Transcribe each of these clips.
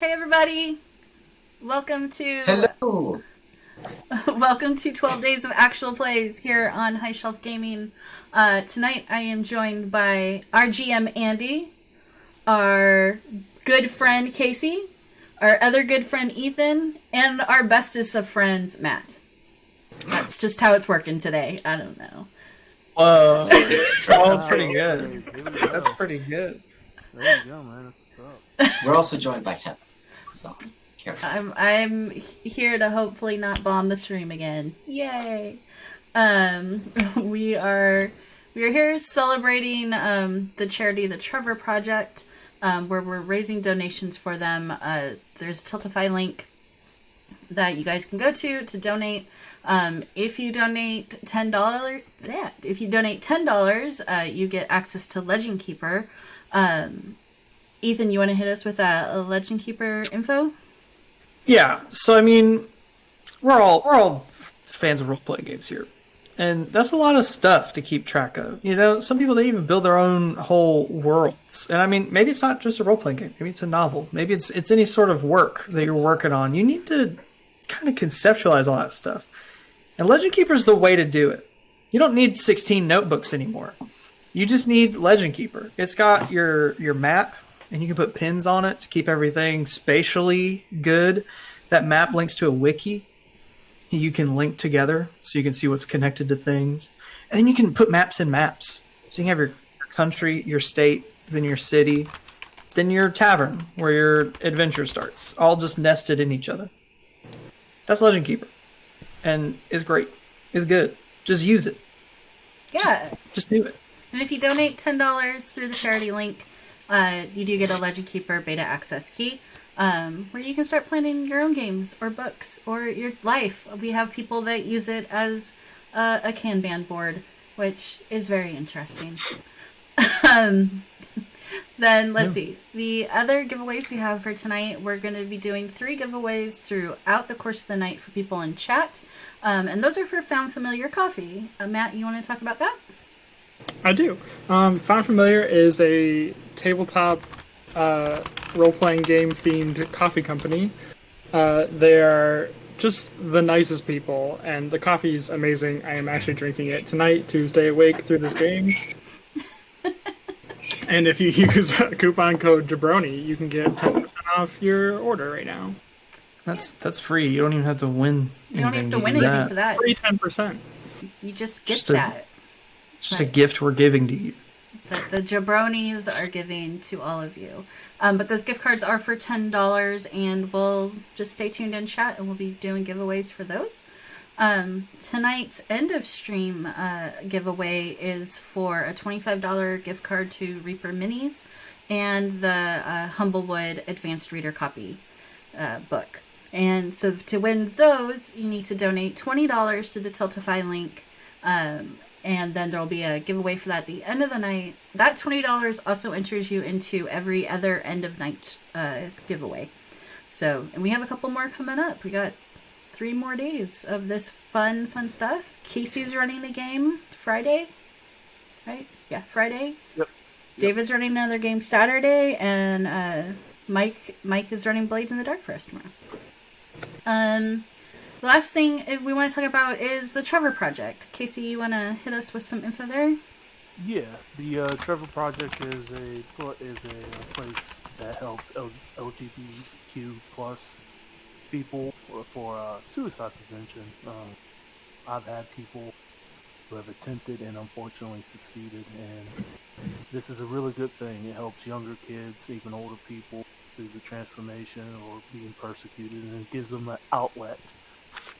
Hey everybody! Welcome to Hello. welcome to 12 Days of Actual Plays here on High Shelf Gaming. Tonight I am joined by our GM Andy, our good friend Casey, our other good friend Ethan, and our bestest of friends Matt. That's just how it's working today. I don't know. Whoa, It's all true. pretty good. Here we go. That's pretty good. There you go, man. That's what's up. We're also joined by Heather. So careful. I'm here to hopefully not bomb the stream again. Yay! We are here celebrating the charity, the Trevor Project, where we're raising donations for them. There's a Tiltify link that you guys can go to donate. If you donate $10, you get access to Legend Keeper. Ethan, you want to hit us with a Legend Keeper info? Yeah. So I mean, we're all fans of role playing games here, and that's a lot of stuff to keep track of. You know, some people they even build their own whole worlds, and I mean, maybe it's not just a role playing game. Maybe it's a novel. Maybe it's any sort of work that you're working on. You need to kind of conceptualize all that stuff, and Legend Keeper is the way to do it. You don't need 16 notebooks anymore. You just need Legend Keeper. It's got your map, and you can put pins on it to keep everything spatially good. That map links to a wiki. You can link together so you can see what's connected to things. And then you can put maps in maps. So you can have your country, your state, then your city, then your tavern where your adventure starts, all just nested in each other. That's Legend Keeper. And it's great. It's good. Just use it. Yeah. Just do it. And if you donate $10 through the charity link, you do get a Legend Keeper beta access key, where you can start planning your own games or books or your life. We have people that use it as a Kanban board, which is very interesting. Then let's see. The other giveaways we have for tonight, we're going to be doing 3 giveaways throughout the course of the night for people in chat. And those are for Found Familiar Coffee. Matt, you want to talk about that? I do. Found Familiar is a tabletop role-playing game themed coffee company. They are just the nicest people, and the coffee is amazing. I am actually drinking it tonight to stay awake through this game. And if you use coupon code Jabroni, you can get 10% off your order right now. That's free. You don't even have to win. You don't have to to win do anything that. for that. Free 10%. You just get Just a- that. It's just a gift we're giving to you. The jabronis are giving to all of you. But those gift cards are for $10, and we'll just stay tuned in chat, and we'll be doing giveaways for those. Tonight's end of stream giveaway is for a $25 gift card to Reaper Minis and the Humblewood Advanced Reader Copy book. And so to win those, you need to donate $20 to the Tiltify link. And then there'll be a giveaway for that at the end of the night. That $20 also enters you into every other end of night giveaway. So, and we have a couple more coming up. We got 3 more days of this fun stuff. Casey's running a game Friday, right? Yeah, Friday. Yep. David's running another game Saturday, and Mike is running Blades in the Dark for us tomorrow. The last thing we want to talk about is the Trevor Project. Casey, you want to hit us with some info there? Yeah, the Trevor Project is a place that helps LGBTQ plus people for suicide prevention. I've had people who have attempted and unfortunately succeeded, and this is a really good thing. It helps younger kids, even older people, through the transformation or being persecuted, and it gives them an outlet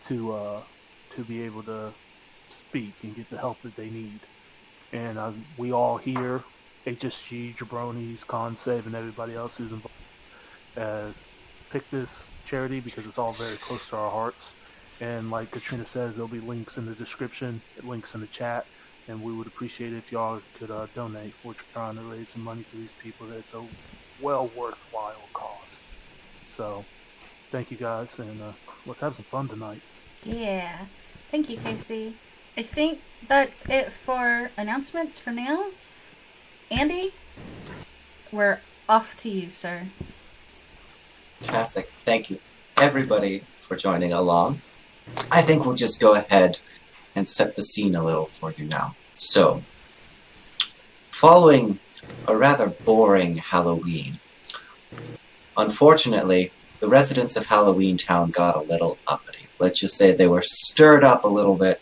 to be able to speak and get the help that they need. And we all here, HSG, Jabronis, Consave, and everybody else who's involved, picked this charity because it's all very close to our hearts. And like Katrina says, there'll be links in the description, links in the chat, and we would appreciate it if y'all could donate. We're trying to raise some money for these people. That's a well worthwhile cause. So thank you guys, and let's have some fun tonight. Yeah. Thank you, Casey. I think that's it for announcements for now. Andy, we're off to you, sir. Fantastic. Thank you, everybody, for joining along. I think we'll just go ahead and set the scene a little for you now. So, following a rather boring Halloween, unfortunately, the residents of Halloween Town got a little uppity. Let's just say they were stirred up a little bit,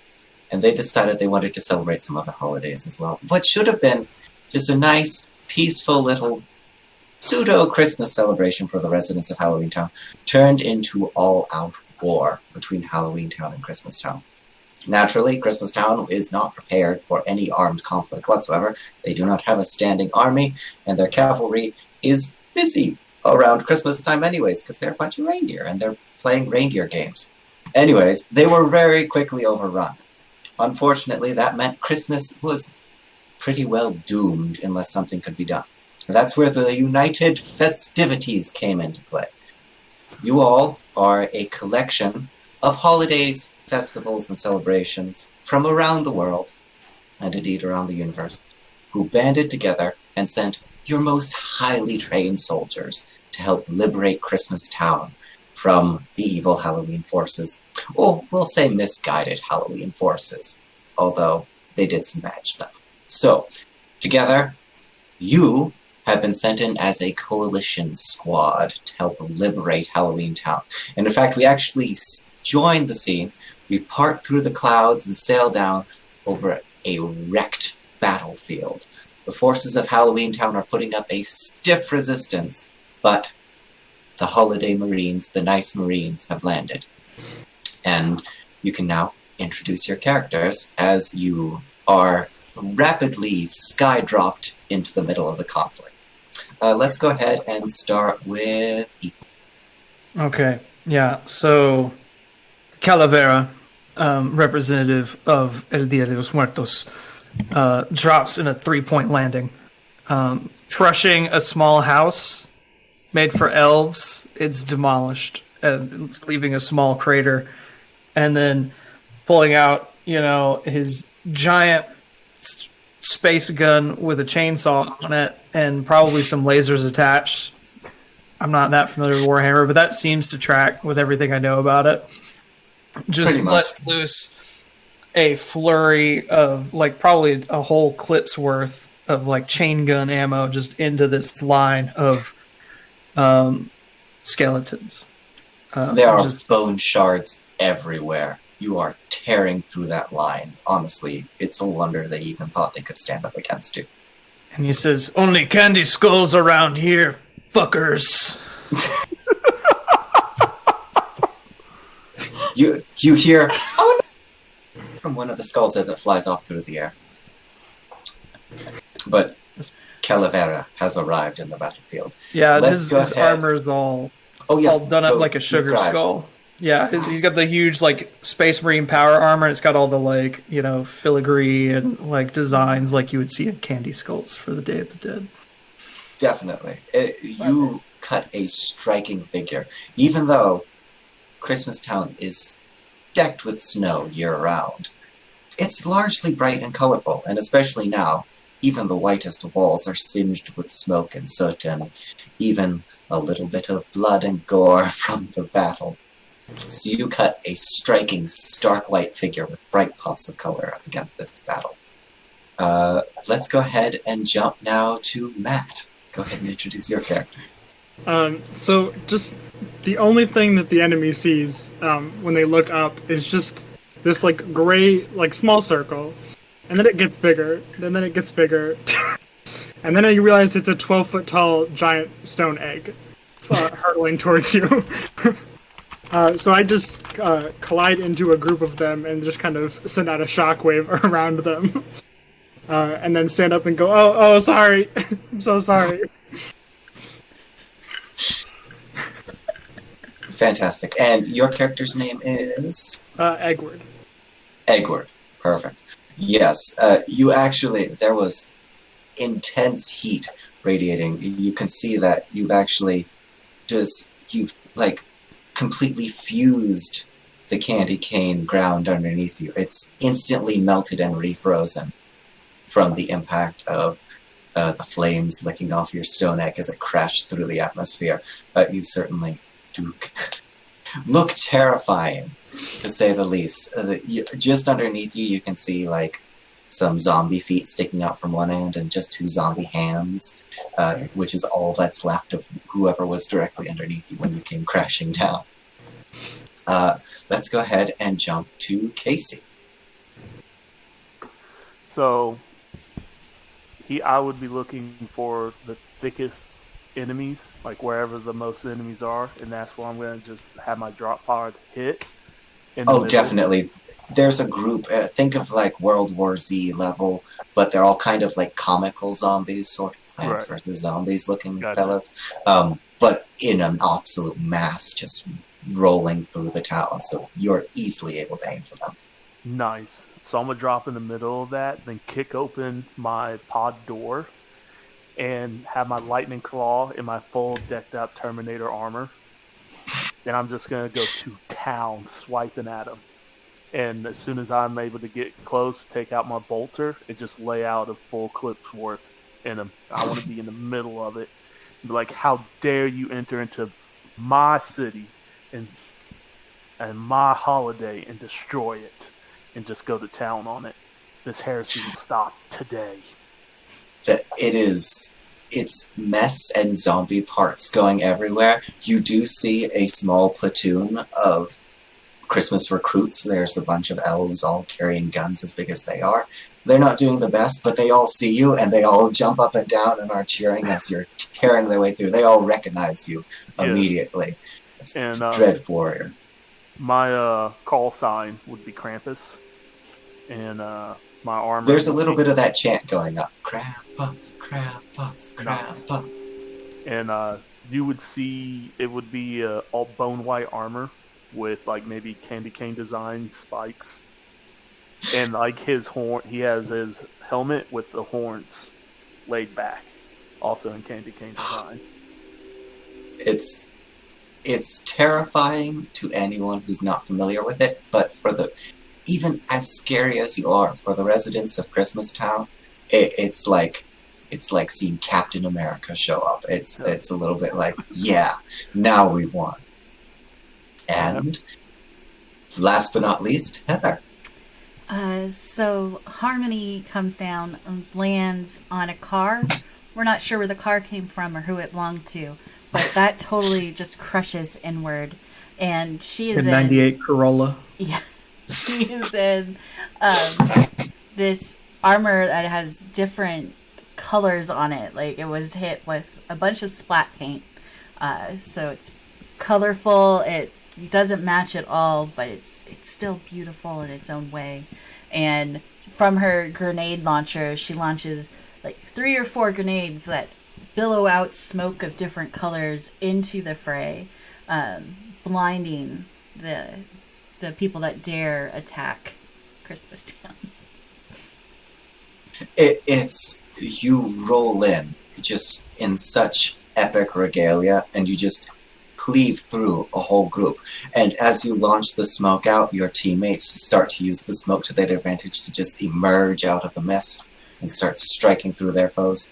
and they decided they wanted to celebrate some other holidays as well. What should have been just a nice, peaceful little pseudo-Christmas celebration for the residents of Halloween Town turned into all-out war between Halloween Town and Christmas Town. Naturally, Christmas Town is not prepared for any armed conflict whatsoever. They do not have a standing army, and their cavalry is busy around Christmas time anyways, because they're a bunch of reindeer, and they're playing reindeer games. Anyways, they were very quickly overrun. Unfortunately, that meant Christmas was pretty well doomed unless something could be done. That's where the United Festivities came into play. You all are a collection of holidays, festivals, and celebrations from around the world, and indeed around the universe, who banded together and sent your most highly trained soldiers to help liberate Christmas Town from the evil Halloween forces. Or we'll say misguided Halloween forces, although they did some bad stuff. So, together, you have been sent in as a coalition squad to help liberate Halloween Town. And in fact, we actually joined the scene. We part through the clouds and sail down over a wrecked battlefield. The forces of Halloween Town are putting up a stiff resistance, but the holiday Marines, the nice Marines, have landed. And you can now introduce your characters as you are rapidly skydropped into the middle of the conflict. Let's go ahead and start with Ethan. Okay, yeah, so Calavera, representative of El Dia de los Muertos, drops in a 3-point landing, crushing a small house made for elves. It's demolished, leaving a small crater, and then pulling out, his giant space gun with a chainsaw on it and probably some lasers attached. I'm not that familiar with Warhammer, but that seems to track with everything I know about it. Just lets loose a flurry of, probably a whole clip's worth of, chain gun ammo just into this line of skeletons. There are bone shards everywhere. You are tearing through that line. Honestly, it's a wonder they even thought they could stand up against you. And he says, "Only candy skulls around here, fuckers." You hear, "Oh no!" from one of the skulls as it flies off through the air. But Calavera has arrived in the battlefield. Yeah, his armor's all done up like a sugar skull. Yeah, he's got the huge, Space Marine power armor, and it's got all the, filigree and, designs like you would see in candy skulls for the Day of the Dead. Definitely. You cut a striking figure. Even though Christmas Town is decked with snow year-round, it's largely bright and colorful, and especially now, even the whitest walls are singed with smoke and soot, and even a little bit of blood and gore from the battle. So you cut a striking, stark white figure with bright pops of color up against this battle. Let's go ahead and jump now to Matt. Go ahead and introduce your character. So just the only thing that the enemy sees when they look up is just this gray small circle, and then it gets bigger, and then it gets bigger, and then you realize it's a 12-foot tall giant stone egg hurtling towards you. So I just collide into a group of them and just kind of send out a shockwave around them. And then stand up and go, oh, sorry. I'm so sorry. Fantastic. And your character's name is? Eggward. Eggward. Perfect. Yes. You actually, there was intense heat radiating. You can see that you've actually completely fused the candy cane ground underneath you. It's instantly melted and refrozen from the impact of the flames licking off your stone egg as it crashed through the atmosphere. But you certainly look terrifying, to say the least. Just underneath you, you can see like some zombie feet sticking out from one end and just 2 zombie hands, which is all that's left of whoever was directly underneath you when you came crashing down. Let's go ahead and jump to Casey. So, I would be looking for the thickest enemies, like wherever the most enemies are, and that's where I'm going to just have my drop pod hit. Definitely. There's a group, think of like World War Z level, but they're all kind of like comical zombies, sort of Plants vs. Zombies looking fellas, but in an absolute mass, just rolling through the town, so you're easily able to aim for them. Nice. So I'm going to drop in the middle of that, then kick open my pod door, and have my lightning claw in my full decked out Terminator armor. Then I'm just going to go to town swiping at them. And as soon as I'm able to get close, take out my bolter, and just lay out a full clip's worth in them. I want to be in the middle of it. Be like, how dare you enter into my city and my holiday and destroy it, and just go to town on it. This heresy will stop today. It's mess and zombie parts going everywhere. You do see a small platoon of Christmas recruits. There's a bunch of elves all carrying guns as big as they are. They're not doing the best, but they all see you, and they all jump up and down and are cheering as you're tearing their way through. They all recognize you immediately. And Dread Warrior. My call sign would be Krampus. And my armor... There's a little bit of that chant going up. Krampus, Krampus, Krampus. And you would see it would be all bone white armor with like maybe candy cane design spikes. And like his horn, he has his helmet with the horns laid back, also in candy cane design. It's terrifying to anyone who's not familiar with it, but even as scary as you are, for the residents of Christmas Town, it's like seeing Captain America show up. It's a little bit like, yeah, now we won. And last but not least, Heather. So Harmony comes down and lands on a car. We're not sure where the car came from or who it belonged to, but that totally just crushes inward. And she is in 98 Corolla. Yeah, she is in this armor that has different colors on it. Like, it was hit with a bunch of splat paint. So it's colorful. It doesn't match at all, but it's still beautiful in its own way. And from her grenade launcher, she launches like 3 or 4 grenades that billow out smoke of different colors into the fray, blinding the people that dare attack Christmas Town. It's you roll in just in such epic regalia, and you just cleave through a whole group. And as you launch the smoke out, your teammates start to use the smoke to their advantage to just emerge out of the mist and start striking through their foes.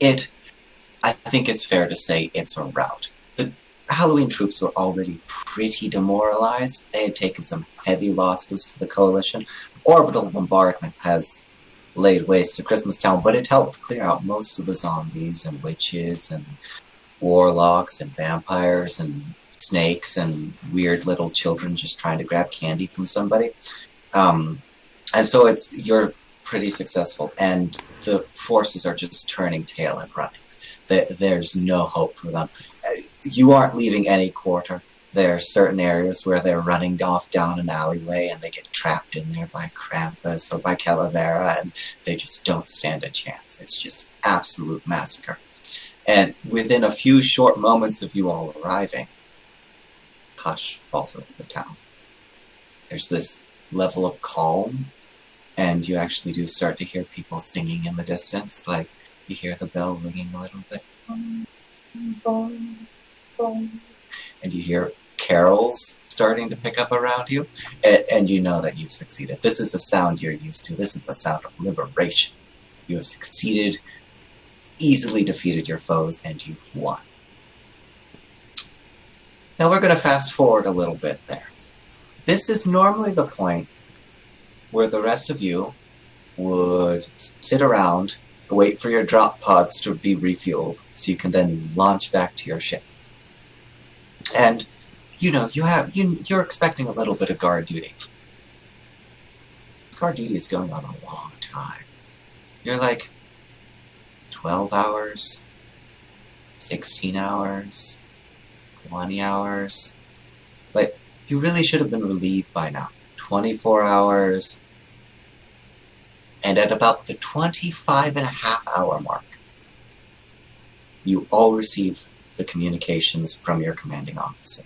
I think it's fair to say it's a rout. The Halloween troops were already pretty demoralized. They had taken some heavy losses to the coalition. Orbital bombardment has laid waste to Christmas Town, but it helped clear out most of the zombies and witches and warlocks and vampires and snakes and weird little children just trying to grab candy from somebody. And so you're pretty successful, and the forces are just turning tail and running. There's no hope for them. You aren't leaving any quarter. There are certain areas where they're running off down an alleyway and they get trapped in there by Krampus or by Calavera, and they just don't stand a chance. It's just absolute massacre. And within a few short moments of you all arriving, hush falls over the town. There's this level of calm, and you actually do start to hear people singing in the distance. Like, you hear the bell ringing a little bit. And you hear carols starting to pick up around you, and you know that you've succeeded. This is the sound you're used to. This is the sound of liberation. You have succeeded, easily defeated your foes, and you've won. Now we're going to fast forward a little bit there. This is normally the point where the rest of you would sit around, wait for your drop pods to be refueled, so you can then launch back to your ship. And, you're expecting a little bit of guard duty. Guard duty is going on a long time. You're like 12 hours, 16 hours, 20 hours. Like, you really should have been relieved by now. 24 hours. And at about the 25.5-hour mark, you all receive the communications from your commanding officer.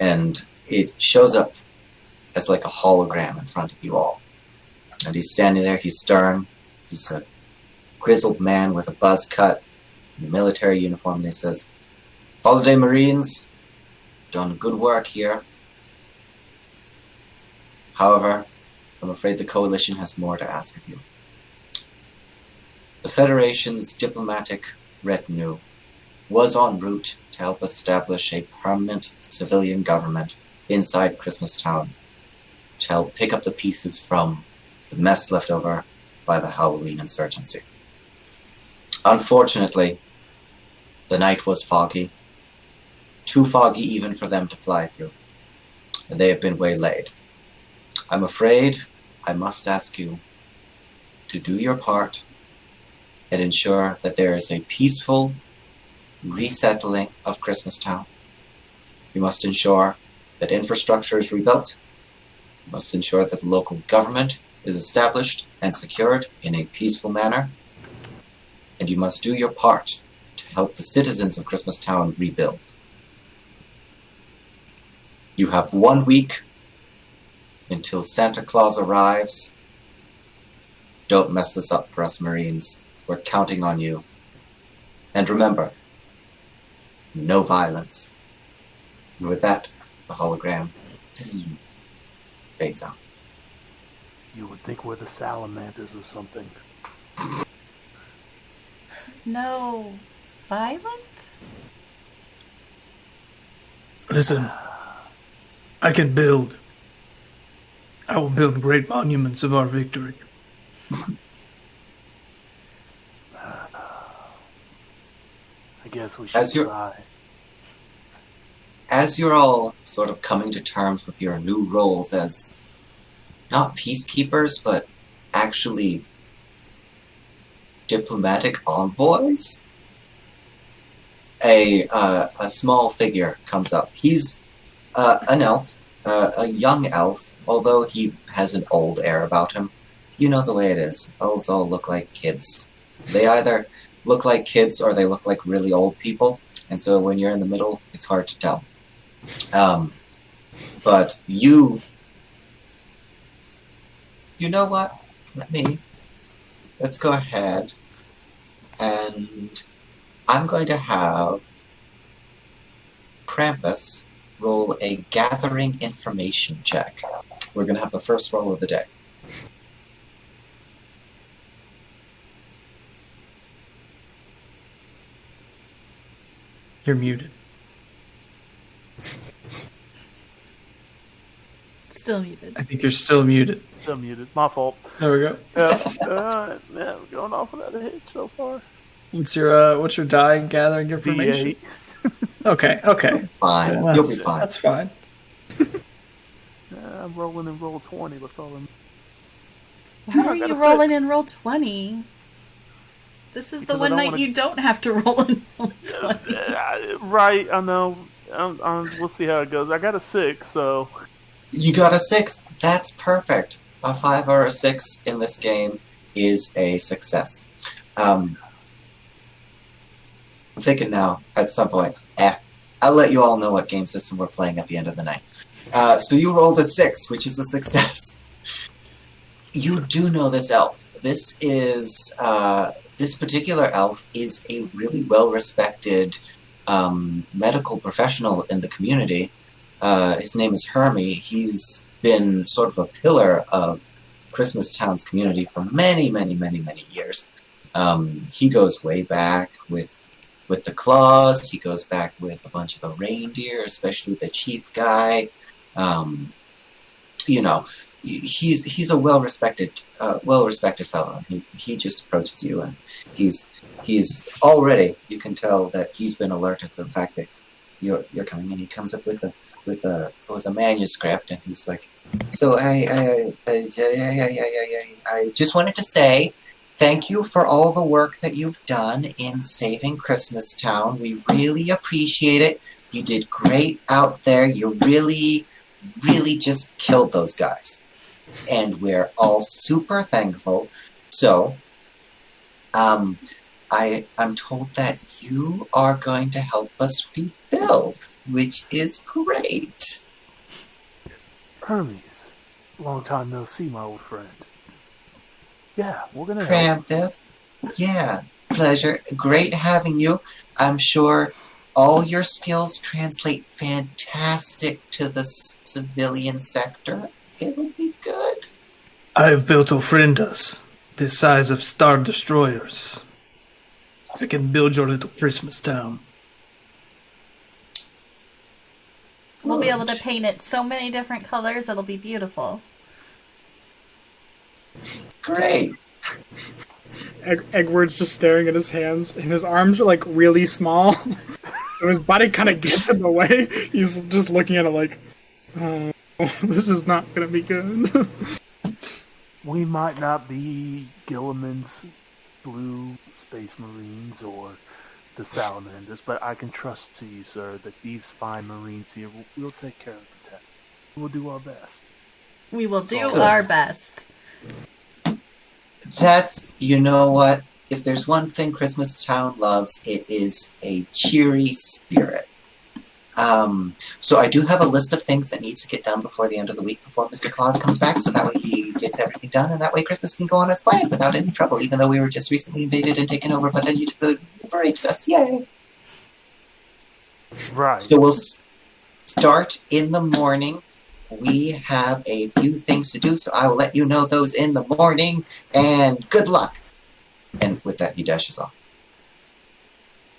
And it shows up as like a hologram in front of you all. And he's standing there, he's stern, he's a grizzled man with a buzz cut, in a military uniform, and he says, "Holiday Marines, done good work here. However, I'm afraid the Coalition has more to ask of you. The Federation's diplomatic retinue was en route to help establish a permanent civilian government inside Christmas Town, to help pick up the pieces from the mess left over by the Halloween insurgency. Unfortunately, the night was foggy, too foggy even for them to fly through, and they have been waylaid. I'm afraid I must ask you to do your part and ensure that there is a peaceful resettling of Christmas Town. You must ensure that infrastructure is rebuilt. You must ensure that the local government is established and secured in a peaceful manner. And you must do your part to help the citizens of Christmas Town rebuild. You have 1 week until Santa Claus arrives. Don't mess this up for us, Marines. We're counting on you. And remember, no violence." And with that, the hologram fades out. You would think we're the salamanders or something. No violence? Listen, I can build. I will build great monuments of our victory. I guess we should try. As you're all sort of coming to terms with your new roles as not peacekeepers, but actually diplomatic envoys, a small figure comes up. He's an elf, a young elf, although he has an old air about him. You know the way it is. Elves all look like kids. They either look like kids or they look like really old people, and so when you're in the middle, it's hard to tell. But you know what? Let's go ahead and I'm going to have Krampus roll a gathering information check. We're going to have the first roll of the day. You're muted. Still muted. I think you're still muted. Still muted. My fault. There we go. Yeah, we're going off without a hitch so far. What's your die gathering information? D8. Okay. Fine. Yeah, You'll be fine. That's fine. I'm rolling in roll 20. That's all I'm. How are you rolling in roll 20? This is the one night you don't have to roll in roll 20. Right, I know. We'll see how it goes. I got a 6, so. You got a 6. That's perfect. A 5 or a 6 in this game is a success. I'm thinking now, at some point, I'll let you all know what game system we're playing at the end of the night. So you rolled a 6, which is a success. You do know this elf. This particular elf is a really well-respected medical professional in the community. His name is Hermie. He's been sort of a pillar of Christmas Town's community for many, many, many, many years. He goes way back with with the claws. He goes back with a bunch of the reindeer, especially the chief guy. You know, he's a well-respected fellow. He just approaches you, and he's already, you can tell that he's been alerted to the fact that you're coming, and he comes up with a manuscript, and he's like, so I just wanted to say thank you for all the work that you've done in saving Christmas Town. We really appreciate it. You did great out there. You really just killed those guys. And we're all super thankful. So, I'm told that you are going to help us rebuild, which is great. Hermes, long time no see, my old friend. Yeah, we're gonna help. Krampus, yeah, pleasure. Great having you. I'm sure all your skills translate fantastic to the civilian sector. It'll be good. I've built ofrendas the size of Star Destroyers. I can build your little Christmas town. We'll be able to paint it so many different colors, it'll be beautiful. Great. Eggward's just staring at his hands, and his arms are like really small. So his body kind of gets in the way. He's just looking at it like, oh, this is not going to be good. We might not be Gilliman's Blue Space Marines or the Salamanders, but I can trust to you, sir, that these fine Marines here will take care of the town. We'll do our best. We will do Good. our best. That's, you know what? If there's one thing Christmas Town loves, it is a cheery spirit. So I do have a list of things that needs to get done before the end of the week, before Mr. Claus comes back, so that way he gets everything done, and that way Christmas can go on as planned without any trouble, even though we were just recently invaded and taken over, but then you liberated us, yay! Right. So we'll start in the morning. We have a few things to do, so I will let you know those in the morning, and good luck! And with that, he dashes off.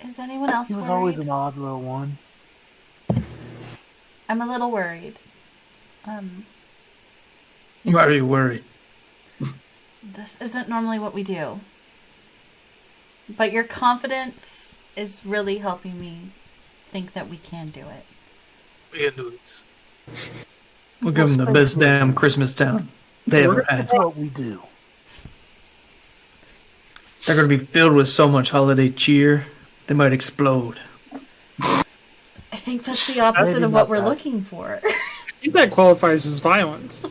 Is anyone else He was worried? always an odd little one. I'm a little worried. Why are you worried? This isn't normally what we do. But your confidence is really helping me think that we can do it. We can do this. We'll give them the best damn Christmas town they ever had. That's what we do. They're going to be filled with so much holiday cheer, they might explode. I think that's the opposite Maybe of what not we're that. looking for. I think that qualifies as violence.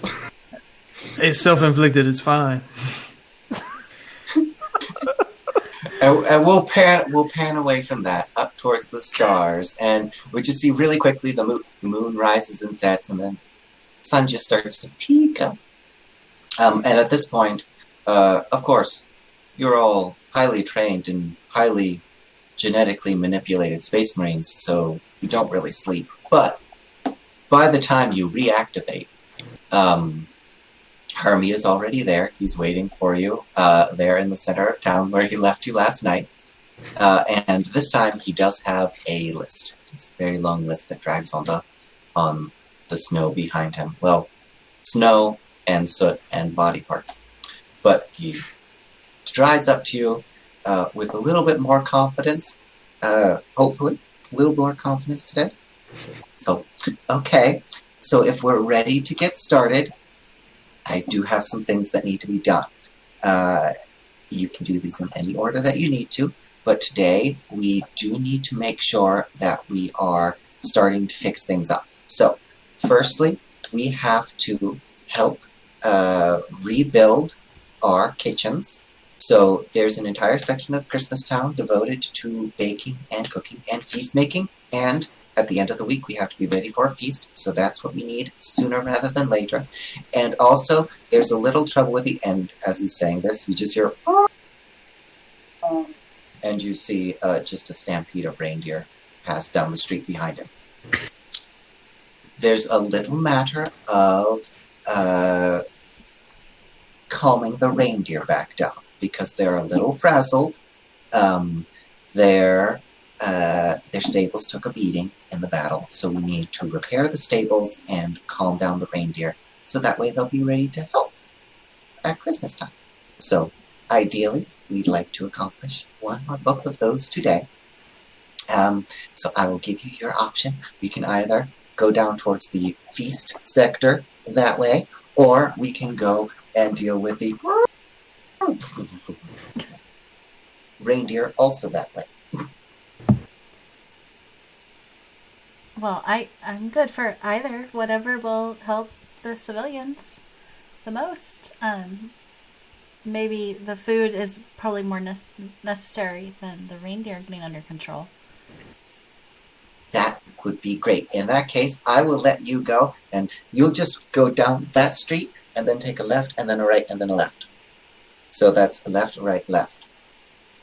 It's self-inflicted, it's fine. And we'll pan away from that up towards the stars, and we just see really quickly the moon rises and sets, and then the sun just starts to peek up. And at this point, of course, you're all highly trained and highly genetically manipulated space marines, so you don't really sleep. But by the time you reactivate, Hermie is already there. He's waiting for you there in the center of town where he left you last night. And this time he does have a list. It's a very long list that drags on the snow behind him. Well, snow and soot and body parts. But he strides up to you with a little bit more confidence. Hopefully, a little more confidence today. So, okay. So if we're ready to get started, I do have some things that need to be done. You can do these in any order that you need to, but today we do need to make sure that we are starting to fix things up. So, firstly, we have to help rebuild our kitchens. So there's an entire section of Christmas Town devoted to baking and cooking and feast making, and at the end of the week, we have to be ready for a feast, so that's what we need sooner rather than later. And also, there's a little trouble with the end. As he's saying this, you just hear, and you see just a stampede of reindeer pass down the street behind him. There's a little matter of calming the reindeer back down, because they're a little frazzled. They're their stables took a beating in the battle, so we need to repair the stables and calm down the reindeer, so that way they'll be ready to help at Christmas time. So, ideally, we'd like to accomplish one or both of those today. So I will give you your option. We can either go down towards the feast sector that way, or we can go and deal with the reindeer also that way. Well, I'm good for either. Whatever will help the civilians the most. Maybe the food is probably more necessary than the reindeer getting under control. That would be great. In that case, I will let you go, and you'll just go down that street, and then take a left, and then a right, and then a left. So that's left, right, left.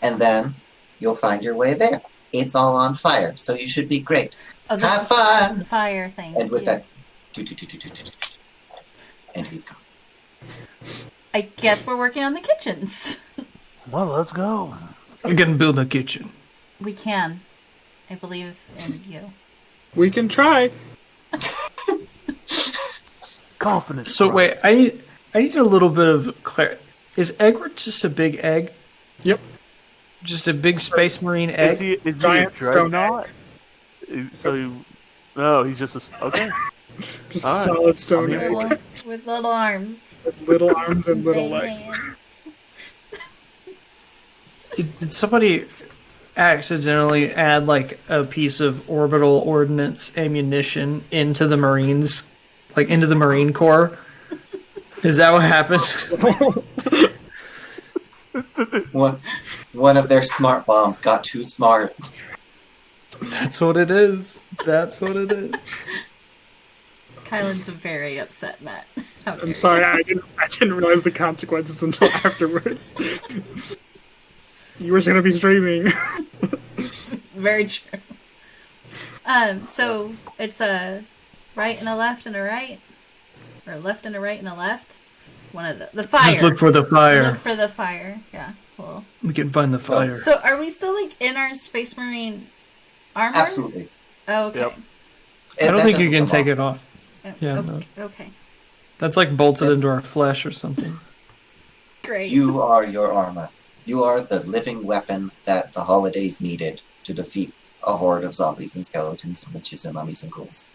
And then you'll find your way there. It's all on fire, so you should be great. Oh, Have fun! The fire thing. And with that, and he's gone. I guess we're working on the kitchens. Well, let's go. We can build a kitchen. We can. I believe in you. We can try. Confidence. So right? wait, I need a little bit of clarity. Is Egbert just a big egg? Yep. Just a big space marine egg? Is he a Giant stone dreadnought? So, no, he's just a... Okay. Just All right. solid stone I'm here egg for it. With little arms. with little arms and little Big legs. hands. Did somebody accidentally add like a piece of orbital ordnance ammunition into the Marines? Like into the Marine Corps? Is that what happened? One of their smart bombs got too smart. That's what it is. That's what it is. Kylan's very upset, Matt. How dare I'm you. sorry, I didn't realize the consequences until afterwards. You were going to be streaming. Very true. So it's a right and a left and a right, or left and a right and a left. One of the fire. Just look for the fire. Look for the fire. Yeah. Cool. We can find the fire. So are we still like in our Space Marine armor? Absolutely. Oh, okay. Yep. I don't That think you doesn't can come take off. it off. Oh, Yeah, okay. Okay. That's like bolted into our flesh or something. Great. You are your armor. You are the living weapon that the holidays needed to defeat a horde of zombies and skeletons and witches and mummies and ghouls.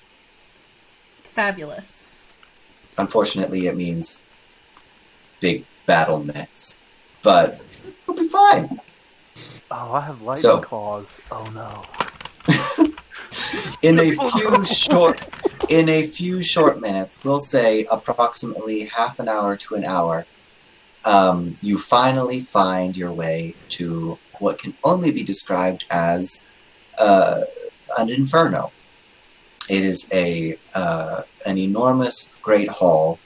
Fabulous. Unfortunately, it means big battle nets. But it'll be fine. Oh, I have lightning So- claws. Oh, no. In a few short minutes, we'll say approximately half an hour to an hour, you finally find your way to what can only be described as an inferno. It is an enormous great hall,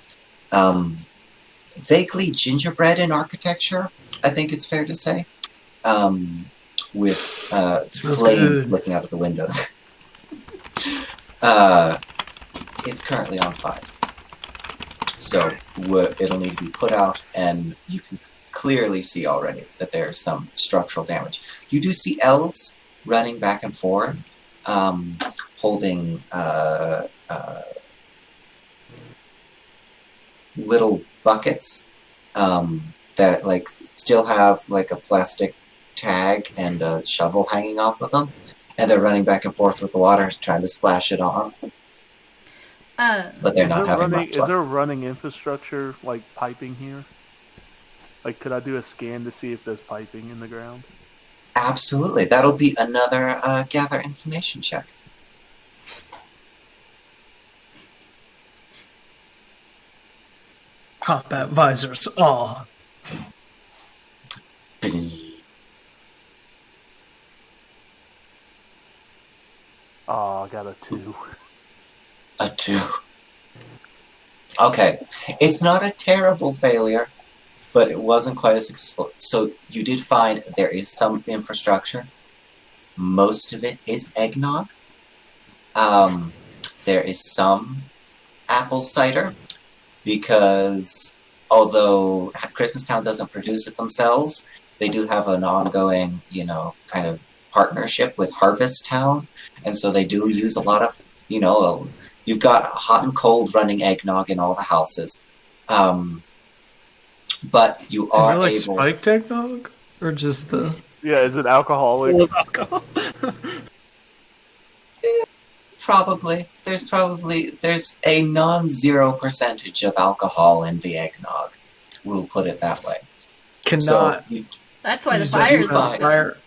vaguely gingerbread in architecture, I think it's fair to say, with Smells flames good. looking out of the windows. It's currently on fire. So it'll need to be put out, and you can clearly see already that there's some structural damage. You do see elves running back and forth, holding little buckets that like still have like a plastic tag and a shovel hanging off of them, and they're running back and forth with the water, trying to splash it on. But they're not having much Is luck. there running infrastructure, like piping here? Like, could I do a scan to see if there's piping in the ground? Absolutely, that'll be another gather information check. Combat visors on. Oh, I got a 2. A 2. Okay, it's not a terrible failure, but it wasn't quite as successful. So you did find there is some infrastructure. Most of it is eggnog. There is some apple cider, because although Christmastown doesn't produce it themselves, they do have an ongoing, kind of partnership with Harvest Town, and so they do use a lot of, you've got hot and cold running eggnog in all the houses. But you Is are it like able. spiked eggnog? Or just the... Yeah, is it alcoholic? Full of alcohol. Probably. There's a non-zero percentage of alcohol in the eggnog. We'll put it that way. Cannot... So That's why the use fire's that open. fire.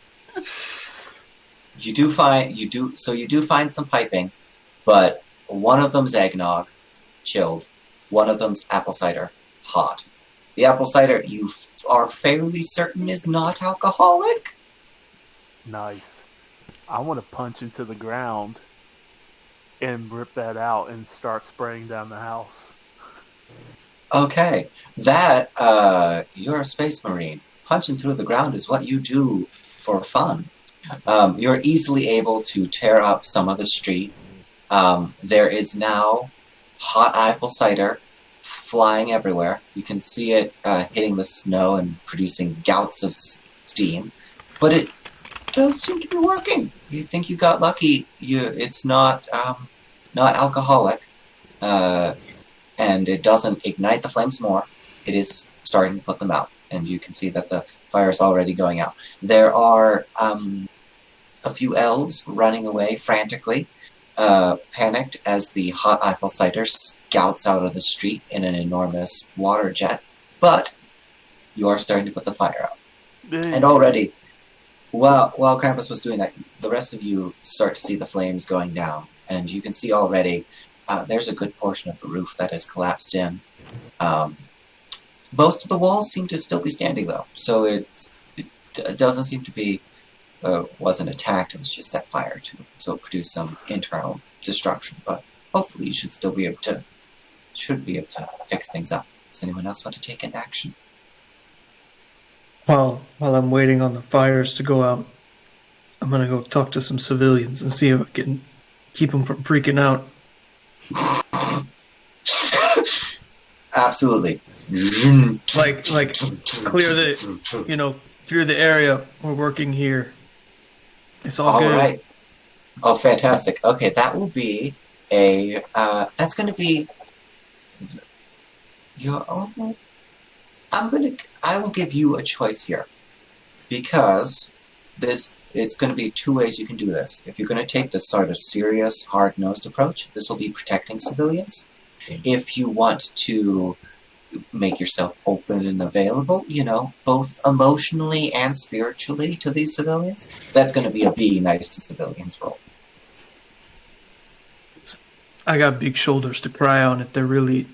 you do find some piping, but one of them's eggnog, chilled. One of them's apple cider, hot. The apple cider you are fairly certain is not alcoholic. Nice. I want to punch into the ground and rip that out and start spraying down the house. Okay, that you're a space marine. Punching through the ground is what you do for fun. You're easily able to tear up some of the street. There is now hot apple cider flying everywhere. You can see it hitting the snow and producing gouts of steam, but it does seem to be working. You think you got lucky. It's not alcoholic, and it doesn't ignite the flames more. It is starting to put them out, and you can see that the fire is already going out. There are a few elves running away frantically, panicked as the hot apple cider scouts out of the street in an enormous water jet. But you are starting to put the fire out. And already, while Krampus was doing that, the rest of you start to see the flames going down. And you can see already there's a good portion of the roof that has collapsed in. Most of the walls seem to still be standing, though. So it doesn't seem to be wasn't attacked. It was just set fire to. So it produced some internal destruction. But hopefully you should be able to fix things up. Does anyone else want to take an action? While I'm waiting on the fires to go out, I'm gonna go talk to some civilians and see if I can keep them from freaking out. Absolutely. Like clear the area. We're working here. It's all good. All right. Oh, fantastic. Okay, that will be that's going to be your own. I will give you a choice here, because it's going to be two ways you can do this. If you're going to take this sort of serious, hard-nosed approach, this will be protecting civilians. If you want to make yourself open and available, both emotionally and spiritually to these civilians, that's going to be a be nice to civilians role. I got big shoulders to cry on if they're really...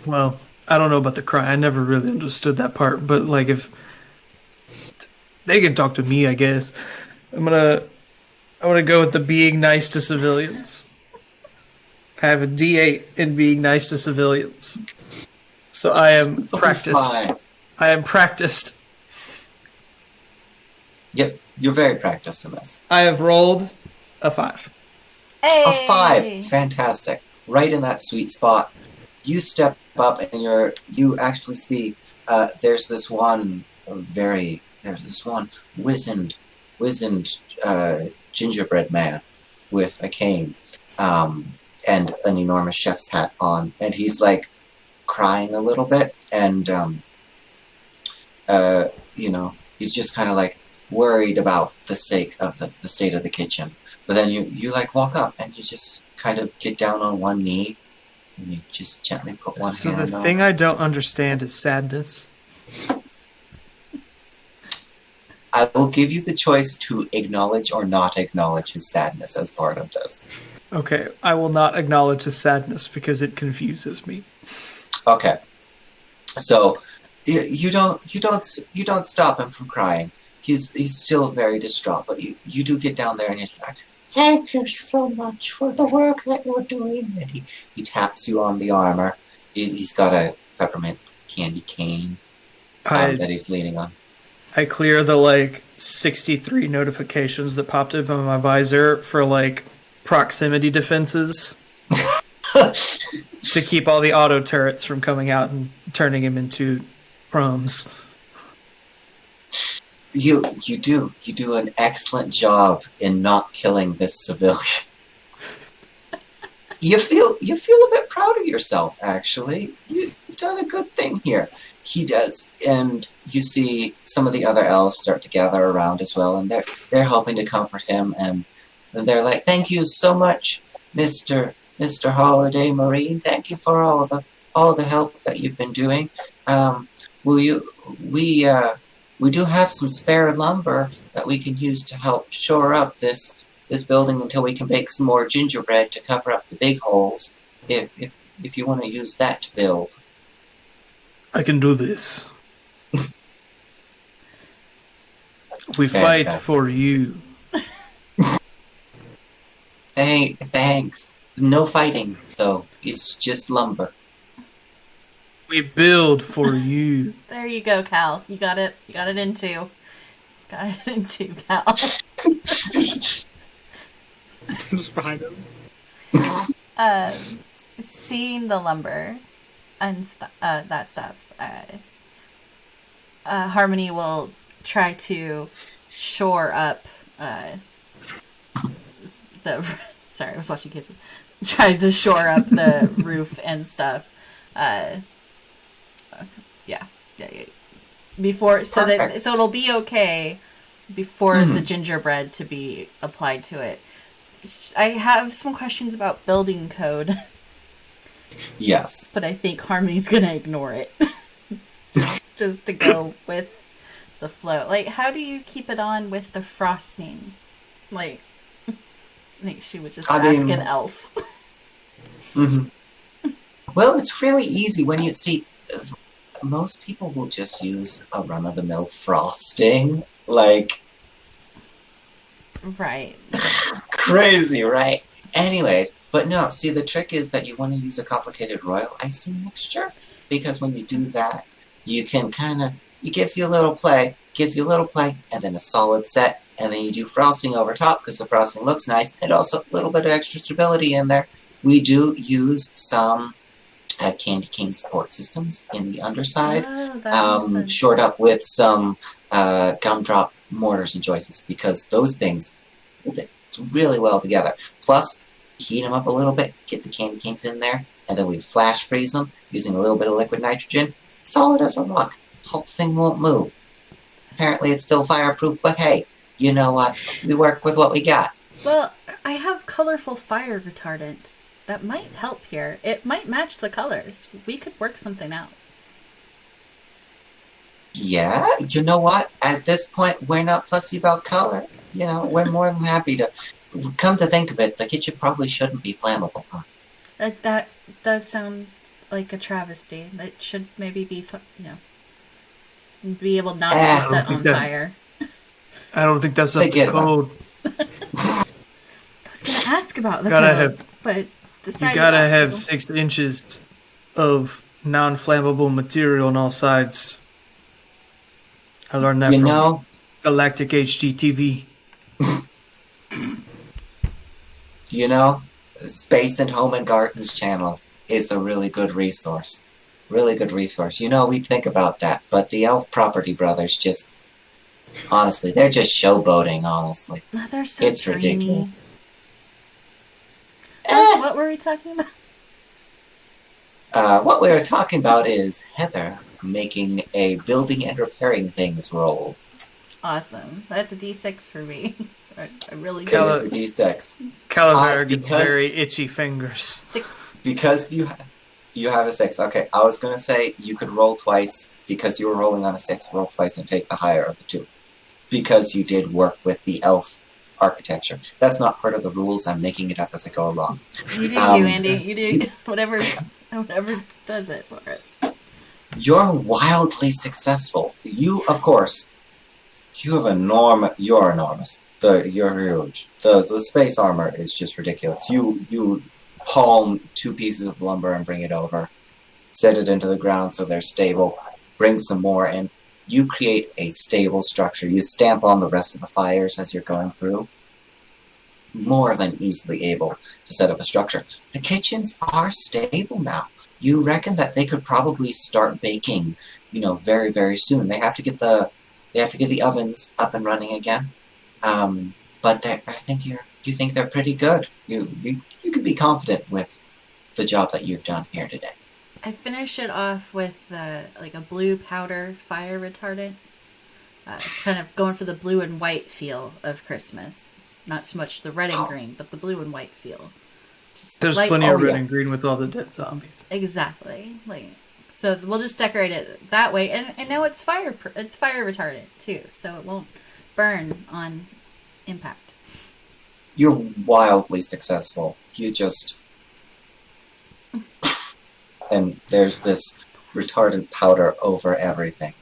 Well, I don't know about the cry. I never really understood that part, but if they can talk to me, I guess. I'm gonna go with the being nice to civilians. I have a D8 in being nice to civilians. So I am practiced. I am practiced. Yep, you're very practiced in this. I have rolled a 5. Hey! A 5, fantastic. Right in that sweet spot. You step up and you actually see there's this one wizened gingerbread man with a cane and an enormous chef's hat on, and he's crying a little bit, and he's just kind of worried about the sake of the state of the kitchen. But then you walk up and you just kind of get down on one knee and you just gently put one hand on. So the thing I don't understand is sadness. I will give you the choice to acknowledge or not acknowledge his sadness as part of this. Okay, I will not acknowledge his sadness because it confuses me. Okay, so you don't stop him from crying. He's still very distraught, but you do get down there and he's like, "Thank you so much for the work that you're doing." And he taps you on the armor. He's got a peppermint candy cane that he's leaning on. I clear the 63 notifications that popped up on my visor for proximity defenses to keep all the auto turrets from coming out and turning him into crumbs. You do an excellent job in not killing this civilian. You feel a bit proud of yourself, actually. You've done a good thing here. He does, and you see some of the other elves start to gather around as well, and they're helping to comfort him, and they're like, "Thank you so much, Mister Holiday Marine. Thank you for all the help that you've been doing. We do have some spare lumber that we can use to help shore up this building until we can bake some more gingerbread to cover up the big holes. If you want to use that to build." I can do this. We fight for you. Thanks. No fighting, though. It's just lumber. We build for you. There you go, Cal. You got it. You got it in two. Got it in two, Cal. Just behind him. Seeing the lumber and that stuff, Harmony will try to shore up the. Sorry, I was watching kids. Try to shore up the roof and stuff. Yeah. Before, so it'll be okay before the gingerbread to be applied to it. I have some questions about building code. Yes. But I think Harmony's gonna ignore it. just to go with the flow. Like, how do you keep it on with the frosting? Like, I think she would just ask an elf. Well, it's really easy when you see... Most people will just use a run-of-the-mill frosting. Like... Right. Crazy, right? Anyways, but no, see, the trick is that you want to use a complicated royal icing mixture, because when you do that, you can kind of... It gives you a little play, and then a solid set, and then you do frosting over top, because the frosting looks nice, and also a little bit of extra stability in there. We do use some candy cane support systems in the underside, shored up with some gumdrop mortars and joists, because those things hold it really well together. Plus, heat them up a little bit, get the candy canes in there, and then we flash freeze them using a little bit of liquid nitrogen. Solid as a rock. Whole thing won't move. Apparently it's still fireproof, but hey, you know what? We work with what we got. Well, I have colorful fire retardant. That might help here. It might match the colors. We could work something out. Yeah, you know what? At this point, we're not fussy about color. You know, we're more than happy to... Come to think of it, the kitchen probably shouldn't be flammable, huh? That does sound like a travesty. That should maybe be, be able not to be set on fire. I don't think that's up to code. I was going to ask about the code, but decided you gotta have 6 inches of non-flammable material on all sides. I learned that from Galactic HGTV. You know, Space and Home and Gardens channel is a really good resource. Really good resource. You know, we think about that, but the Elf Property Brothers just... Honestly, they're just showboating, honestly. Oh, they're so It's dreamy. ridiculous. What were we talking about? What we were talking about is Heather making a building and repairing things roll. Awesome. That's a D6 for me. I really do. It is the D6. Calavera gets very itchy fingers. 6. Because you have a 6. Okay, I was going to say you could roll twice because you were rolling on a 6. Roll twice and take the higher of the 2. Because you did work with the elf architecture. That's not part of the rules. I'm making it up as I go along. You do, Andy. You do whatever does it for us. You're wildly successful. You, of course, you're enormous. You're huge. The space armor is just ridiculous. You palm 2 pieces of lumber and bring it over, set it into the ground so they're stable, bring some more, and you create a stable structure. You stamp on the rest of the fires as you're going through. More than easily able to set up a structure. The kitchens are stable now. You reckon that they could probably start baking, very, very soon. They have to get the They have to get the ovens up and running again. But I think you think they're pretty good. You could be confident with the job that you've done here today. I finish it off with like a blue powder fire retardant. Kind of going for the blue and white feel of Christmas. Not so much the red and green, but the blue and white feel. Just There's light- plenty of red yeah. and green with all the dead zombies. Exactly. So we'll just decorate it that way, and now it's fire retardant too, so it won't burn on impact. You're wildly successful. You just... and there's this retardant powder over everything.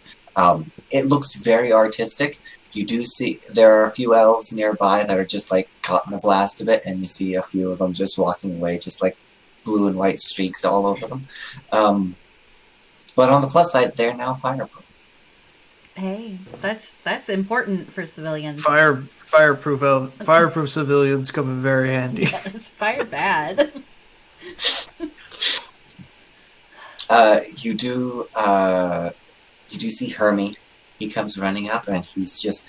It looks very artistic. You do see there are a few elves nearby that are just like caught in the blast of it, and you see a few of them just walking away, just like blue and white streaks all over them. But on the plus side, they're now fireproof. Hey, that's important for civilians. Fireproof civilians come in very handy. Yes, fire bad. You do see Hermie. He comes running up, and he's just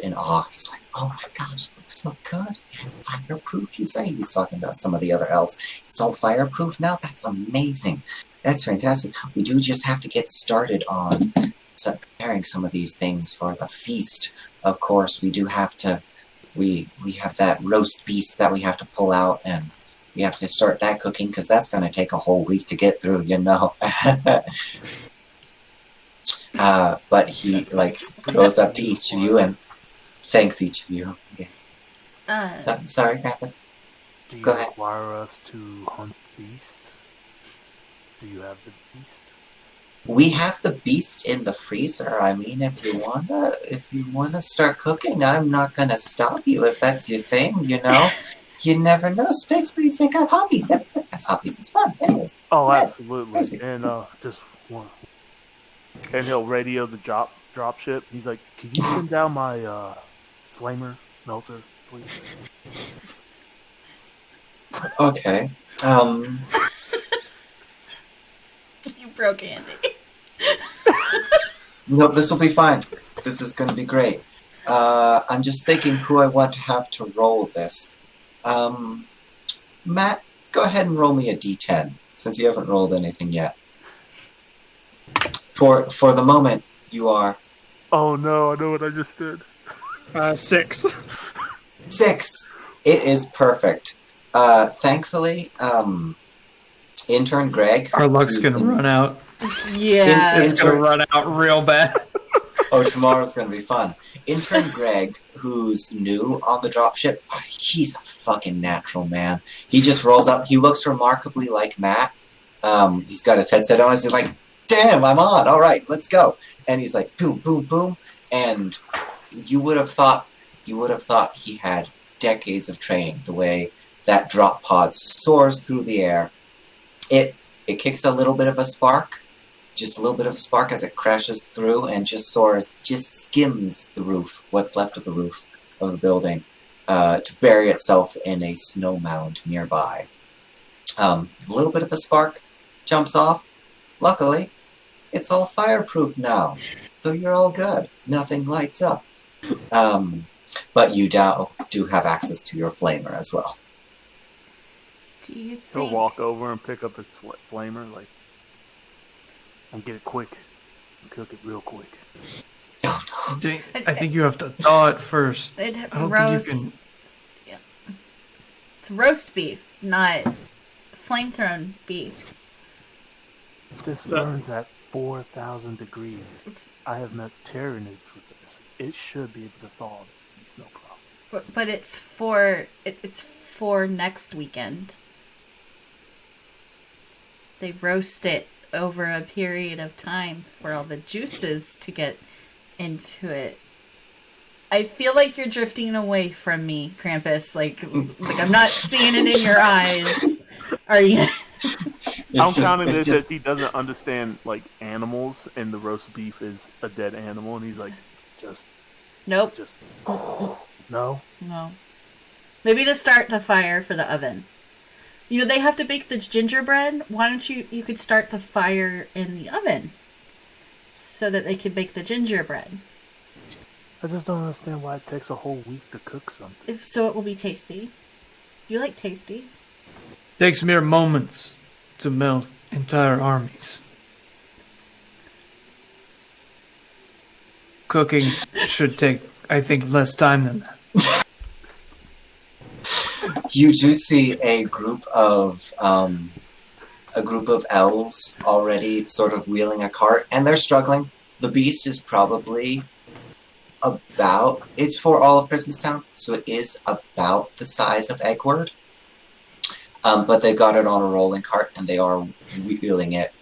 in awe. He's like, "Oh my gosh, it looks so good! Fireproof, you say?" He's talking about some of the other elves. It's all fireproof now. That's amazing. That's fantastic. We do just have to get started on preparing some of these things for the feast. Of course, we do have to. We have that roast beast that we have to pull out, and we have to start that cooking because that's going to take a whole week to get through. But he goes up to each of you and thanks each of you. Yeah. Sorry, Grandpa. Do you Go ahead. require us to hunt the beast? Do you have the beast? We have the beast in the freezer. I mean, if you wanna start cooking, I'm not gonna stop you if that's your thing. You never know. Space Marines, they got hobbies. Everybody has hobbies. It's fun. Anyways. Oh, Yeah, absolutely. crazy. And just one. And he'll radio the drop ship. He's like, "Can you send down my flamer melter, please?" Okay. You broke Andy. Nope, this will be fine. This is going to be great. I'm just thinking who I want to have to roll this. Matt, go ahead and roll me a d10, since you haven't rolled anything yet. For the moment, you are... Oh no, I know what I just did. 6. 6! It is perfect. Thankfully, intern Greg... Our luck's gonna run out. Yeah. It's gonna run out real bad. Oh, tomorrow's going to be fun. Intern Greg, who's new on the dropship, he's a fucking natural, man. He just rolls up. He looks remarkably like Matt. He's got his headset on. He's like, damn, I'm on. All right, let's go. And he's like, boom, boom, boom. And you would have thought he had decades of training, the way that drop pod soars through the air. It kicks a little bit of a spark. Just a little bit of a spark as it crashes through and just soars, just skims the roof, what's left of the roof of the building, to bury itself in a snow mound nearby. A little bit of a spark jumps off. Luckily, it's all fireproof now, so you're all good. Nothing lights up. But you do have access to your flamer as well. Do you He'll think... walk over and pick up his flamer, and get it quick. Cook it real quick. Oh, no. I think you have to thaw it first. It I don't roast... think you can. Yeah. It's roast beef, not flame-thrown beef. This burns at 4,000 degrees. I have met Tyranids with this. It should be able to thaw the beast, no problem. But it's for next weekend. They roast it over a period of time for all the juices to get into it. I feel like you're drifting away from me, Krampus. Like I'm not seeing it in your eyes. Are you? I'm counting this as he doesn't understand animals, and the roast beef is a dead animal, and he's like, Nope. No. No. Maybe to start the fire for the oven. They have to bake the gingerbread. Why don't you could start the fire in the oven so that they could bake the gingerbread. I just don't understand why it takes a whole week to cook something. If so, it will be tasty. You like tasty? Takes mere moments to melt entire armies. Cooking should take, I think, less time than that. You do see a group of elves already sort of wheeling a cart, and they're struggling. The beast is probably it's for all of Christmas Town, so it is about the size of Eggward. But they've got it on a rolling cart, and they are wheeling it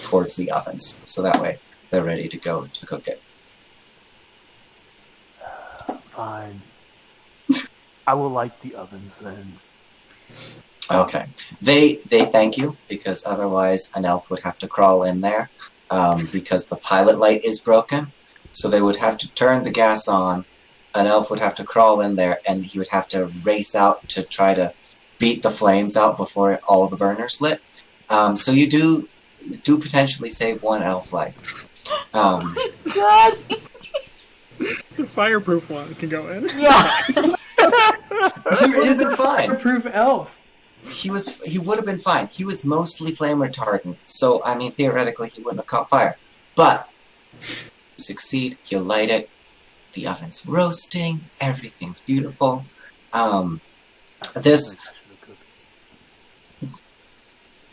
towards the ovens, so that way they're ready to go to cook it. Fine. I will light the ovens then. Okay. They thank you, because otherwise an elf would have to crawl in there, because the pilot light is broken, so they would have to turn the gas on. An elf would have to crawl in there, and he would have to race out to try to beat the flames out before all the burners lit. So you do potentially save one elf life. God! The fireproof one can go in. Yeah. He would have been fine. Fireproof elf. He would have been fine. He was mostly flame retardant, so I mean theoretically he wouldn't have caught fire. But you succeed, you light it, the oven's roasting, everything's beautiful.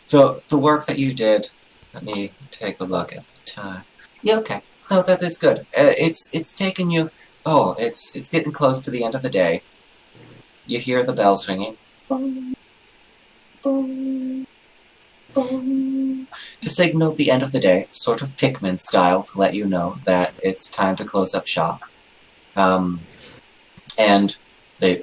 The work that you did, let me take a look at the time. Yeah, okay. No, that is good. It's taken you. Oh, it's getting close to the end of the day. You hear the bells ringing. Boom, boom, boom. To signal the end of the day, sort of Pikmin style, to let you know that it's time to close up shop. And they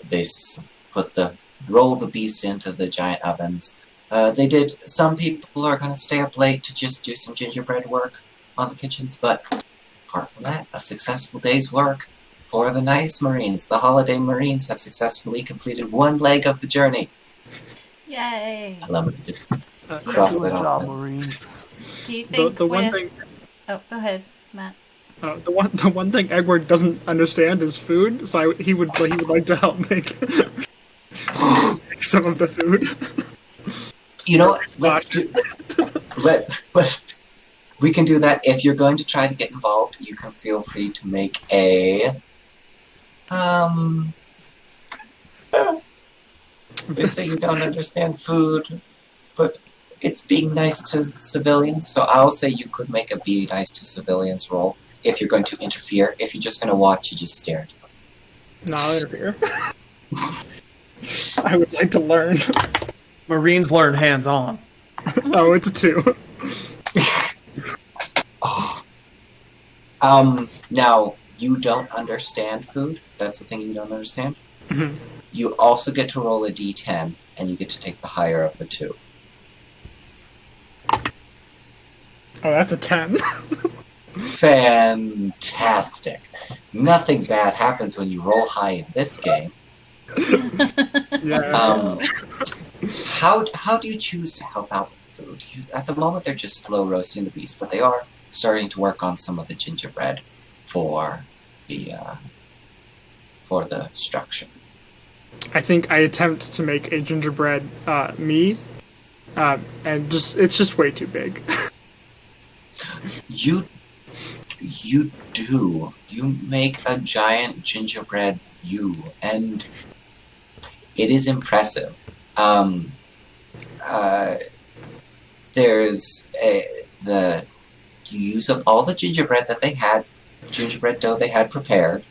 roll the beast into the giant ovens. Some people are going to stay up late to just do some gingerbread work on the kitchens, but apart from that, a successful day's work for the nice Marines. The holiday Marines have successfully completed one leg of the journey. Yay! Allow me to just cross Good that job, off. Marines. Do you think The one thing, Oh, go ahead, Matt. the one thing Edward doesn't understand is food. So he would like to help make some of the food. You know what? We can do that. If you're going to try to get involved, you can feel free to make a they say you don't understand food, but it's being nice to civilians, so I'll say you could make a be nice to civilians roll if you're going to interfere. If you're just going to watch, you just stare. No, I'll interfere. I would like to learn. Marines learn hands-on. Oh, it's a 2. Now, you don't understand food. That's the thing you don't understand. Mhm. You also get to roll a d10, and you get to take the higher of the two. Oh, that's a 10. Fantastic. Nothing bad happens when you roll high in this game. Yeah. How do you choose to help out with the food? At the moment, they're just slow roasting the beast, but they are starting to work on some of the gingerbread for the structure. I think I attempt to make a gingerbread me, and it's just way too big. You do. You make a giant gingerbread you, and it is impressive. You use up all the gingerbread dough they had prepared.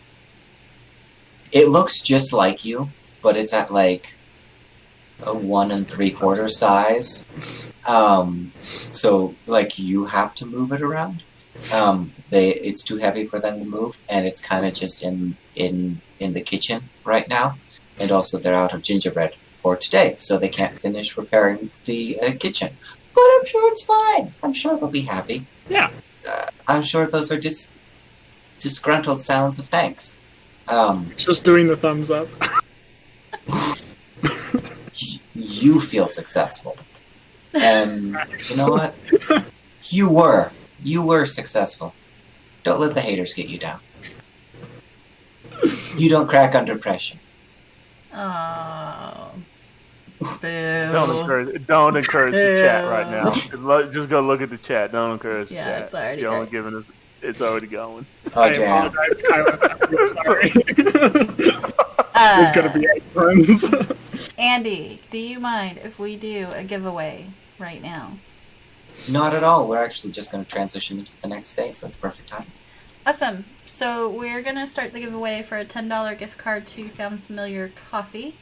It looks just like you, but it's at like a 1 3/4 size. So like you have to move it around. It's too heavy for them to move, and it's kind of just in the kitchen right now. And also they're out of gingerbread for today, so they can't finish repairing the kitchen. But I'm sure it's fine. I'm sure they'll be happy. Yeah. I'm sure those are disgruntled sounds of thanks. Just doing the thumbs up. You feel successful. And you know what? You were successful. Don't let the haters get you down. You don't crack under pressure. Oh. Boo. Don't encourage the chat right Ew. now. Just go look at the chat. Don't encourage the Yeah, chat. it's already You're only good. giving us. It's already going. Oh, I damn. apologize, Kylan. I'm sorry. There's gonna be aprons. Andy, do you mind if we do a giveaway right now? Not at all. We're actually just going to transition into the next day, so it's perfect time. Awesome. So we're going to start the giveaway for a $10 gift card to Found Familiar Coffee.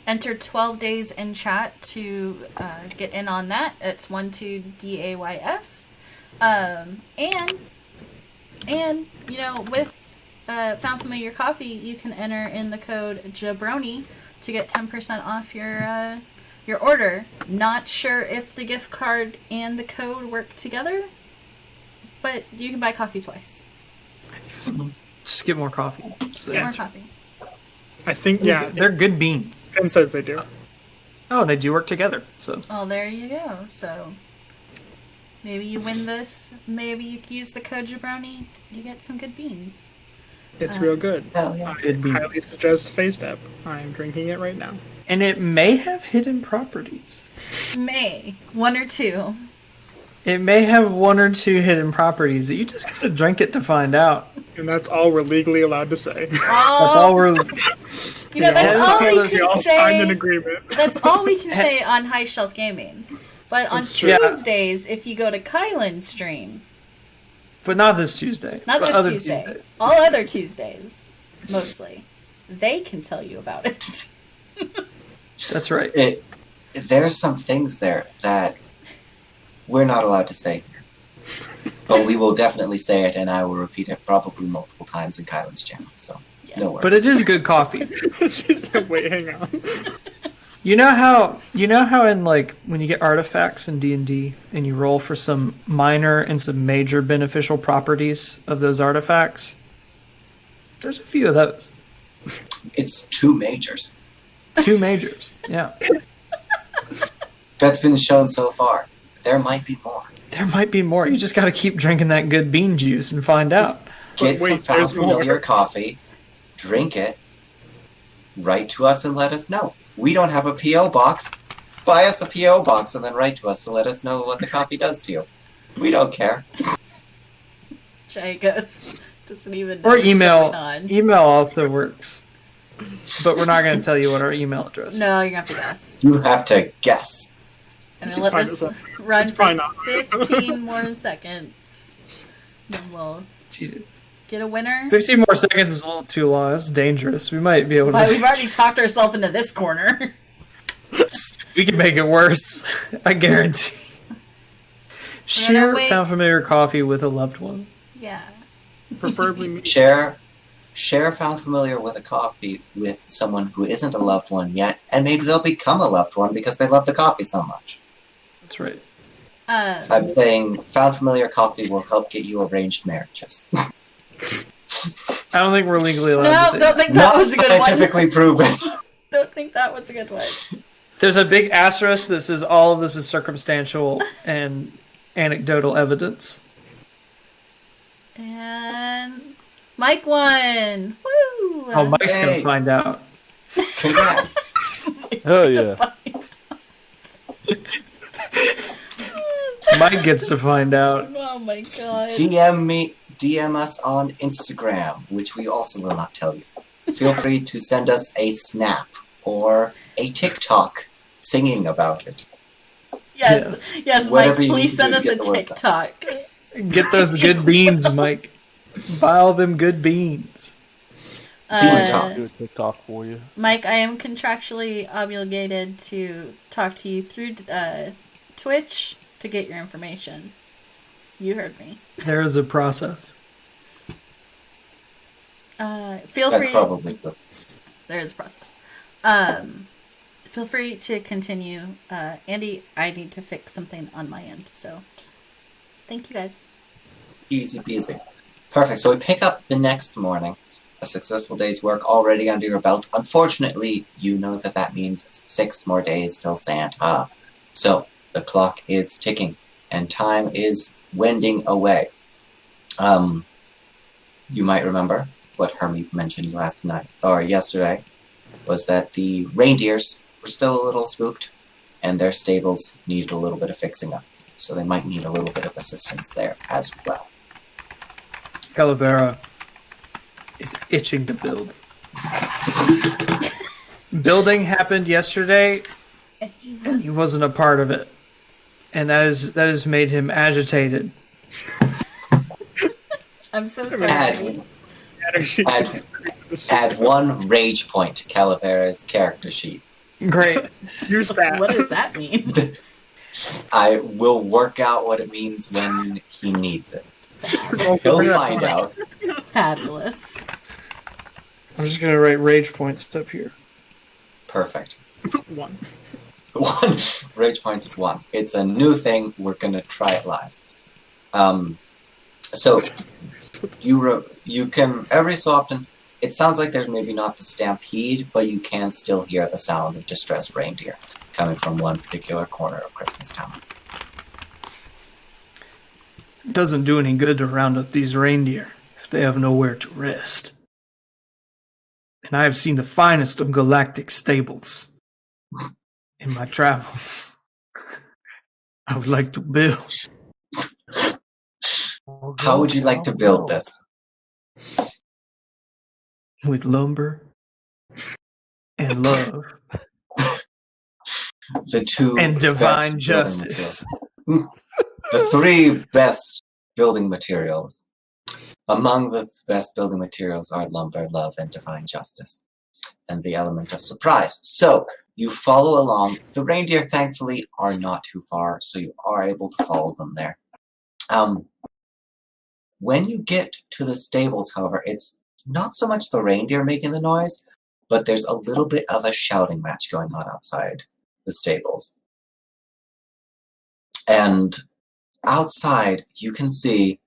Enter 12 days in chat to get in on that. It's 12DAYS. And you know, with Found Familiar Coffee, you can enter in the code Jabroni to get 10% off your order. Not sure if the gift card and the code work together, but you can buy coffee twice. Just get more coffee. That's the Get more answer. coffee. I think, yeah, They're good beans. Finn says they do. Oh, they do work together. So Well, there you go. So maybe you win this. Maybe you use the code Jabroni. You get some good beans. It's real good. Hell yeah. I Good beans. highly suggest Phase Step. I'm drinking it right now. and it may have hidden properties. May. One or two. It may have one or two hidden properties that you just gotta drink it to find out. And that's all we're legally allowed to say. That's all we're. You know, that's Yeah, all we we all can signed an say. agreement. That's all we can say on High Shelf Gaming. But on That's true. Tuesdays, if you go to Kylan's stream, But not this Tuesday. not but this other Tuesday, Tuesdays. all other Tuesdays, mostly, they can tell you about it. That's right. There's some things there that we're not allowed to say here. But we will definitely say it, and I will repeat it probably multiple times in Kylan's channel. So, no worries. But it is good coffee. She's like, wait, hang on. You know how in like when you get artifacts in D&D and you roll for some minor and some major beneficial properties of those artifacts? There's a few of those. It's two majors. Two majors. Yeah. That's been shown so far. There might be more. There might be more. You just got to keep drinking that good bean juice and find out. Get But wait, some found there's more. familiar coffee, drink it, write to us and let us know. We don't have a P.O. box. Buy us a P.O. box and then write to us and let us know what the coffee does to you. We don't care. Jagos doesn't even know Or what's email. going on. Email also works. But we're not going to tell you what our email address is. No, you're going to have to guess. You have to guess. I'm You going to let find this us out. run It's probably for not. 15 more seconds. Then we'll get a winner. 15 more seconds is a little too long. That's dangerous. We might be able But to. we've already talked ourselves into this corner. We can make it worse. I guarantee. Share wait. found familiar coffee with a loved one. Yeah. Preferably me. Share found familiar with a coffee with someone who isn't a loved one yet, and maybe they'll become a loved one because they love the coffee so much. That's right. I'm saying found familiar coffee will help get you arranged marriages. I don't think we're legally allowed No, to say don't that. think that Not was a good one. scientifically proven. Don't think that was a good one. There's a big asterisk that says all of this is circumstantial and anecdotal evidence. And Mike won. Woo! Oh, Mike's going Hey. to find out. Congrats. Hell yeah. Mike gets to find out. Oh my god. DM us on Instagram, which we also will not tell you. Feel free to send us a snap or a TikTok singing about it. Yes, Whatever Mike, you need please to send do us to a get the word out. TikTok. Get those good beans, Mike. Buy all them good beans. Bean Uh, talk. Do a TikTok for you. Mike, I am contractually obligated to talk to you through Twitch to get your information. You heard me. There is a process. Feel That's free. probably good. There is a process. Feel free to continue. Andy, I need to fix something on my end, so thank you guys. Easy peasy. Perfect. So we pick up the next morning. A successful day's work already under your belt. Unfortunately, you know that means 6 more days till Santa. So the clock is ticking, and time is wending away. You might remember what Hermie mentioned last night, or yesterday, was that the reindeers were still a little spooked, and their stables needed a little bit of fixing up. So they might need a little bit of assistance there as well. Calavera is itching to build. Building happened yesterday, and he wasn't a part of it. And that has made him agitated. I'm so sorry. Add 1 rage point to Calavera's character sheet. Great. Use that. What does that mean? I will work out what it means when he needs it. He'll find out. Fabulous. I'm just going to write rage points up here. Perfect. 1. 1 rage points of 1. It's a new thing. We're gonna try it live. So you can every so often. It sounds like there's maybe not the stampede, but you can still hear the sound of distressed reindeer coming from one particular corner of Christmas Town. It doesn't do any good to round up these reindeer if they have nowhere to rest. And I have seen the finest of galactic stables in my travels. I would like to build. How would you like to build this? With lumber and love. The 2 And divine best justice. The 3 best building materials. Among the best building materials are lumber, love, and divine justice. And the element of surprise. So, you follow along. The reindeer, thankfully, are not too far, so you are able to follow them there. When you get to the stables, however, it's not so much the reindeer making the noise, but there's a little bit of a shouting match going on outside the stables. And outside, you can see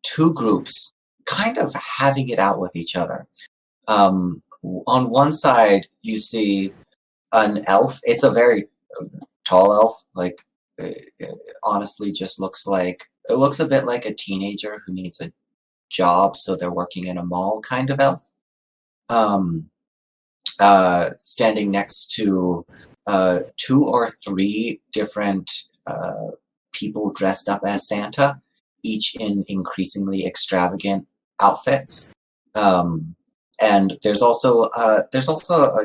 2 groups kind of having it out with each other. On one side, you see an elf. It's a very tall elf. Like, it honestly just looks like... It looks a bit like a teenager who needs a job, so they're working in a mall kind of elf. Standing next to 2 or 3 different people dressed up as Santa, each in increasingly extravagant outfits. And there's also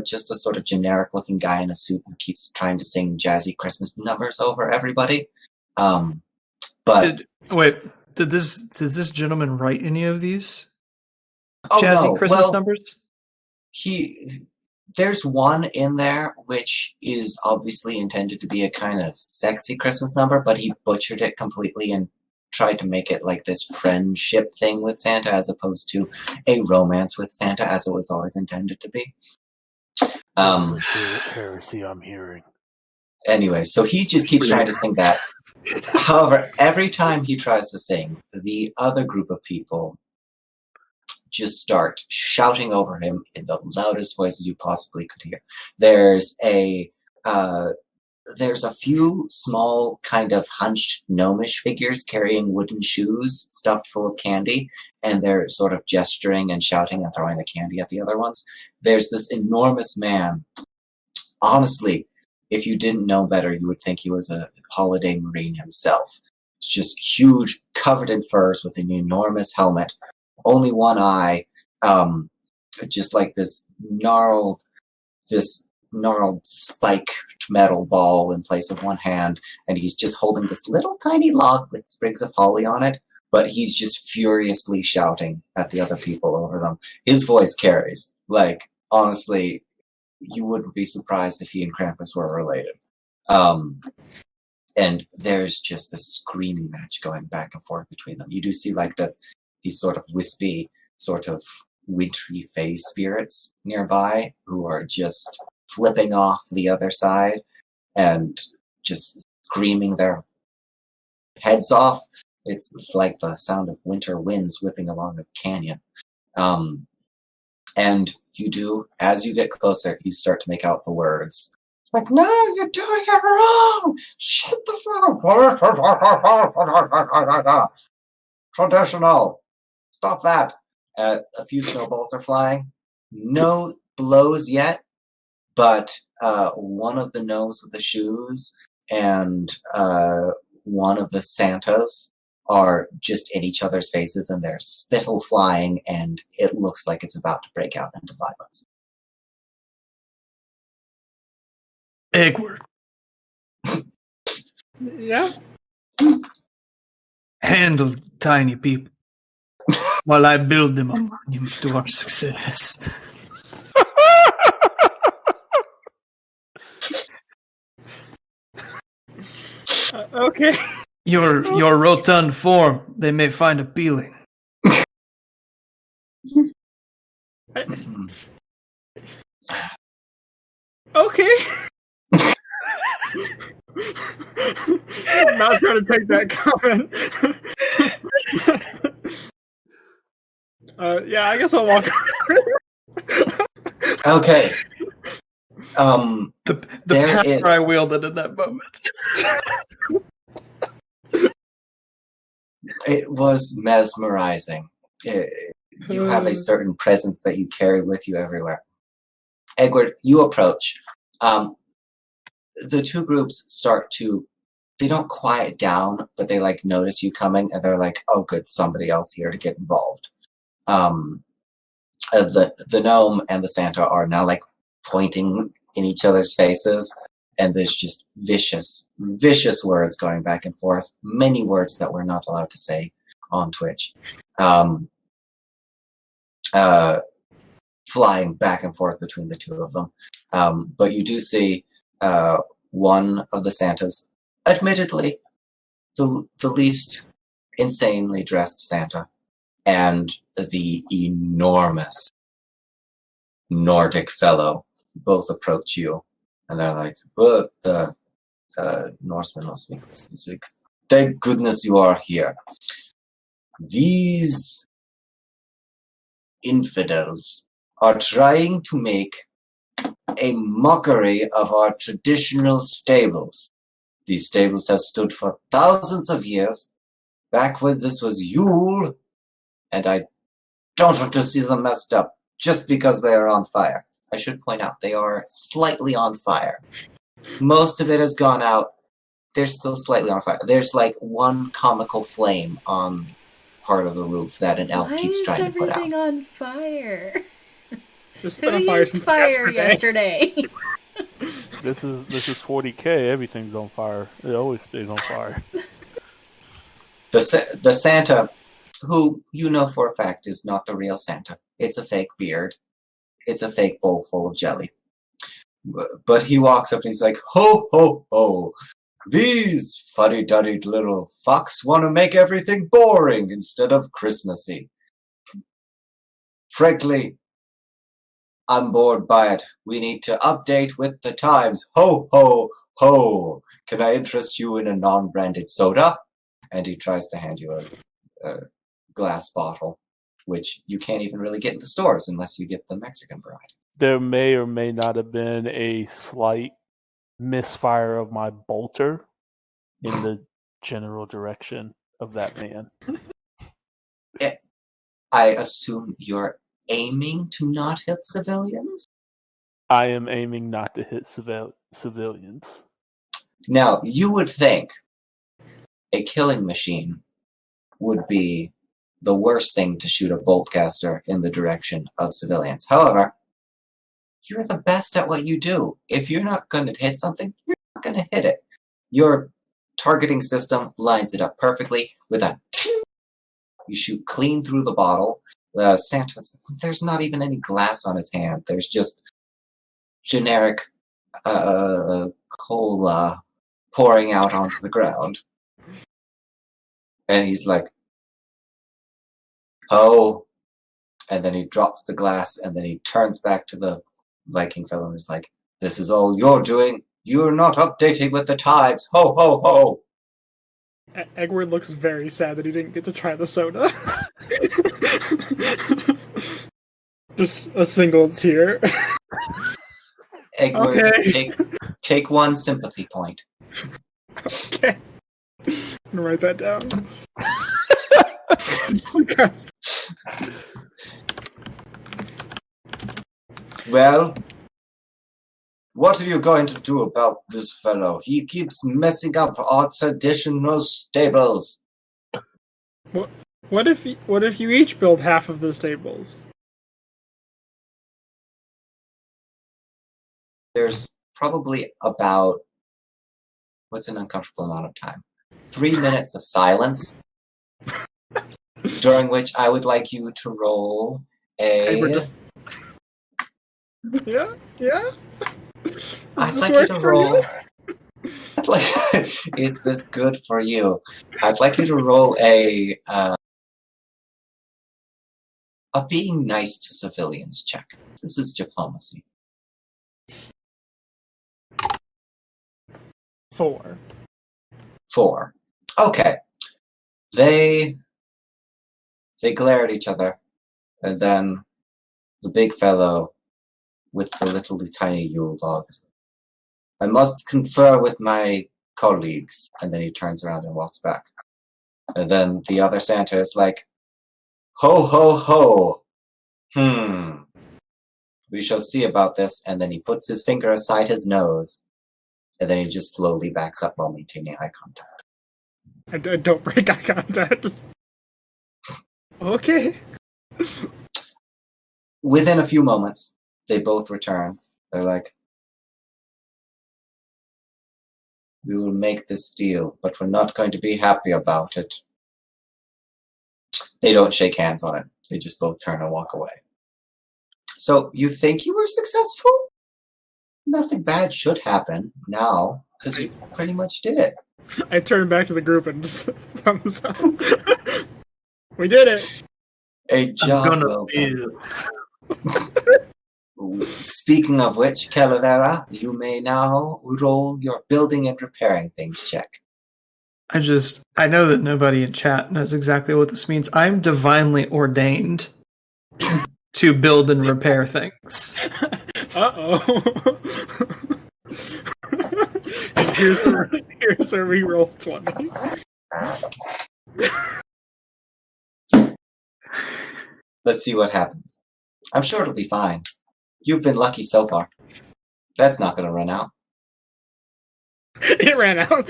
just a sort of generic-looking guy in a suit who keeps trying to sing jazzy Christmas numbers over everybody. Did this gentleman write any of these Oh, jazzy no. Christmas numbers? There's one in there which is obviously intended to be a kind of sexy Christmas number, but he butchered it completely and tried to make it like this friendship thing with Santa as opposed to a romance with Santa as it was always intended to be. Heresy I'm hearing. Anyway, so he just keeps trying to sing that. However, every time he tries to sing, the other group of people just start shouting over him in the loudest voices you possibly could hear. There's a few small kind of hunched gnomish figures carrying wooden shoes stuffed full of candy, and they're sort of gesturing and shouting and throwing the candy at the other ones. There's this enormous man. Honestly, if you didn't know better, you would think he was a holiday marine himself. It's just huge, covered in furs with an enormous helmet, only one eye, just like this gnarled spiked metal ball in place of one hand, and he's just holding this little tiny log with sprigs of holly on it, but he's just furiously shouting at the other people over them. His voice carries. Like, honestly, you wouldn't be surprised if he and Krampus were related. And there's just this screaming match going back and forth between them. You do see like these sort of wispy, sort of wintry phase spirits nearby who are just flipping off the other side and just screaming their heads off. It's like the sound of winter winds whipping along a canyon. And you do, as you get closer, you start to make out the words. Like, no, you're doing it wrong! Shut the fuck up! Traditional! Stop that! A few snowballs are flying. No blows yet, but one of the gnomes with the shoes and one of the Santas are just in each other's faces, and there's spittle flying, and it looks like it's about to break out into violence. Eggward, Yeah. handle tiny people while I build them a monument to our success. Okay. Your rotund form they may find appealing. Okay. I'm not trying to take that comment. Yeah, I guess I'll walk. Okay. The There power is- I wielded in that moment. It was mesmerizing. You have a certain presence that you carry with you everywhere. Egbert, you approach. The two groups start to, they don't quiet down, but they like notice you coming, and they're like, oh good, somebody else here to get involved. The gnome and the Santa are now like pointing in each other's faces, and there's just vicious words going back and forth. Many words that we're not allowed to say on Twitch. Flying back and forth between the two of them. But you do see one of the Santas, admittedly, the least insanely dressed Santa, and the enormous Nordic fellow both approach you, and they're like, "But the Norseman must be." He's like, "Thank goodness you are here. These infidels are trying to make a mockery of our traditional stables. These stables have stood for thousands of years. Back when this was Yule, and I don't want to see them messed up just because they are on fire." I should point out, they are slightly on fire. Most of it has gone out. They're still slightly on fire. There's like one comical flame on part of the roof that an elf keeps trying to put out. Why is everything on fire? It's Who been on fire used since fire yesterday. This is 40K. Everything's on fire. It always stays on fire. The Santa, who you know for a fact is not the real Santa. It's a fake beard. It's a fake bowl full of jelly. But he walks up and he's like, "Ho, ho, ho. These fuddy-duddy little fucks want to make everything boring instead of Christmassy. Frankly, I'm bored by it. We need to update with the times. Ho, ho, ho. Can I interest you in a non-branded soda?" And he tries to hand you a glass bottle, which you can't even really get in the stores unless you get the Mexican variety. There may or may not have been a slight misfire of my bolter in the general direction of that man. I assume you're aiming to not hit civilians? I am aiming not to hit civilians. Now, you would think a killing machine would be the worst thing to shoot a boltcaster in the direction of civilians. However, you're the best at what you do. If you're not going to hit something, you're not going to hit it. Your targeting system lines it up perfectly with a ting. You shoot clean through the bottle. Santa's, there's not even any glass on his hand. There's just generic cola pouring out onto the ground. And he's like, "Oh," and then he drops the glass, and then he turns back to the Viking fellow and is like, "This is all you're doing. You're not updating with the times. Ho, ho, ho." Egbert looks very sad that he didn't get to try the soda. Just a single tear. Egbert, Okay. take one sympathy point. Okay. I'm gonna write that down. Well, what are you going to do about this fellow? He keeps messing up our traditional stables. What if you each build half of the stables? There's probably about, what's an uncomfortable amount of time? 3 minutes of silence, during which I would like you to roll Hey, we're a... just... Yeah. I'd Does this like you work to for roll... you? Is this good for you? I'd like you to roll a being nice to civilians check. This is diplomacy. 4. 4. Okay. They glare at each other, and then the big fellow with the little tiny Yule logs. I must confer with my colleagues, and then he turns around and walks back. And then the other Santa is like, ho ho ho! We shall see about this, and then he puts his finger aside his nose, and then he just slowly backs up while maintaining eye contact. I don't break eye contact. Just... Okay. Within a few moments, they both return. They're like, we will make this deal, but we're not going to be happy about it. They don't shake hands on it. They just both turn and walk away. So, you think you were successful? Nothing bad should happen now, because you pretty much did it. I turn back to the group and just thumbs up. We did it. A job well done. Speaking of which, Calavera, you may now roll your building and repairing things check. I know that nobody in chat knows exactly what this means. I'm divinely ordained to build and repair things. Uh-oh. Here's a reroll 20. Let's see what happens. I'm sure it'll be fine. You've been lucky so far. That's not going to run out. It ran out.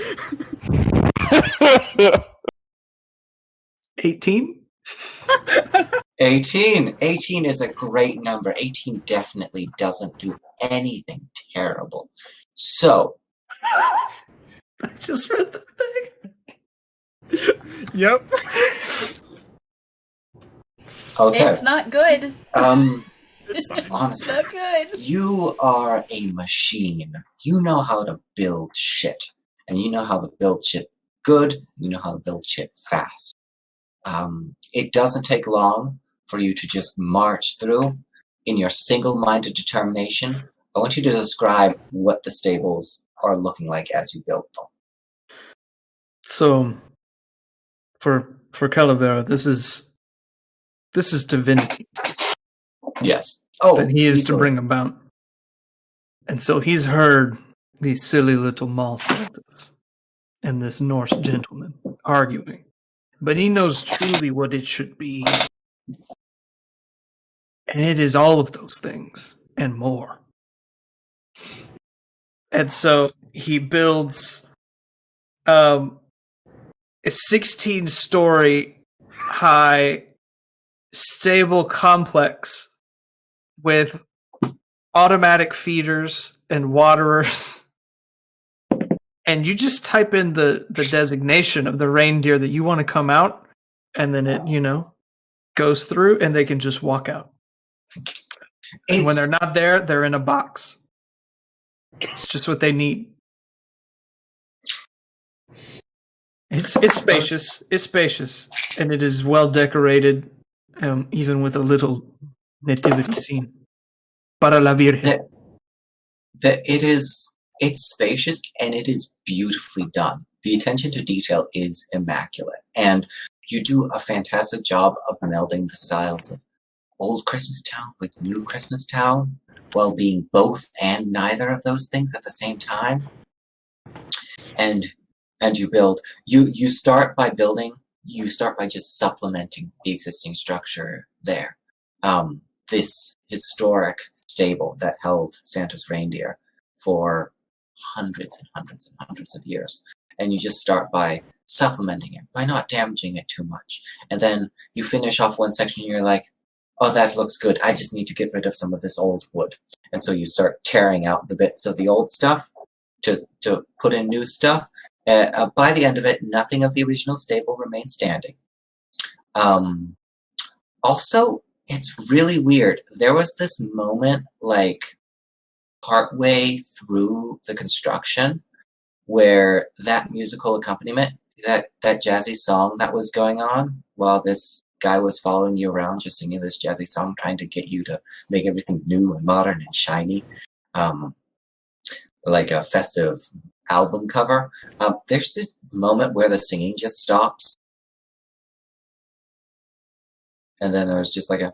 18? 18. 18 is a great number. 18 definitely doesn't do anything terrible. So. I just read the thing. Yep. Okay. It's not good. It's fine. Honestly, It's not good. you are a machine. You know how to build shit. And you know how to build shit good. You know how to build shit fast. It doesn't take long for you to just march through in your single-minded determination. I want you to describe what the stables are looking like as you build them. So, for Calavera, this is divinity Yes. Oh, that he is easily. to bring about. And so he's heard these silly little mall Santas and this Norse gentleman arguing. But he knows truly what it should be. And it is all of those things and more. And so he builds a 16-story high stable complex with automatic feeders and waterers. And you just type in the designation of the reindeer that you want to come out, and then it, goes through, and they can just walk out. And when they're not there, they're in a box. It's just what they need. It's spacious. It's spacious, and it is well decorated, even with a little nativity scene. Para la Virgen. It's spacious and it is beautifully done. The attention to detail is immaculate, and you do a fantastic job of melding the styles of old Christmas Town with new Christmas Town, while being both and neither of those things at the same time. And you build. You start by building you start by just supplementing the existing structure there. This historic stable that held Santa's reindeer for hundreds and hundreds and hundreds of years. And you just start by supplementing it, by not damaging it too much. And then you finish off one section and you're like, oh, that looks good. I just need to get rid of some of this old wood. And so you start tearing out the bits of the old stuff to put in new stuff. By the end of it, nothing of the original stable remains standing. Also, it's really weird. There was this moment, like, partway through the construction where that musical accompaniment, that jazzy song that was going on while this guy was following you around just singing this jazzy song, trying to get you to make everything new and modern and shiny, like a festive album cover. There's this moment where the singing just stops. And then there's just like a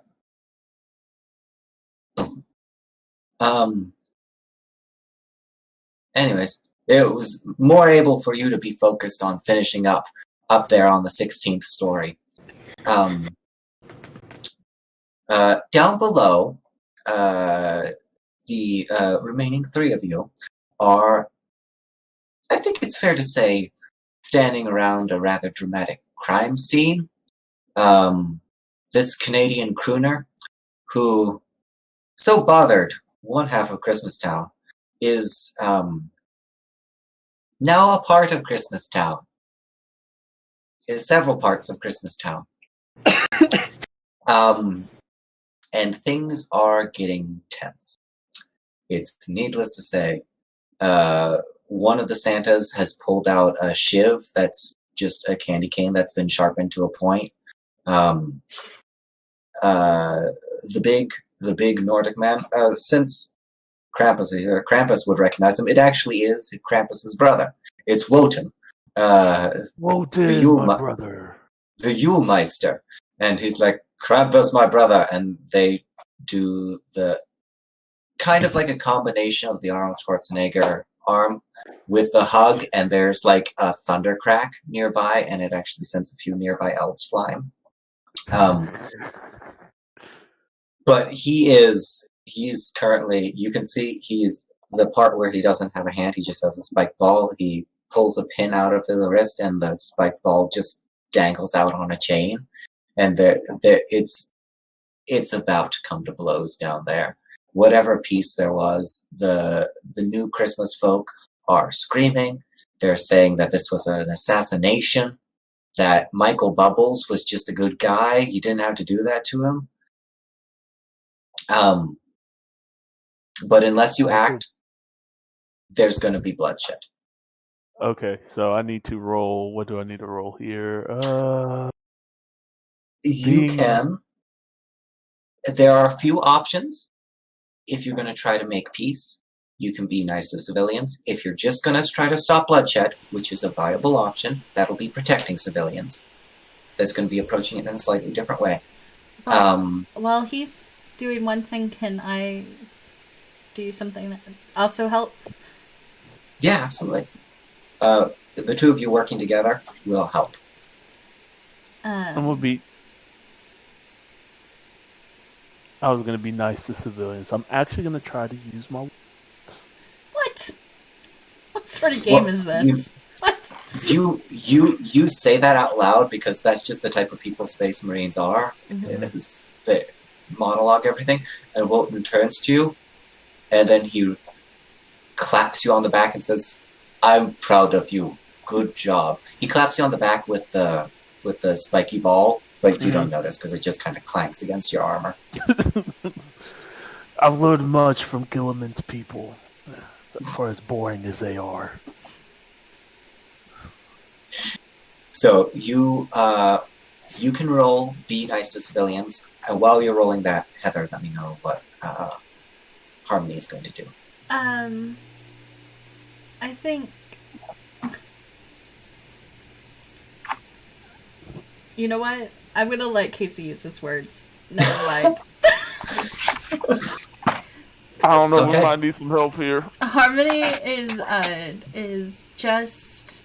anyways, it was more able for you to be focused on finishing up there on the 16th story. Down below, the remaining three of you are, I think it's fair to say, standing around a rather dramatic crime scene. This Canadian crooner, who so bothered one half of Christmastown, is now a part of Christmastown. Is several parts of Christmastown. And things are getting tense. It's needless to say. One of the Santas has pulled out a shiv that's just a candy cane that's been sharpened to a point. The big Nordic man, since Krampus is here, Krampus would recognize him. It actually is Krampus's brother. It's Wotan. Wotan, my brother. The Yule Meister. And he's like, Krampus, my brother. And they do the kind of like a combination of the Arnold Schwarzenegger arm with the hug, and there's like a thundercrack nearby, and it actually sends a few nearby elves flying. But he's currently, you can see he's the part where he doesn't have a hand, he just has a spiked ball. He pulls a pin out of the wrist, and the spiked ball just dangles out on a chain. And it's about to come to blows down there. Whatever peace there was, the new Christmas folk are screaming. They're saying that this was an assassination, that Michael Bubbles was just a good guy. You didn't have to do that to him. But unless you act, there's going to be bloodshed. Okay, so I need to roll. What do I need to roll here? You can. There are a few options. If you're going to try to make peace, you can be nice to civilians. If you're just going to try to stop bloodshed, which is a viable option, that'll be protecting civilians. That's going to be approaching it in a slightly different way. While he's doing one thing, can I do something that also help? Yeah, absolutely. The two of you working together will help. I was going to be nice to civilians. I'm actually going to try to use my... What? What sort of game is this? What? You say that out loud because that's just the type of people Space Marines are. Mm-hmm. They monologue everything. And Wotan turns to you, and then he claps you on the back and says, I'm proud of you. Good job. He claps you on the back with the spiky ball, but you don't notice because it just kind of clanks against your armor. I've learned much from Gilliman's people, for as boring as they are. So you can roll Be Nice to Civilians, and while you're rolling that, Heather, let me know what Harmony is going to do. I think... You know what? I'm gonna let Casey use his words. Never mind. I don't know. Okay. We might need some help here. Harmony is just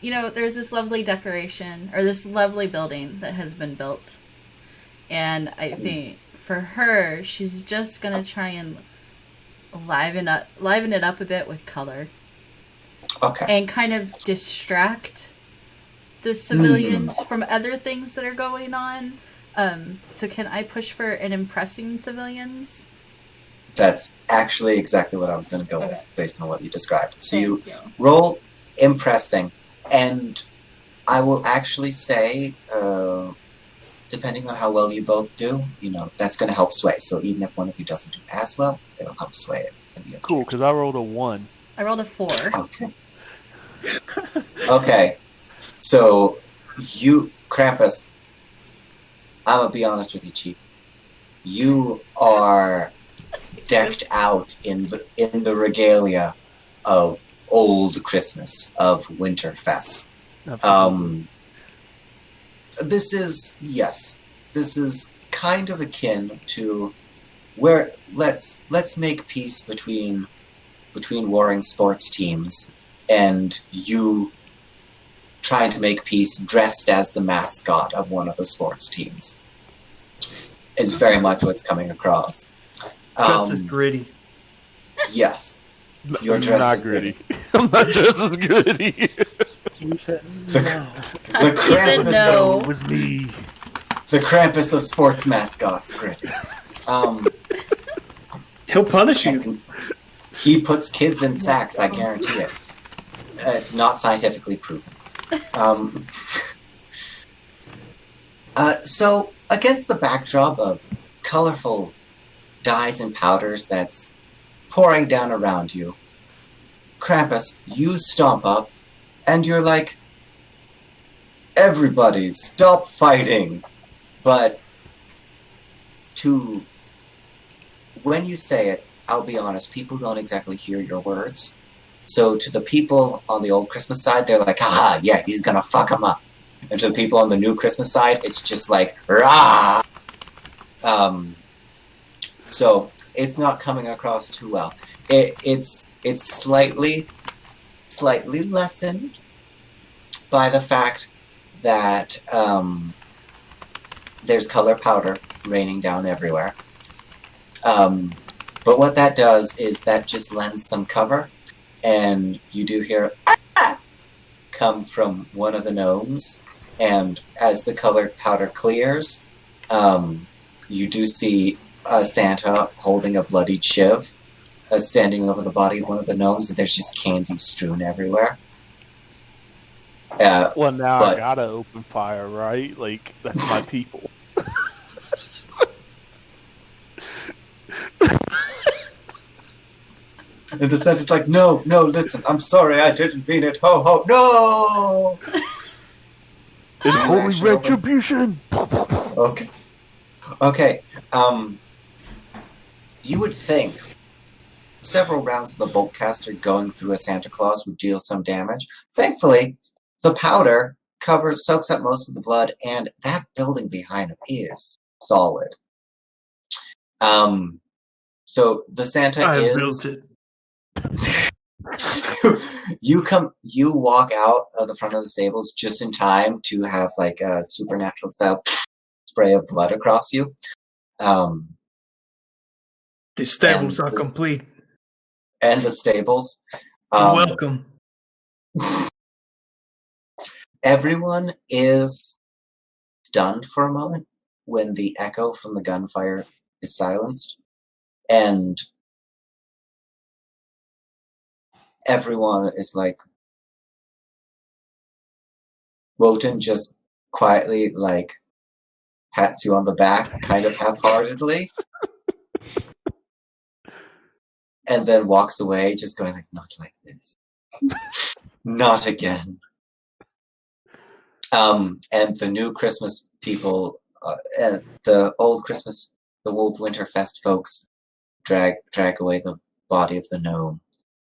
there's this lovely decoration or this lovely building that has been built. And I think for her, she's just going to try and liven it up a bit with color. Okay. And kind of distract the civilians from other things that are going on. So can I push for an impressing civilians? That's actually exactly what I was going to go Okay. with, based on what you described. So Thank you. roll impressing, and I will actually say, depending on how well you both do, that's going to help sway. So even if one of you doesn't do as well, it'll help sway it. Cool, because I rolled a 1. I rolled a 4. Okay. Okay. So you, Krampus, I'm gonna be honest with you, Chief. You are decked out in the regalia of old Christmas, of Winterfest. This is kind of akin to where let's make peace between warring sports teams and you trying to make peace dressed as the mascot of one of the sports teams. It's very much what's coming across. Just as gritty. Yes. You're dressed not as gritty. I'm not dressed as gritty. The Krampus no. It was me. The Krampus of sports mascots, gritty. He'll punish you. He puts kids in sacks, I guarantee it. Not scientifically proven. So, against the backdrop of colorful dyes and powders that's pouring down around you, Krampus, you stomp up, and you're like, everybody, stop fighting! But when you say it, I'll be honest, people don't exactly hear your words. So to the people on the old Christmas side, they're like, haha, yeah, he's gonna fuck him up. And to the people on the new Christmas side, it's just like, rah! So it's not coming across too well. It's slightly lessened by the fact that there's color powder raining down everywhere. But what that does is that just lends some cover, and you do hear come from one of the gnomes, and as the color powder clears, you do see Santa holding a bloodied shiv standing over the body of one of the gnomes, and there's just candy strewn everywhere. Well, now but- I gotta open fire, right? Like, that's my people. And the Santa's like, no, listen, I'm sorry, I didn't mean it, ho, ho, no! It's Do you holy actually open- retribution! Okay, you would think several rounds of the boltcaster going through a Santa Claus would deal some damage. Thankfully, the powder soaks up most of the blood, and that building behind him is solid. So the Santa I built it. You walk out of the front of the stables just in time to have like a supernatural style spray of blood across you. The stables And are this- complete. And the stables. You're welcome. Everyone is stunned for a moment when the echo from the gunfire is silenced, and everyone is like, Wotan just quietly like pats you on the back, kind of half-heartedly, and then walks away, just going like, not like this, not again. And the new Christmas people, and the old Winterfest folks, drag away the body of the gnome.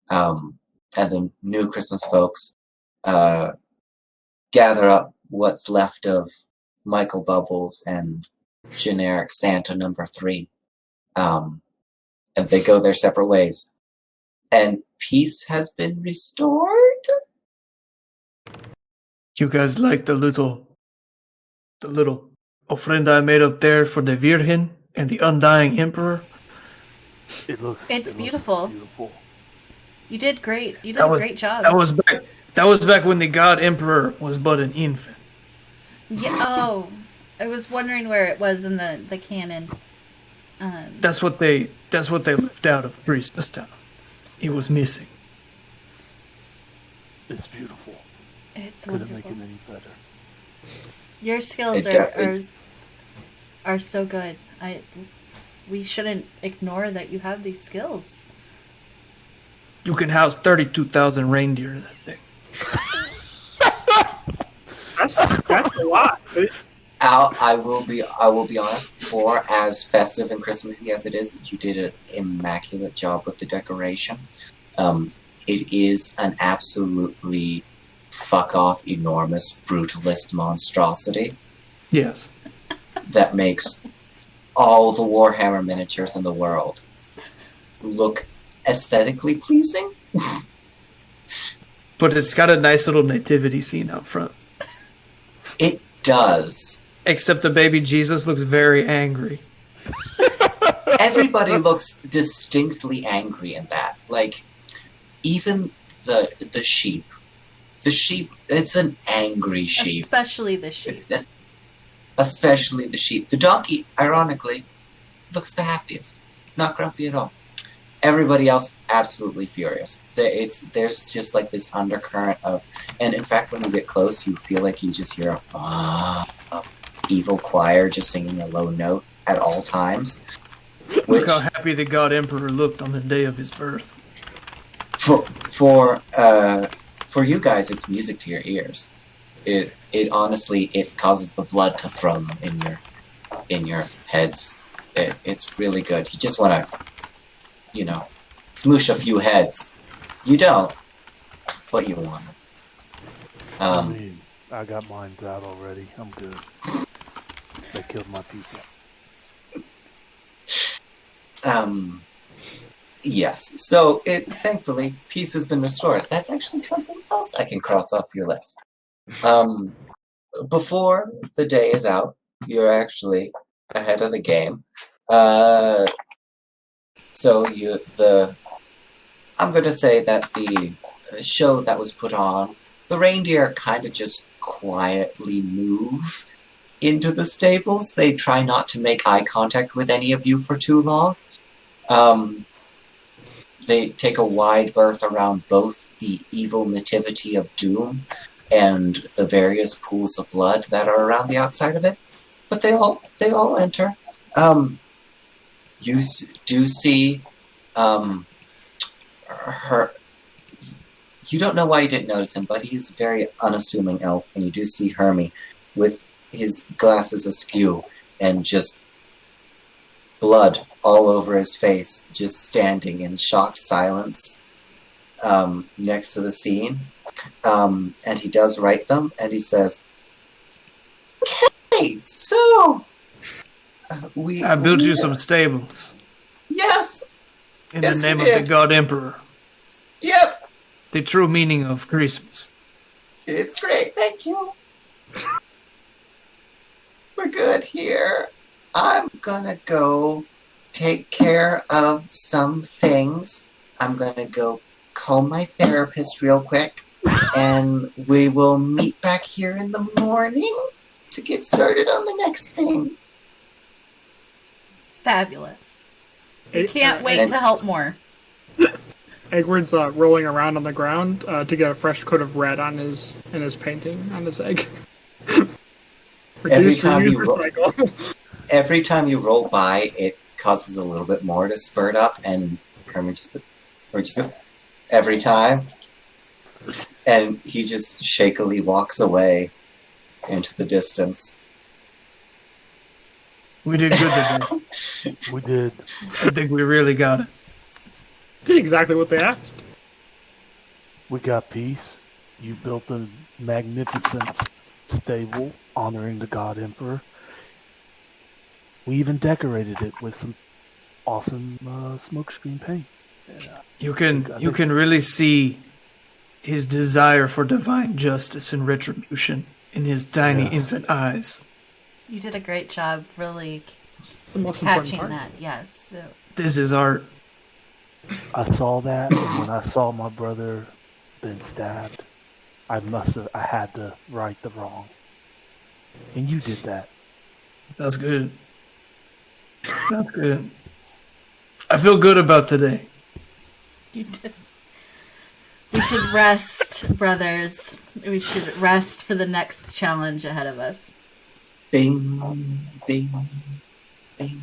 And the new Christmas folks gather up what's left of Michael Bubbles and generic Santa number 3. And they go their separate ways. And peace has been restored? You guys like the little ofrenda I made up there for the Virgin and the undying Emperor? It's beautiful. You did great. You did That a was great job. That was back when the God Emperor was but an infant. Yeah. Oh, I was wondering where it was in the canon. That's what they left out of Christmas Town. It was missing. It's beautiful. It's Couldn't wonderful. make it any better. Your skills It are so good. We shouldn't ignore that you have these skills. You can house 32,000 reindeer in that thing. That's a lot. Al, I will be honest. For as festive and Christmassy as it is, you did an immaculate job with the decoration. It is an absolutely fuck off, enormous, brutalist monstrosity Yes. that makes all the Warhammer miniatures in the world look aesthetically pleasing. But it's got a nice little nativity scene out front. It does. Except the baby Jesus looks very angry. Everybody looks distinctly angry in that. Like, even the sheep. The sheep, it's an angry sheep. Especially the sheep. Especially the sheep. The donkey, ironically, looks the happiest. Not grumpy at all. Everybody else, absolutely furious. There's just like this undercurrent of... And in fact, when you get close, you feel like you just hear a evil choir just singing a low note at all times. Look how happy the God Emperor looked on the day of his birth. For you guys, it's music to your ears. It honestly, it causes the blood to thrum in your heads. It's really good. You just want to, smoosh a few heads. You don't, but you want to. I mean, I got mine out already. I'm good. They killed my people. Yes. So thankfully, peace has been restored. That's actually something else I can cross off your list. Before the day is out, you're actually ahead of the game. I'm going to say that the show that was put on, the reindeer kind of just quietly move into the stables. They try not to make eye contact with any of you for too long. They take a wide berth around both the evil nativity of doom and the various pools of blood that are around the outside of it. But they all enter. You do see her. You don't know why you didn't notice him, but he's a very unassuming elf, and you do see Hermie with his glasses askew and just blood all over his face, just standing in shocked silence next to the scene. And he does write them, and he says, "Okay, so I built you some stables. Yes. In Yes, the name you of the did. God Emperor. Yep. The true meaning of Christmas. It's great. Thank you. We're good here. I'm gonna go take care of some things. I'm gonna go call my therapist real quick, and we will meet back here in the morning to get started on the next thing." Fabulous. We can't wait to help more. Eggward's rolling around on the ground to get a fresh coat of red on his painting on his egg. Every Reduce, time reuse, you roll, recycle. every time you roll by, it causes a little bit more to spurt up, and Herman just every time, and he just shakily walks away into the distance. We did good today. We did. I think we really got it. Did exactly what they asked. We got peace. You built a magnificent stable honoring the God Emperor. We even decorated it with some awesome smokescreen paint. You can really see his desire for divine justice and retribution in his tiny Yes. infant eyes. You did a great job, really It's the most important catching part. that. Yes. So, This is art. I saw that, and when I saw my brother been stabbed, I had to right the wrong. And you did that. That's good. That's good. I feel good about today. you did. We should rest, brothers. We should rest for the next challenge ahead of us. Bing, bing, bing.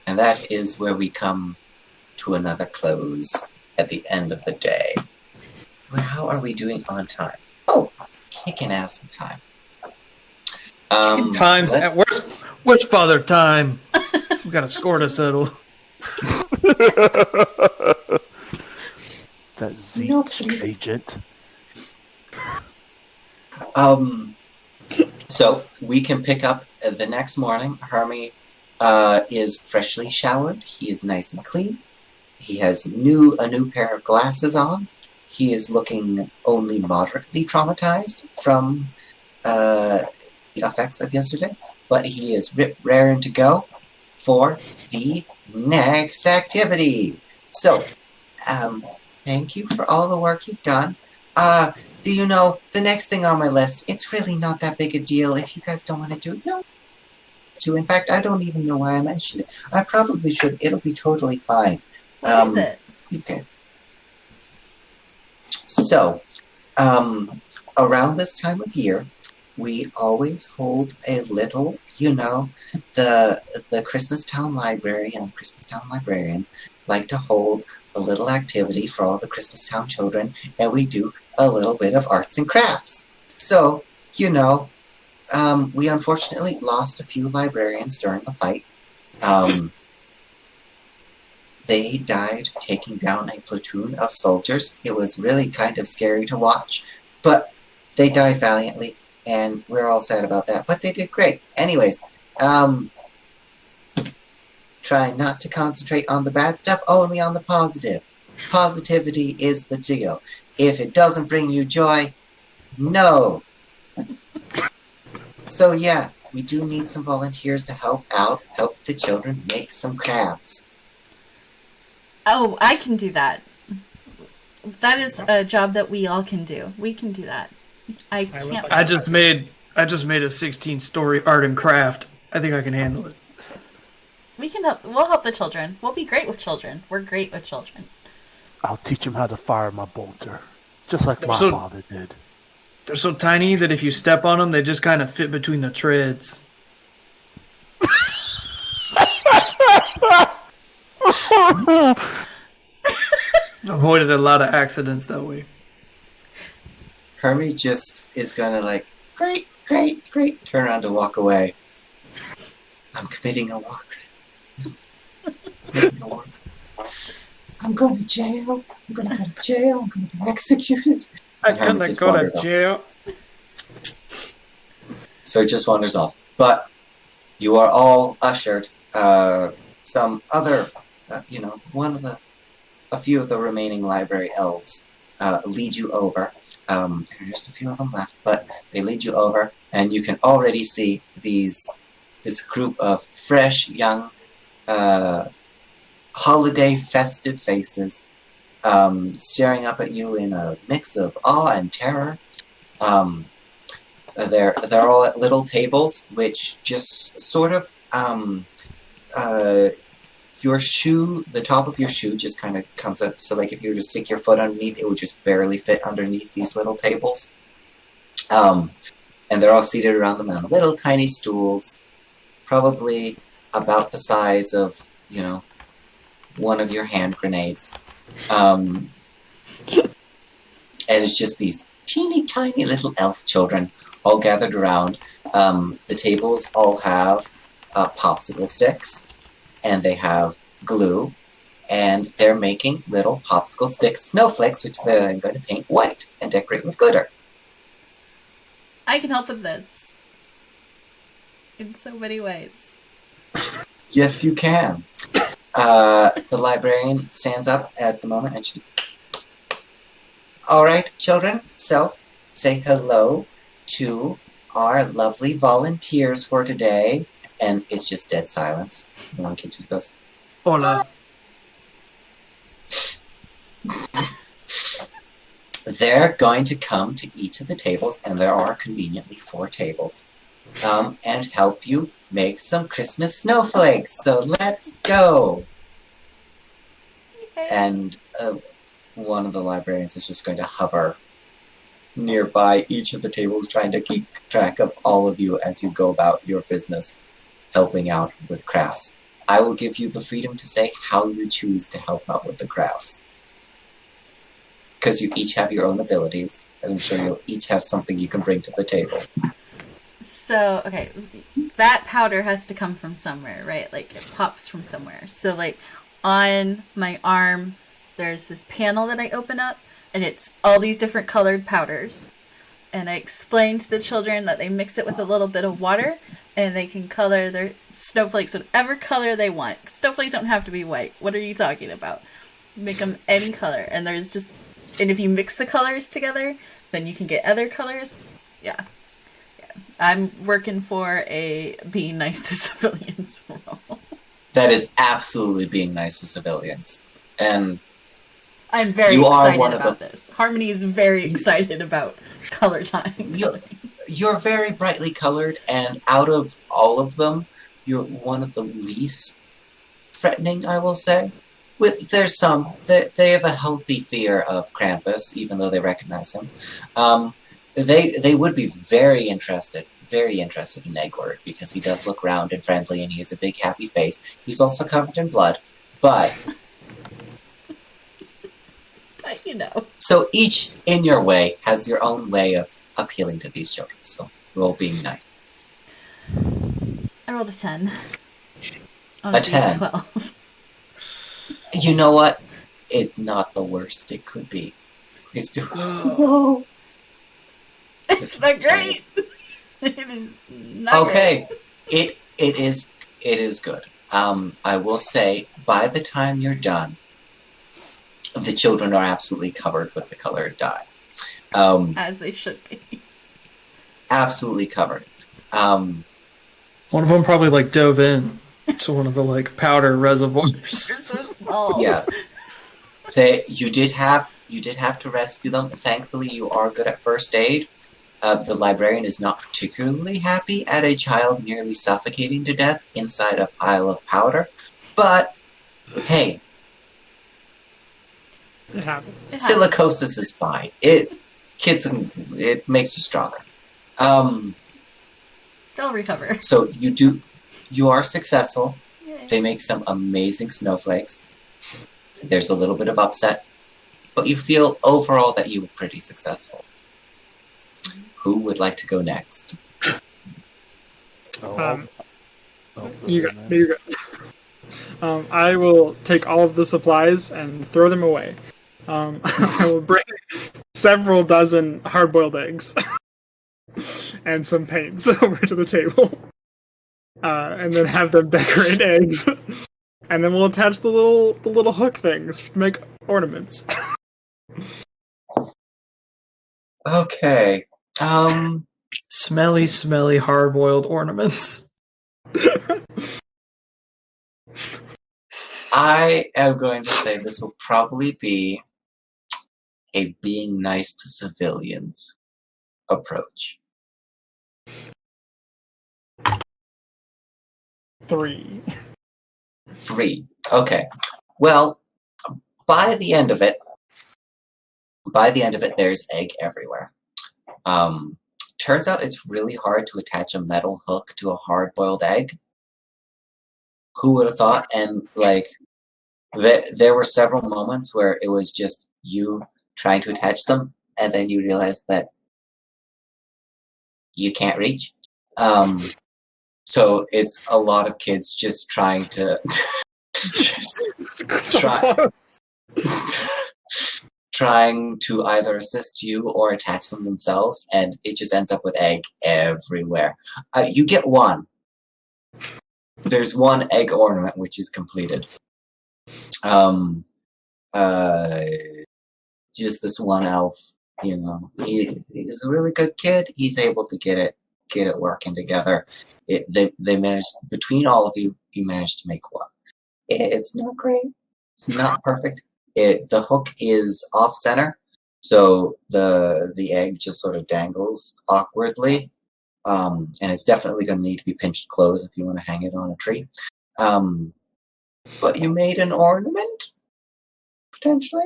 And that is where we come to another close at the end of the day. Well, how are we doing on time? Oh, kicking ass with time. Times let's- at where's Father Time? We got a score to settle. That Zeech No, please. agent. So we can pick up the next morning. Hermie is freshly showered. He is nice and clean. He has a new pair of glasses on. He is looking only moderately traumatized from the effects of yesterday, but he is raring to go for the next activity. So, thank you for all the work you've done. Do you know, the next thing on my list, it's really not that big a deal. If you guys don't want to do it, no. In fact, I don't even know why I mentioned it. I probably should. It'll be totally fine. What is it? Okay. So, around this time of year, we always hold a little, the Christmas Town Library and the Christmas Town librarians like to hold a little activity for all the Christmas Town children, and we do a little bit of arts and crafts. So, we unfortunately lost a few librarians during the fight. They died taking down a platoon of soldiers. It was really kind of scary to watch, but they died valiantly, and we're all sad about that, but they did great. Anyways, try not to concentrate on the bad stuff, only on the positive. Positivity is the deal. If it doesn't bring you joy, no. So yeah, we do need some volunteers to help the children make some crafts. Oh, I can do that. That is a job that we all can do. We can do that. I can't. I just made a 16-story art and craft. I think I can handle it. We can help. We'll help the children. We'll be great with children. We're great with children. I'll teach him how to fire my bolter, just like my So- father did. They're so tiny that if you step on them, they just kind of fit between the treads. Avoided a lot of accidents that way. Hermie just is gonna great, great, great, turn around to walk away. I'm committing a war crime. I'm going to jail. I'm gonna go to jail. I'm gonna be executed. I'm And Hermie gonna just go wandered to off. jail. So it just wanders off. But you are all ushered. Some other, a few of the remaining library elves lead you over. There are just a few of them left, but they lead you over, and you can already see this group of fresh, young, holiday festive faces staring up at you in a mix of awe and terror. They're all at little tables, which just sort of the top of your shoe just kind of comes up. So, if you were to stick your foot underneath, it would just barely fit underneath these little tables. And they're all seated around them on little tiny stools, probably about the size of, one of your hand grenades. And it's just these teeny tiny little elf children all gathered around. The tables all have popsicle sticks, and they have glue, and they're making little popsicle stick snowflakes, which they're going to paint white and decorate with glitter. I can help with this in so many ways. Yes, you can. The librarian stands up at the moment, and she... All right, children. So, say hello to our lovely volunteers for today. And it's just dead silence. One kid just goes, Hola. they're going to come to each of the tables, and there are conveniently 4 tables, and help you make some Christmas snowflakes. So let's go. And one of the librarians is just going to hover nearby each of the tables, trying to keep track of all of you as you go about your business, helping out with crafts. I will give you the freedom to say how you choose to help out with the crafts. Because you each have your own abilities, and I'm sure you'll each have something you can bring to the table. So, okay, that powder has to come from somewhere, right? Like, it pops from somewhere. So, like, on my arm, there's this panel that I open up, and it's all these different colored powders. And I explain to the children that they mix it with a little bit of water, and they can color their snowflakes whatever color they want. Snowflakes don't have to be white. What are you talking about? Make them any color. And there's just... And if you mix the colors together, then you can get other colors. Yeah. I'm working for a being nice to civilians role. That is absolutely being nice to civilians. And I'm very you are excited one of about this. Harmony is very excited about color time. You're very brightly colored, and out of all of them, you're one of the least threatening, I will say. There's some they have a healthy fear of Krampus, even though they recognize him. They would be very interested in Eggward, because he does look round and friendly, and he has a big happy face. He's also covered in blood, but you know. So each, in your way, has your own way of appealing to these children. So we're all being nice. I rolled a 10. A 10. 12. You know what? It's not the worst it could be. Please do. No. It's not great. It is not okay. Great. It is good. I will say, by the time you're done, the children are absolutely covered with the colored dye. As they should be. Absolutely covered. One of them probably like dove in to one of the like powder reservoirs. They're so small. Yes. You did have to rescue them. Thankfully, you are good at first aid. The librarian is not particularly happy at a child nearly suffocating to death inside a pile of powder. But, hey. It happens. Silicosis is fine. It makes you stronger. They'll recover. So you are successful. Yay. They make some amazing snowflakes. There's a little bit of upset, but you feel overall that you were pretty successful. Who would like to go next? You go. I will take all of the supplies and throw them away. I will bring several dozen hard-boiled eggs and some paints over to the table, and then have them decorate eggs, and then we'll attach the little hook things to make ornaments. Okay. Smelly hard-boiled ornaments. I am going to say this will probably be a being nice to civilians approach. 3. 3. Okay. Well, by the end of it, there's egg everywhere. Turns out it's really hard to attach a metal hook to a hard-boiled egg. Who would have thought? And, like, there were several moments where it was just you trying to attach them, and then you realize that you can't reach. So it's a lot of kids just trying to trying to either assist you or attach them themselves, and it just ends up with egg everywhere. You get one. There's one egg ornament which is completed. just this one elf. He's a really good kid. He's able to get it working together. They managed, between all of you, you managed to make one. It's not great. It's not perfect. The hook is off center, so the egg just sort of dangles awkwardly. And it's definitely going to need to be pinched close if you want to hang it on a tree. But you made an ornament, potentially.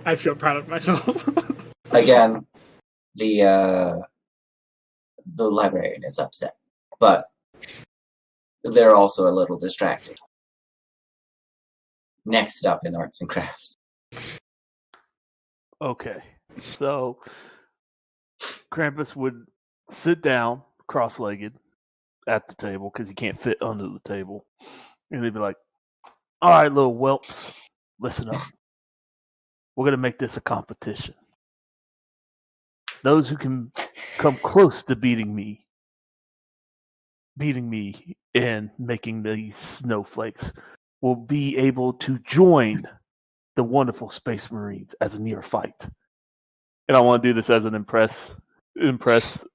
I feel proud of myself. Again, the librarian is upset, but they're also a little distracted. Next up in arts and crafts. Okay, so Krampus would sit down cross-legged at the table because he can't fit under the table, and they'd be like, "All right, little whelps, listen up. We're gonna make this a competition. Those who can come close to beating me in making these snowflakes will be able to join the wonderful Space Marines as a near fight." And I want to do this as an impress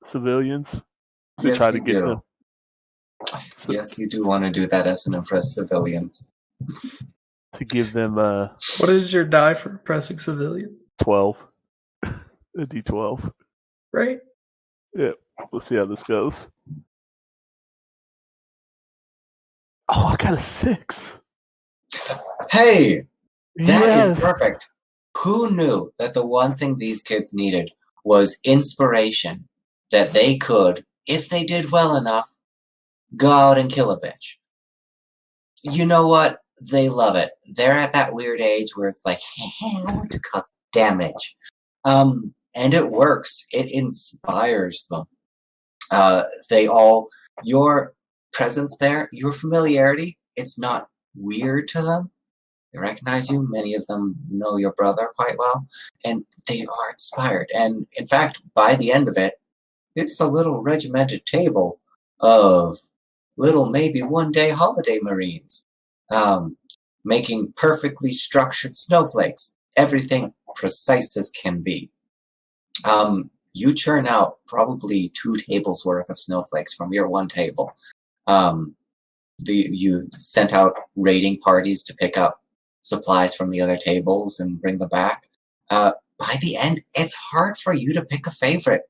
civilians to Yes, try to you get do. them. Yes, you do want to do that as an impress civilians. To give them What is your die for oppressing civilian? 12. A D12. Right? Yeah, we'll see how this goes. Oh, I got a 6. Hey, that is Yes. perfect. Who knew that the one thing these kids needed was inspiration, that they could, if they did well enough, go out and kill a bitch? You know what? They love it. They're at that weird age where it's like, hey, I want to cause damage. And it works. It inspires them. Your presence there, your familiarity, it's not weird to them. They recognize you. Many of them know your brother quite well, and they are inspired. And in fact, by the end of it, it's a little regimented table of little maybe one-day holiday Marines, making perfectly structured snowflakes, everything precise as can be. You churn out probably 2 tables worth of snowflakes from your one table. You sent out raiding parties to pick up supplies from the other tables and bring them back. By the end, it's hard for you to pick a favorite.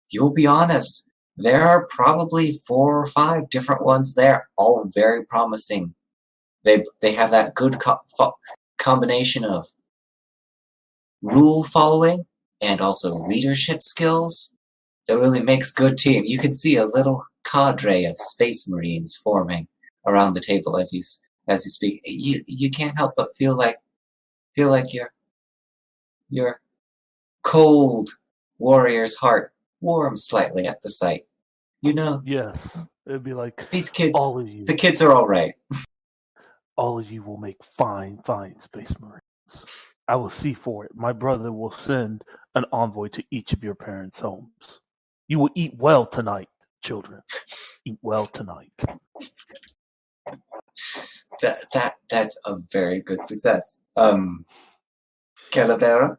You'll be honest. There are probably 4 or 5 different ones there, all very promising. They have that good combination of rule following and also leadership skills that really makes good team. You can see a little cadre of Space Marines forming around the table as you speak. You can't help but feel like your cold warrior's heart warms slightly at the sight. You know, Yes. It'd be like these kids, all of you. the kids are all right. All of you will make fine Space Marines. I will see for it. My brother will send an envoy to each of your parents' homes. You will eat well tonight, children. Eat well tonight. That's a very good success. Calavera?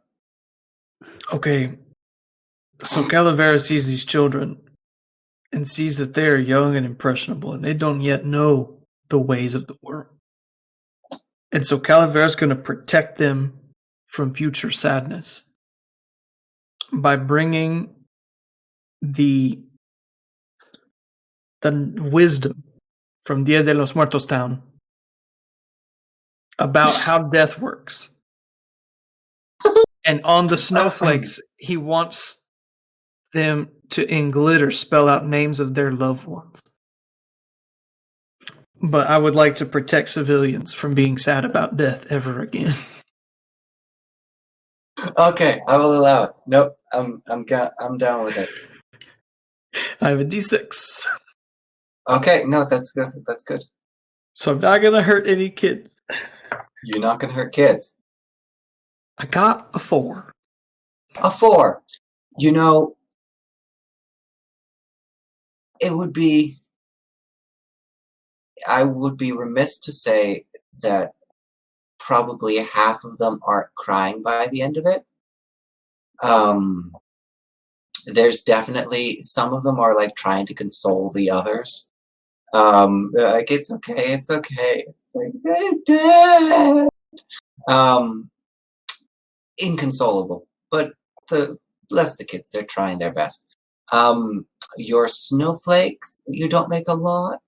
Okay. So Calavera sees these children and sees that they are young and impressionable and they don't yet know the ways of the world. And so Calavera's going to protect them from future sadness by bringing the wisdom from Dia de los Muertos town about how death works. And on the snowflakes, he wants them to, in glitter, spell out names of their loved ones. But I would like to protect civilians from being sad about death ever again. Okay, I will allow it. Nope, I'm down with it. I have a D6. Okay, no, that's good. That's good. So I'm not going to hurt any kids. You're not gonna hurt kids. I got a 4. A 4. You know, I would be remiss to say that probably half of them aren't crying by the end of it. There's definitely some of them are like trying to console the others. Like it's okay, it's okay. It's like Dad. Inconsolable, but bless the kids, they're trying their best. Your snowflakes, you don't make a lot.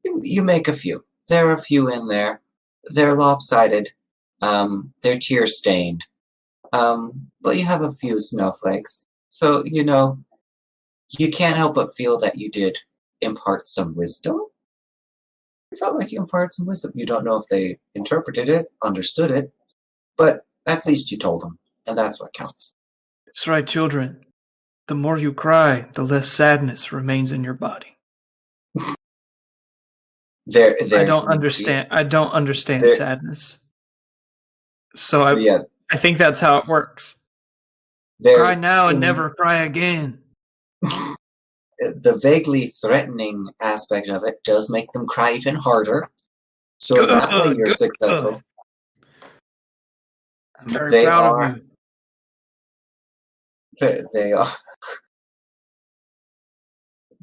You make a few. There are a few in there. They're lopsided. They're tear stained. But you have a few snowflakes. So, you can't help but feel that you did impart some wisdom. You felt like you imparted some wisdom. You don't know if they interpreted it, understood it, but at least you told them, and that's what counts. That's right, children. The more you cry, the less sadness remains in your body. I don't understand sadness. So I think that's how it works. Cry now and never cry again. The vaguely threatening aspect of it does make them cry even harder. So that way you're successful. I'm very proud of you. They are.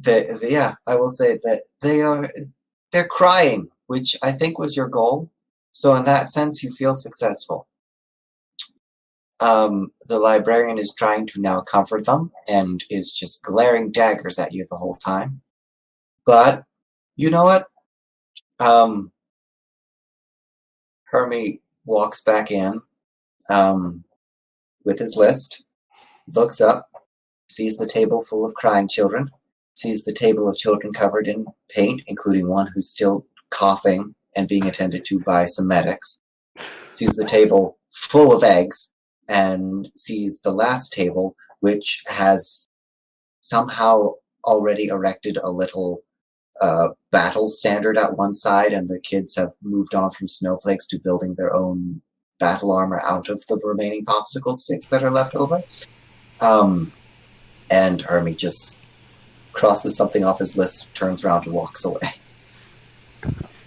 Yeah, I will say that they're crying, which I think was your goal. So in that sense, you feel successful. The librarian is trying to now comfort them and is just glaring daggers at you the whole time. But, you know what? Hermie walks back in with his list, looks up, sees the table full of crying children, sees the table of children covered in paint, including one who's still coughing and being attended to by some medics, sees the table full of eggs, and sees the last table, which has somehow already erected a little battle standard at one side, and the kids have moved on from snowflakes to building their own battle armor out of the remaining popsicle sticks that are left over. And Hermie just crosses something off his list, turns around and walks away.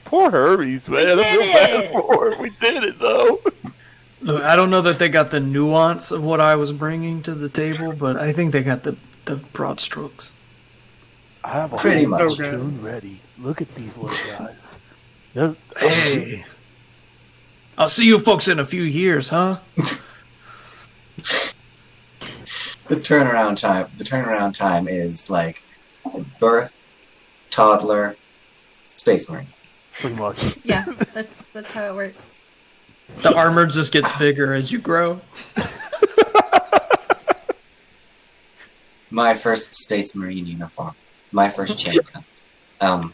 Poor Hermes, man. I feel bad for him. We did it, though. Look, I don't know that they got the nuance of what I was bringing to the table, but I think they got the broad strokes. I have a Pretty whole much tune ready. Look at these little guys. Hey, I'll see you folks in a few years, huh? The turnaround time is like birth, toddler, space marine. Pretty much. Yeah, that's how it works. The armor just gets bigger as you grow. My first space marine uniform. My first chain gun.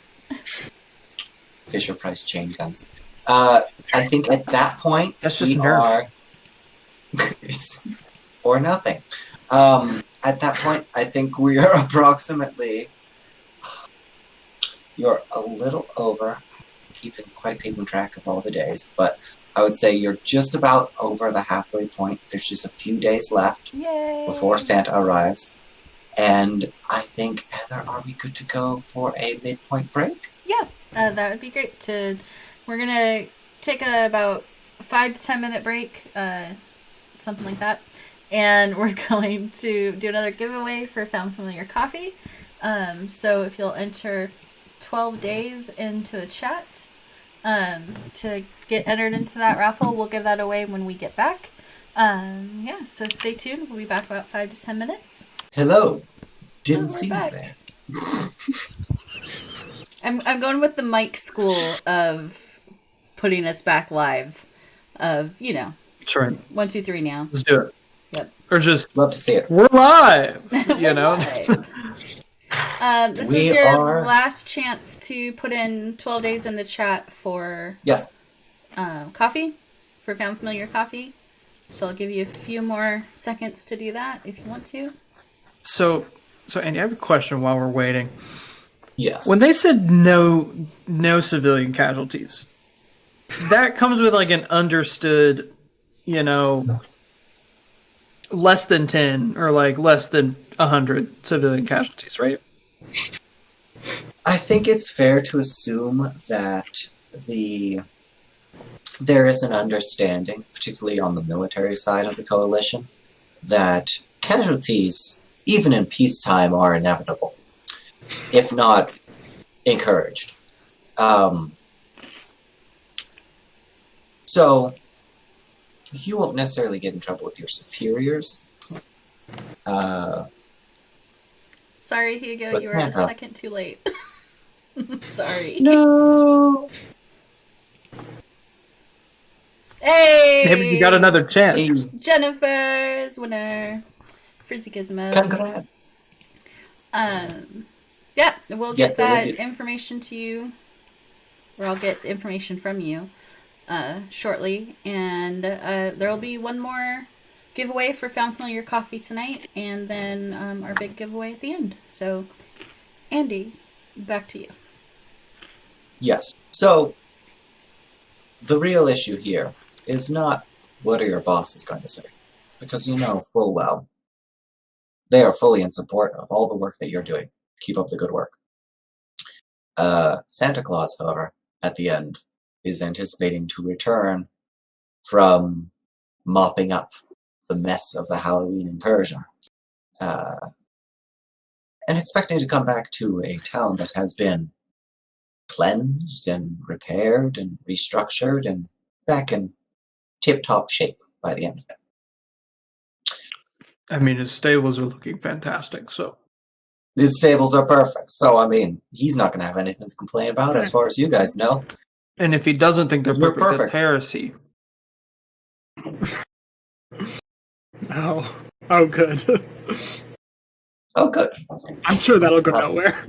Fisher Price chain guns. I think at that point that's just Nerf. It's or nothing. At that point, I think we are approximately. You're a little over. Quite keeping track of all the days, but I would say you're just about over the halfway point. There's just a few days left before Santa arrives. And I think, Heather, are we good to go for a midpoint break? Yeah, that would be great. We're going to take about 5 to 10 minute break, something like that. And we're going to do another giveaway for Found Familiar Coffee. So if you'll enter 12 days into the chat to get entered into that raffle, we'll give that away when we get back. So stay tuned. We'll be back about 5 to 10 minutes. Hello. Didn't see you there. I'm going with the Mike school of putting us back live. Sure. 1, 2, 3 now. Let's do it. Yep. Or just love to see it. We're live. You know. This is your last chance to put in 12 days in the chat for coffee, for Found Familiar Coffee. So I'll give you a few more seconds to do that if you want to. So Andy, I have a question while we're waiting. Yes. When they said no civilian casualties, that comes with like an understood, less than 10 or like less than 100 civilian casualties, right? I think it's fair to assume that the there is an understanding, particularly on the military side of the coalition, that casualties, even in peacetime, are inevitable, if not encouraged. So you won't necessarily get in trouble with your superiors. Sorry, Hugo, But you were a Santa. second too late. Sorry. No. Hey! Maybe you got another chance. Hey, Jennifer's winner. Frizzy Gizmo. congrats. Yeah, we'll Yes, get there will that be- information to you, or I'll get information from you shortly. And there will be one more giveaway for Found Familiar Coffee tonight, and then our big giveaway at the end. So, Andy, back to you. Yes. So the real issue here is not what are your bosses going to say, because you know full well they are fully in support of all the work that you're doing. Keep up the good work. Santa Claus, however, at the end, is anticipating to return from mopping up the mess of the Halloween incursion, and expecting to come back to a town that has been cleansed and repaired and restructured and back in tip-top shape by the end of it. I mean, his stables are looking fantastic, so. His stables are perfect, so I mean, he's not going to have anything to complain about as far as you guys know. And if he doesn't think they're You're perfect, perfect. that's heresy. Oh, good. Oh, good. I'm sure that'll go nowhere.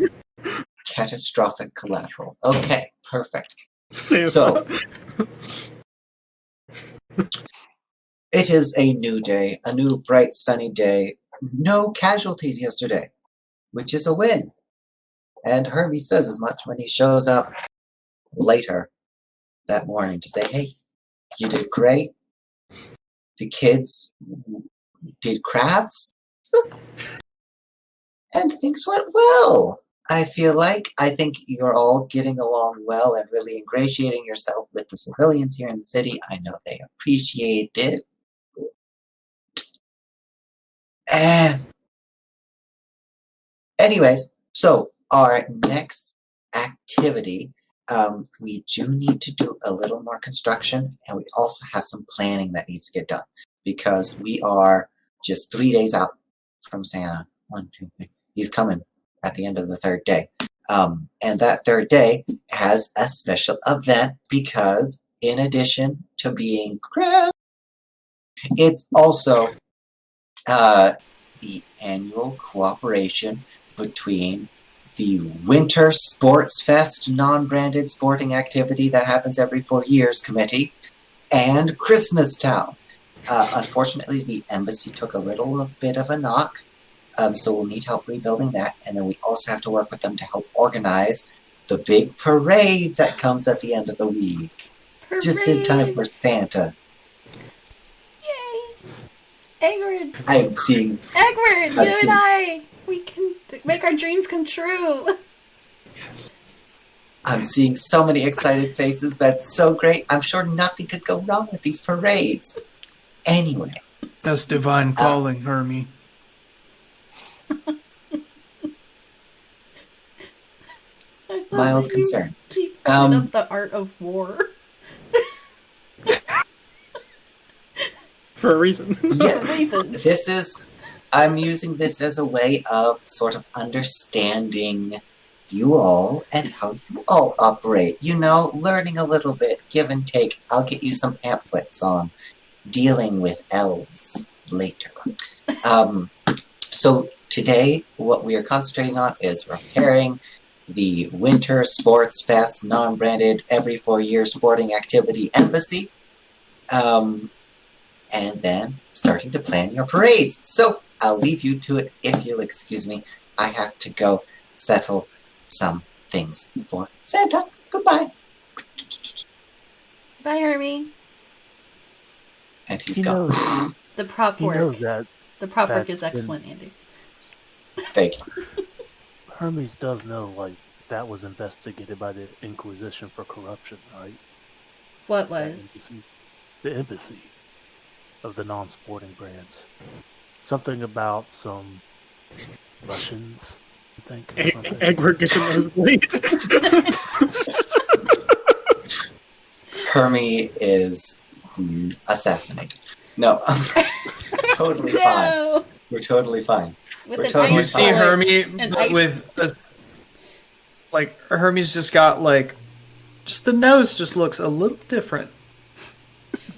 Catastrophic collateral. Okay, perfect. Santa. So, it is a new day, a new bright sunny day. No casualties yesterday, which is a win. And Hermie says as much when he shows up later that morning to say, hey, you did great. The kids did crafts. And things went well. I feel like I think you're all getting along well and really ingratiating yourself with the civilians here in the city. I know they appreciate it. Anyways, so our next activity, we do need to do a little more construction, and we also have some planning that needs to get done because we are just 3 days out from Santa. 1, 2, 3. He's coming at the end of the third day. And that third day has a special event because in addition to being crap, it's also the annual cooperation between the Winter Sports Fest non-branded sporting activity that happens every 4 years committee and Christmas Town. Unfortunately, the embassy took a little bit of a knock, so we'll need help rebuilding that, and then we also have to work with them to help organize the big parade that comes at the end of the week. Just in time for Santa. Yay! Eggward! I'm seeing... Eggward, you and I! We can make our dreams come true! I'm seeing so many excited faces. That's so great. I'm sure nothing could go wrong with these parades. Anyway. That's divine calling, Hermie. Mild concern. Keep up the art of war. For a reason. Yeah, Reasons. I'm using this as a way of sort of understanding you all and how you all operate. You know, learning a little bit, give and take. I'll get you some pamphlets on dealing with elves later. So today, what we are concentrating on is repairing the Winter Sports Fest non-branded every 4 year sporting activity embassy. And then starting to plan your parades. So I'll leave you to it if you'll excuse me. I have to go settle some things for Santa. Goodbye. Bye, Hermie. And he's gone. The prop He work. knows that The prop work that's is excellent, Andy. Thank you. Hermes does know, like, that was investigated by the Inquisition for corruption, right? What that was? the embassy of the non-sporting brands. Something about some Russians, I think, or something. Egbert gets a nosebleed. Hermie is assassinated. No, totally fine. No! We're totally fine. With We're an totally You ice see fine. bullet Hermie and but ice- with Hermie's just got just the nose just looks a little different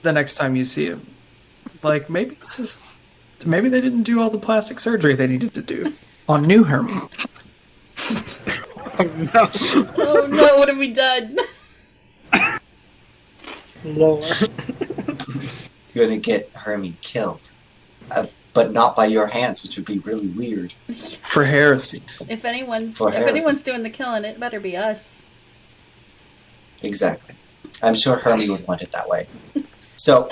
the next time you see him. Like maybe maybe they didn't do all the plastic surgery they needed to do on new Hermie. Oh no. Oh no, what have we done? Lord. You're gonna get Hermie killed. But not by your hands, which would be really weird. For heresy. If anyone's For heresy. doing the killing, it better be us. Exactly. I'm sure Hermie would want it that way. So,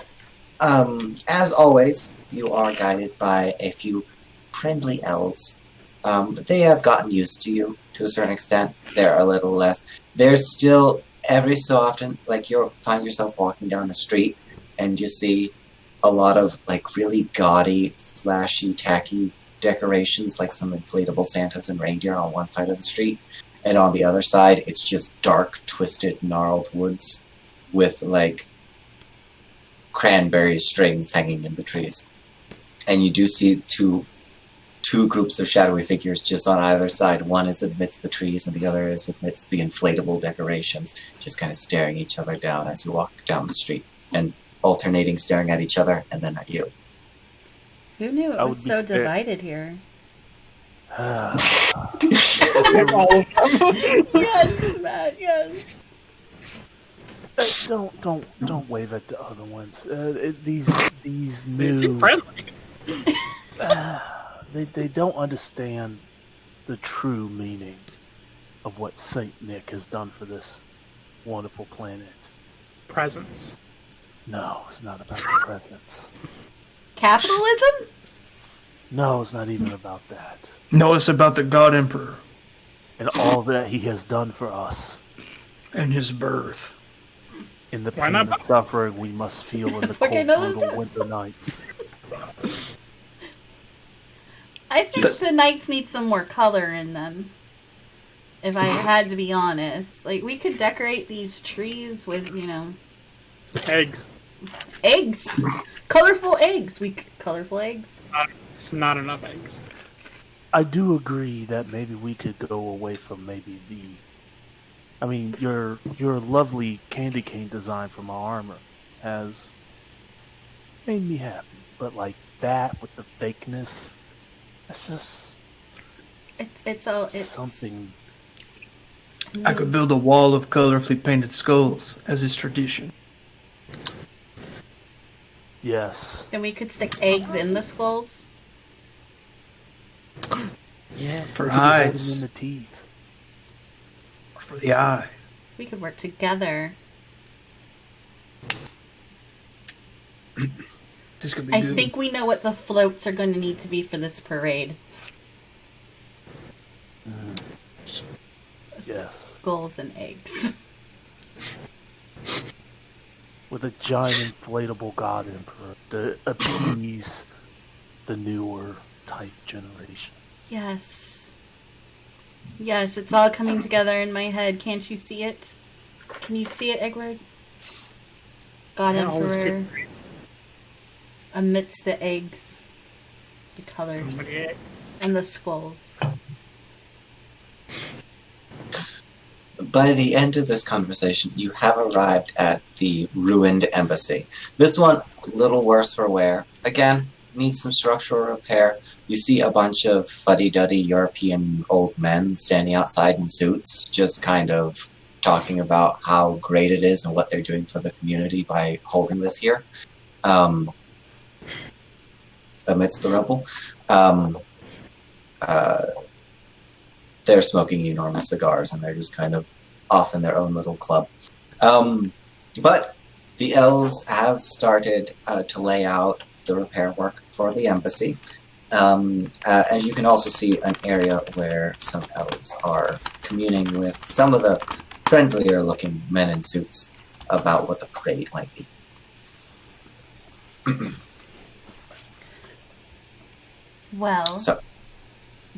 as always, you are guided by a few friendly elves. But they have gotten used to you to a certain extent. They're a little less. There's still, every so often, you'll find yourself walking down the street and you see a lot of really gaudy, flashy, tacky decorations, like some inflatable Santas and reindeer on one side of the street, and on the other side it's just dark, twisted, gnarled woods with cranberry strings hanging in the trees. And you do see two groups of shadowy figures just on either side. One is amidst the trees and the other is amidst the inflatable decorations, just kind of staring each other down as you walk down the street, and alternating staring at each other and then at you. Who knew it I was would be so scared. divided here? All of them. Yes, Matt, yes. Don't wave at the other ones. These They seem new friendly. they don't understand the true meaning of what Saint Nick has done for this wonderful planet. Presents. No, it's not about the presents. Capitalism? No, it's not even about that. No, it's about the God Emperor And all that he has done for us and his birth. in the Why pain not? and suffering we must feel in the Okay, cold, no, brutal that's- winter nights. I think the nights need some more color in them. If I had to be honest. We could decorate these trees with, Eggs. eggs. Colorful eggs. Colorful eggs. It's not enough eggs. I do agree that maybe we could go away from your lovely candy cane design for my armor has made me happy, but that with the fakeness, that's just It's something. I could build a wall of colorfully painted skulls, as is tradition. Yes, And we could stick eggs in the skulls. yeah, For we could hold them eyes. in the teeth. Or for the eye. We could work together. This could be I good. think we know what the floats are going to need to be for this parade. Yes, Skulls and eggs. with a giant inflatable god emperor to appease the newer type generation. Yes. Yes, it's all coming together in my head. Can't you see it? Can you see it, Edward? God I only see Emperor amidst the eggs, the so colors, many eggs. and the skulls. By the end of this conversation, you have arrived at the ruined embassy. This one, a little worse for wear. Again, needs some structural repair. You see a bunch of fuddy-duddy European old men standing outside in suits, just kind of talking about how great it is and what they're doing for the community by holding this here, amidst the rubble. They're smoking enormous cigars, and they're just kind of off in their own little club. But the elves have started to lay out the repair work for the embassy. And you can also see an area where some elves are communing with some of the friendlier-looking men in suits about what the parade might be. Well, So,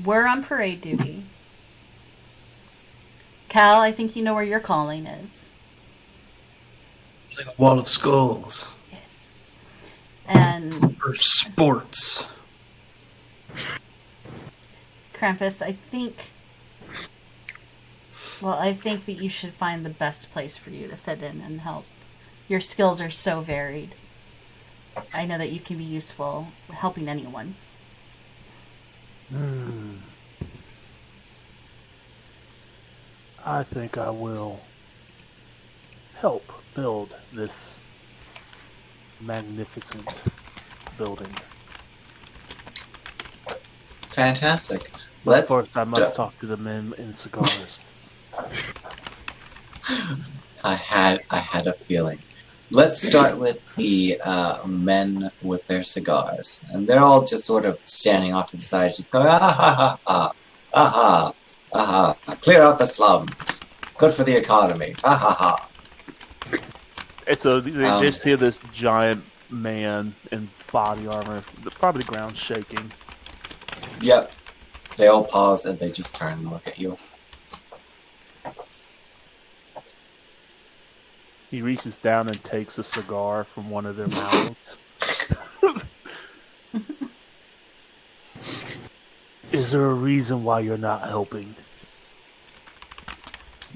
we're on parade duty. Cal, I think you know where your calling is. Like a wall of skulls. Yes. And For sports. Krampus, I think that you should find the best place for you to fit in and help. Your skills are so varied. I know that you can be useful helping anyone. I think I will help build this magnificent building. fantastic. But first, I must talk to the men in cigars. I had a feeling. Let's start with the men with their cigars, and they're all just sort of standing off to the side, just going, ah ha ha ha, ah ha, clear out the slums, good for the economy, ah ha ha. They just hear this giant man in body armor, probably the ground shaking. Yep. They all pause and they just turn and look at you. He reaches down and takes a cigar from one of their mouths. Is there a reason why you're not helping?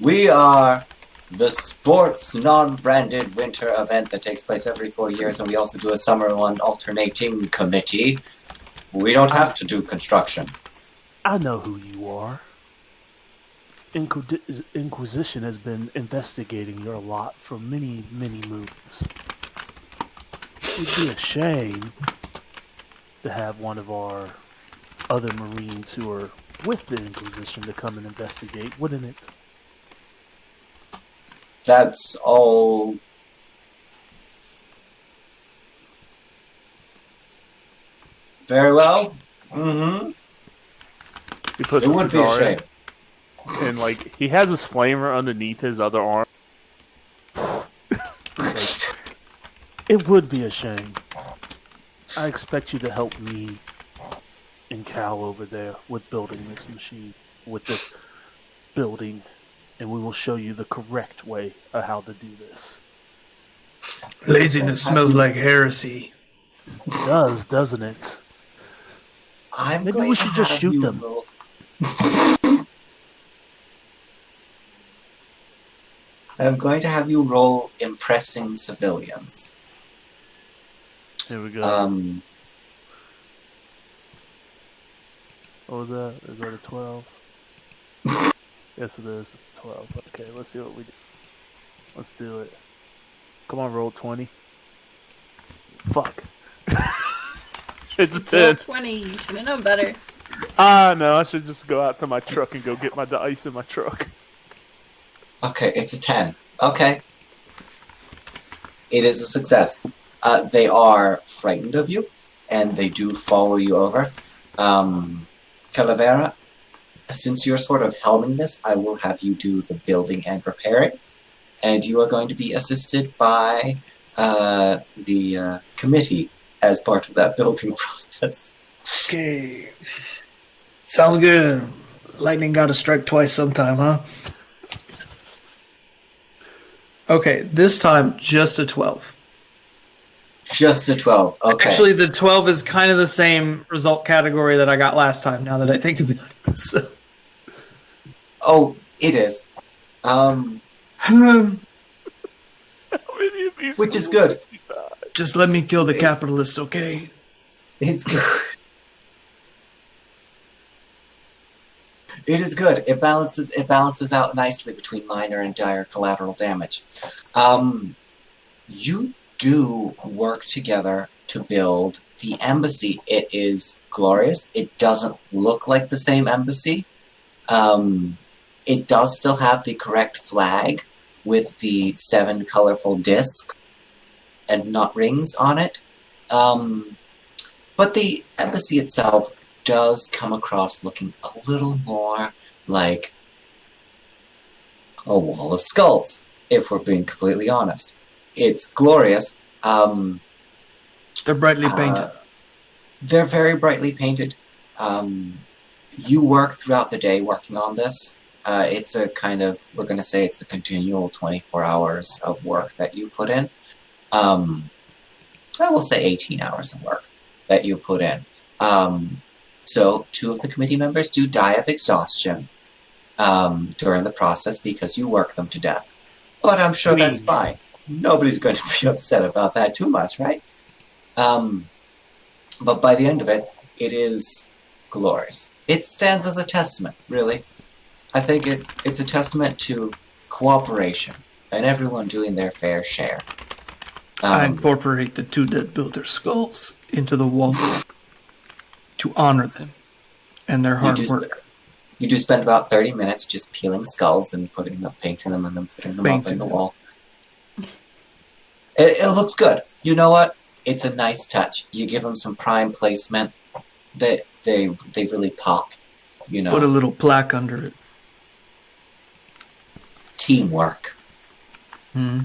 We are the sports non-branded winter event that takes place every 4 years, and we also do a summer one alternating committee. We don't have to do construction. I know who you are. Inquisition has been investigating your lot for many, many moons. It would be a shame to have one of our other Marines who are with the Inquisition to come and investigate, wouldn't it? That's all. Very well. Mm-hmm. He puts It a would be a cigar in, shame. and like he has his flamer underneath his other arm. Like, it would be a shame. I expect you to help me and Cal over there with building this machine, with this building, and we will show you the correct way of how to do this. Laziness smells like heresy. It does, doesn't it? Maybe we should just shoot them. I'm going to have you roll impressing civilians. Here we go. What was that? Is that a 12? Yes, it is. It's a 12. Okay, let's see what we do. Let's do it. Come on, roll 20. Fuck. It's a 10. 20. You should have known better. No, I should just go out to my truck and go get my dice in my truck. Okay, it's a 10. Okay. It is a success. They are frightened of you, and they do follow you over. Calavera, since you're sort of helming this, I will have you do the building and repairing, and you are going to be assisted by the committee as part of that building process. Okay. Sounds good. Lightning got to strike twice sometime, huh? Okay, this time just a 12. Just a 12. Okay. Actually, the 12 is kind of the same result category that I got last time, now that I think of it. So. Oh, it is. Which is good. Just let me kill the capitalists, okay? It's good. It is good. It balances out nicely between minor and dire collateral damage. You do work together to build the embassy. It is glorious. It doesn't look like the same embassy. It does still have the correct flag with the 7 colorful discs and not rings on it. But the embassy itself does come across looking a little more like a wall of skulls. if we're being completely honest. It's glorious. They're brightly painted. They're very brightly painted. You work throughout the day working on this. It's a kind of, we're going to say it's a continual 24 hours of work that you put in. I will say 18 hours of work that you put in. So 2 of the committee members do die of exhaustion during the process because you work them to death. But I'm sure that's fine. Nobody's going to be upset about that too much, right? But by the end of it, it is glorious. It stands as a testament, really. I think it's a testament to cooperation and everyone doing their fair share. I incorporate the 2 dead builders' skulls into the wall to honor them and their hard work. You do spend about 30 minutes just peeling skulls and painting them, and then putting them up in the wall. It looks good. You know what? It's a nice touch. You give them some prime placement, that they really pop. You know, Put a little plaque under it. Teamwork. Hmm.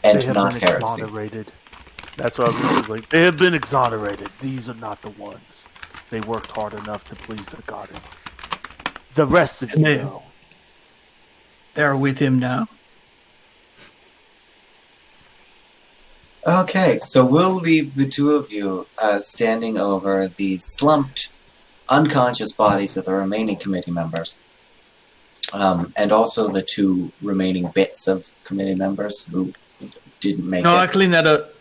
And They have not been heresy. exonerated. That's what I was like. They have been exonerated. These are not the ones. They worked hard enough to please the God. The rest of you, They- though. They're with him now. Okay, so we'll leave the 2 of you standing over the slumped, unconscious bodies of the remaining committee members. And also the 2 remaining bits of committee members who didn't make No, I it. cleaned that up.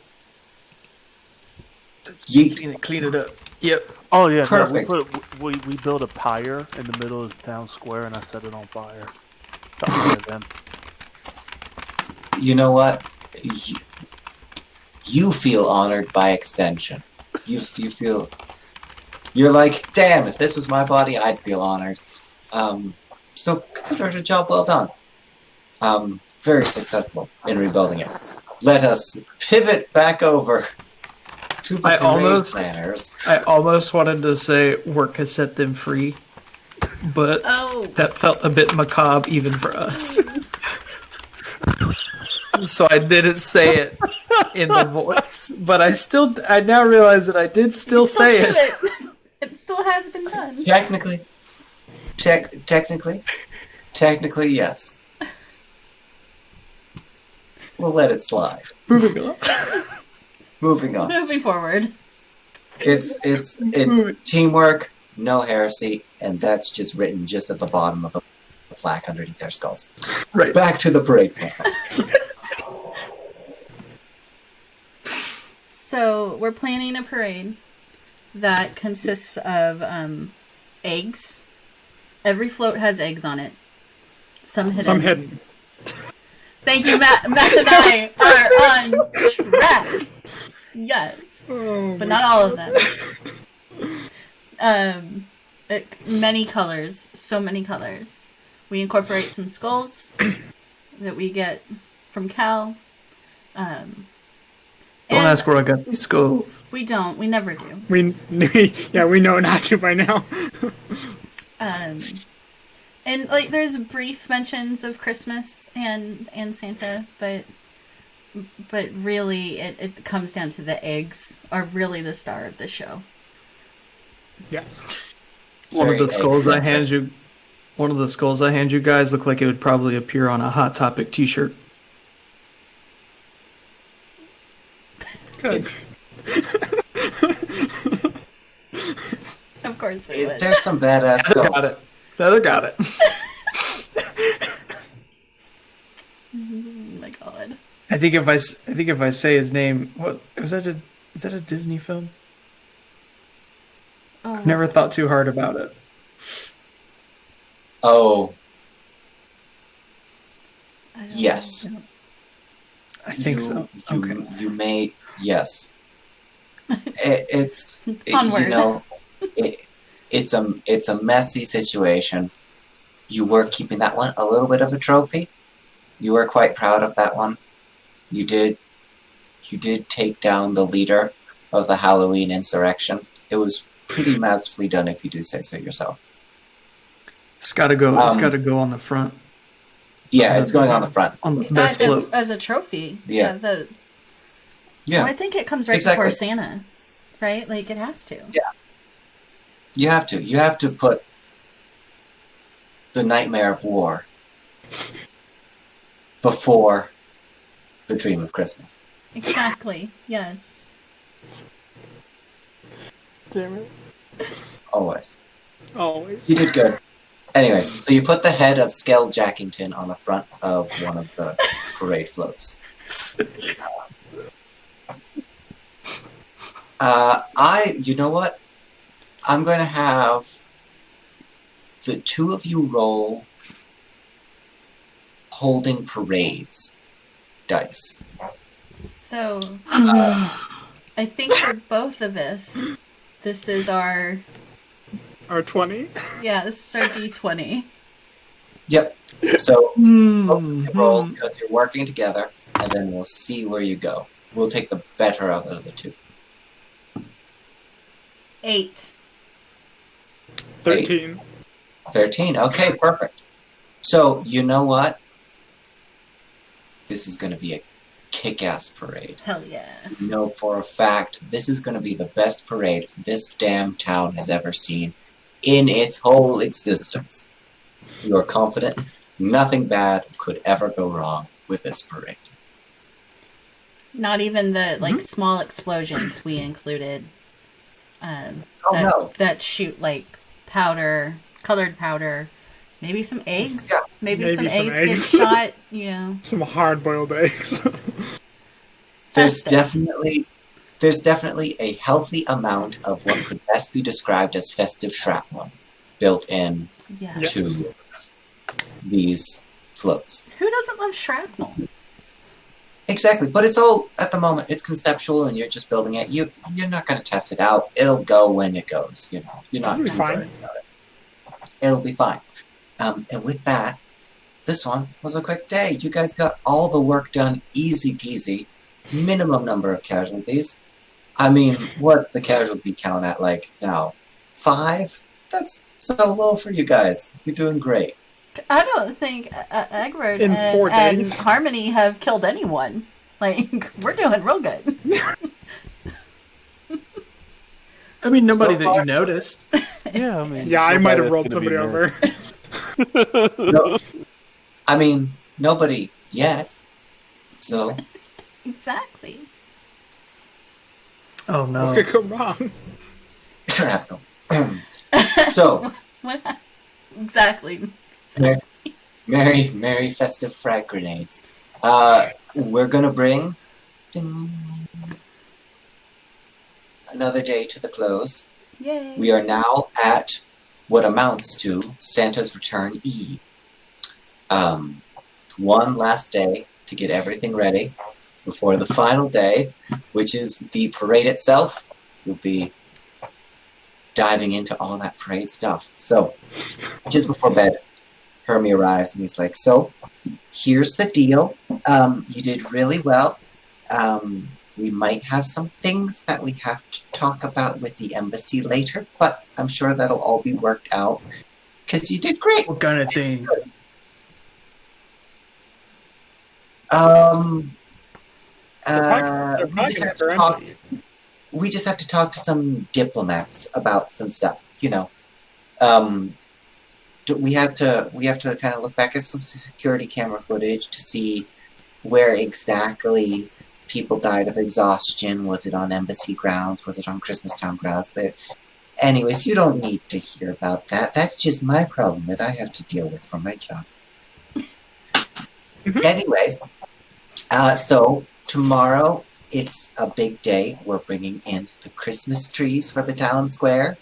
Yeet. Clean it up. Yep. Oh yeah, no, Perfect. we built a pyre in the middle of the town square, and I set it on fire. To honor them. You know what? You feel honored by extension. You feel... You're like, damn, if this was my body, I'd feel honored. So consider it a job well done. Very successful in rebuilding it. Let us pivot back over to the parade planners. I almost wanted to say work has set them free, but that felt a bit macabre even for us. So I didn't say it in the voice, but I now realize that I did still say it. It still has been done. Technically, yes. We'll let it slide. Moving on. Moving on. Moving forward. It's teamwork, no heresy, and that's just written just at the bottom of the plaque underneath their skulls. Right. Back to the parade plan. So we're planning a parade that consists of eggs. Every float has eggs on it. Some hidden. Thank you, Matt and I are on track. Yes. But not all of them. Many colors. So many colors. We incorporate some skulls that we get from Cal. Don't ask where I got these skulls. We don't. We never do. We know not to by now. And like there's brief mentions of Christmas and Santa, but really it comes down to the eggs are really the star of the show. Yes. One of the skulls I hand you guys look like it would probably appear on a Hot Topic t-shirt. Good. Of course it would. There's some badass stuff. Got it. Heather got it. Oh my god. I think if I say his name, what is that a Disney film? Oh. Never thought too hard about it. Oh, I don't yes. know. I think so. Okay. You may, yes. It's Onward. you know, it's a messy situation. You were keeping that one a little bit of a trophy. You were quite proud of that one. You did take down the leader of the Halloween insurrection. It was pretty masterfully done, if you do say so yourself. It's got to go. It's got to go on the front. Yeah, it's going on the front. On the best As, float. as a trophy. Yeah. Well, Yeah, I think it comes right Exactly. before Santa, right? Like it has to. Yeah. you have to. You have to put the Nightmare of War before the Dream of Christmas. Exactly. Yes. Damn it. Always. Always. You did good. Anyways, so you put the head of Skell Jackington on the front of one of the parade floats. You know what? I'm going to have the two of you roll holding parades dice. So, I think for both of us, this is our Our 20. this is our D20. Yep. So Hmm. roll because you're working together, and then we'll see where you go. We'll take the better out of the two. 8. 13. 13. Okay, perfect. So, you know what? This is going to be a kick-ass parade. Hell yeah. You know for a fact this is going to be the best parade this damn town has ever seen in its whole existence. You are confident nothing bad could ever go wrong with this parade. Not even the like small explosions we included. No. That shoot like powder, colored powder, maybe some eggs. Yeah. Maybe some Maybe some eggs eggs. get shot. You know. Some hard-boiled eggs. There's Festive. definitely a healthy amount of what could best be described as festive shrapnel built in Yes. to these floats. Who doesn't love shrapnel? Exactly, but it's all at the moment. It's conceptual, and you're just building it. You're not going to test it out. It'll go when it goes. You know, you're not It'll be too fine. worried about it. It'll be fine. And with that, this one was a quick day. You guys got all the work done, easy peasy. Minimum number of casualties. I mean, what's the casualty count at like now? 5? That's so low for you guys. You're doing great. I don't think Egbert In 4 and days. Harmony have killed anyone. Like, we're doing real good. I mean, nobody So that far- you noticed. Yeah, I mean. Yeah, I might have nobody rolled that's somebody gonna be over. No, I mean, nobody yet. So, Exactly. Oh no. What could go wrong? shrapnel. So, Exactly. merry festive frag grenades. We're gonna bring another day to the close. Yay. We are now at what amounts to Santa's Return Eve. One last day to get everything ready before the final day, which is the parade itself. We'll be diving into all that parade stuff. So, just before bed, Hermie arrives and he's like, so, here's the deal. You did really well. We might have some things that we have to talk about with the embassy later, but I'm sure that'll all be worked out. Because you did great. What kind of thing? They're We probably just gonna have to correct talk. you. We just have to talk to some diplomats about some stuff. You know, we have to kind of look back at some security camera footage to see where exactly people died of exhaustion. Was it on embassy grounds? Was it on Christmas Town grounds? Anyways, you don't need to hear about that. That's just my problem that I have to deal with for my job. Anyways, so tomorrow it's a big day. We're bringing in the Christmas trees for the town square.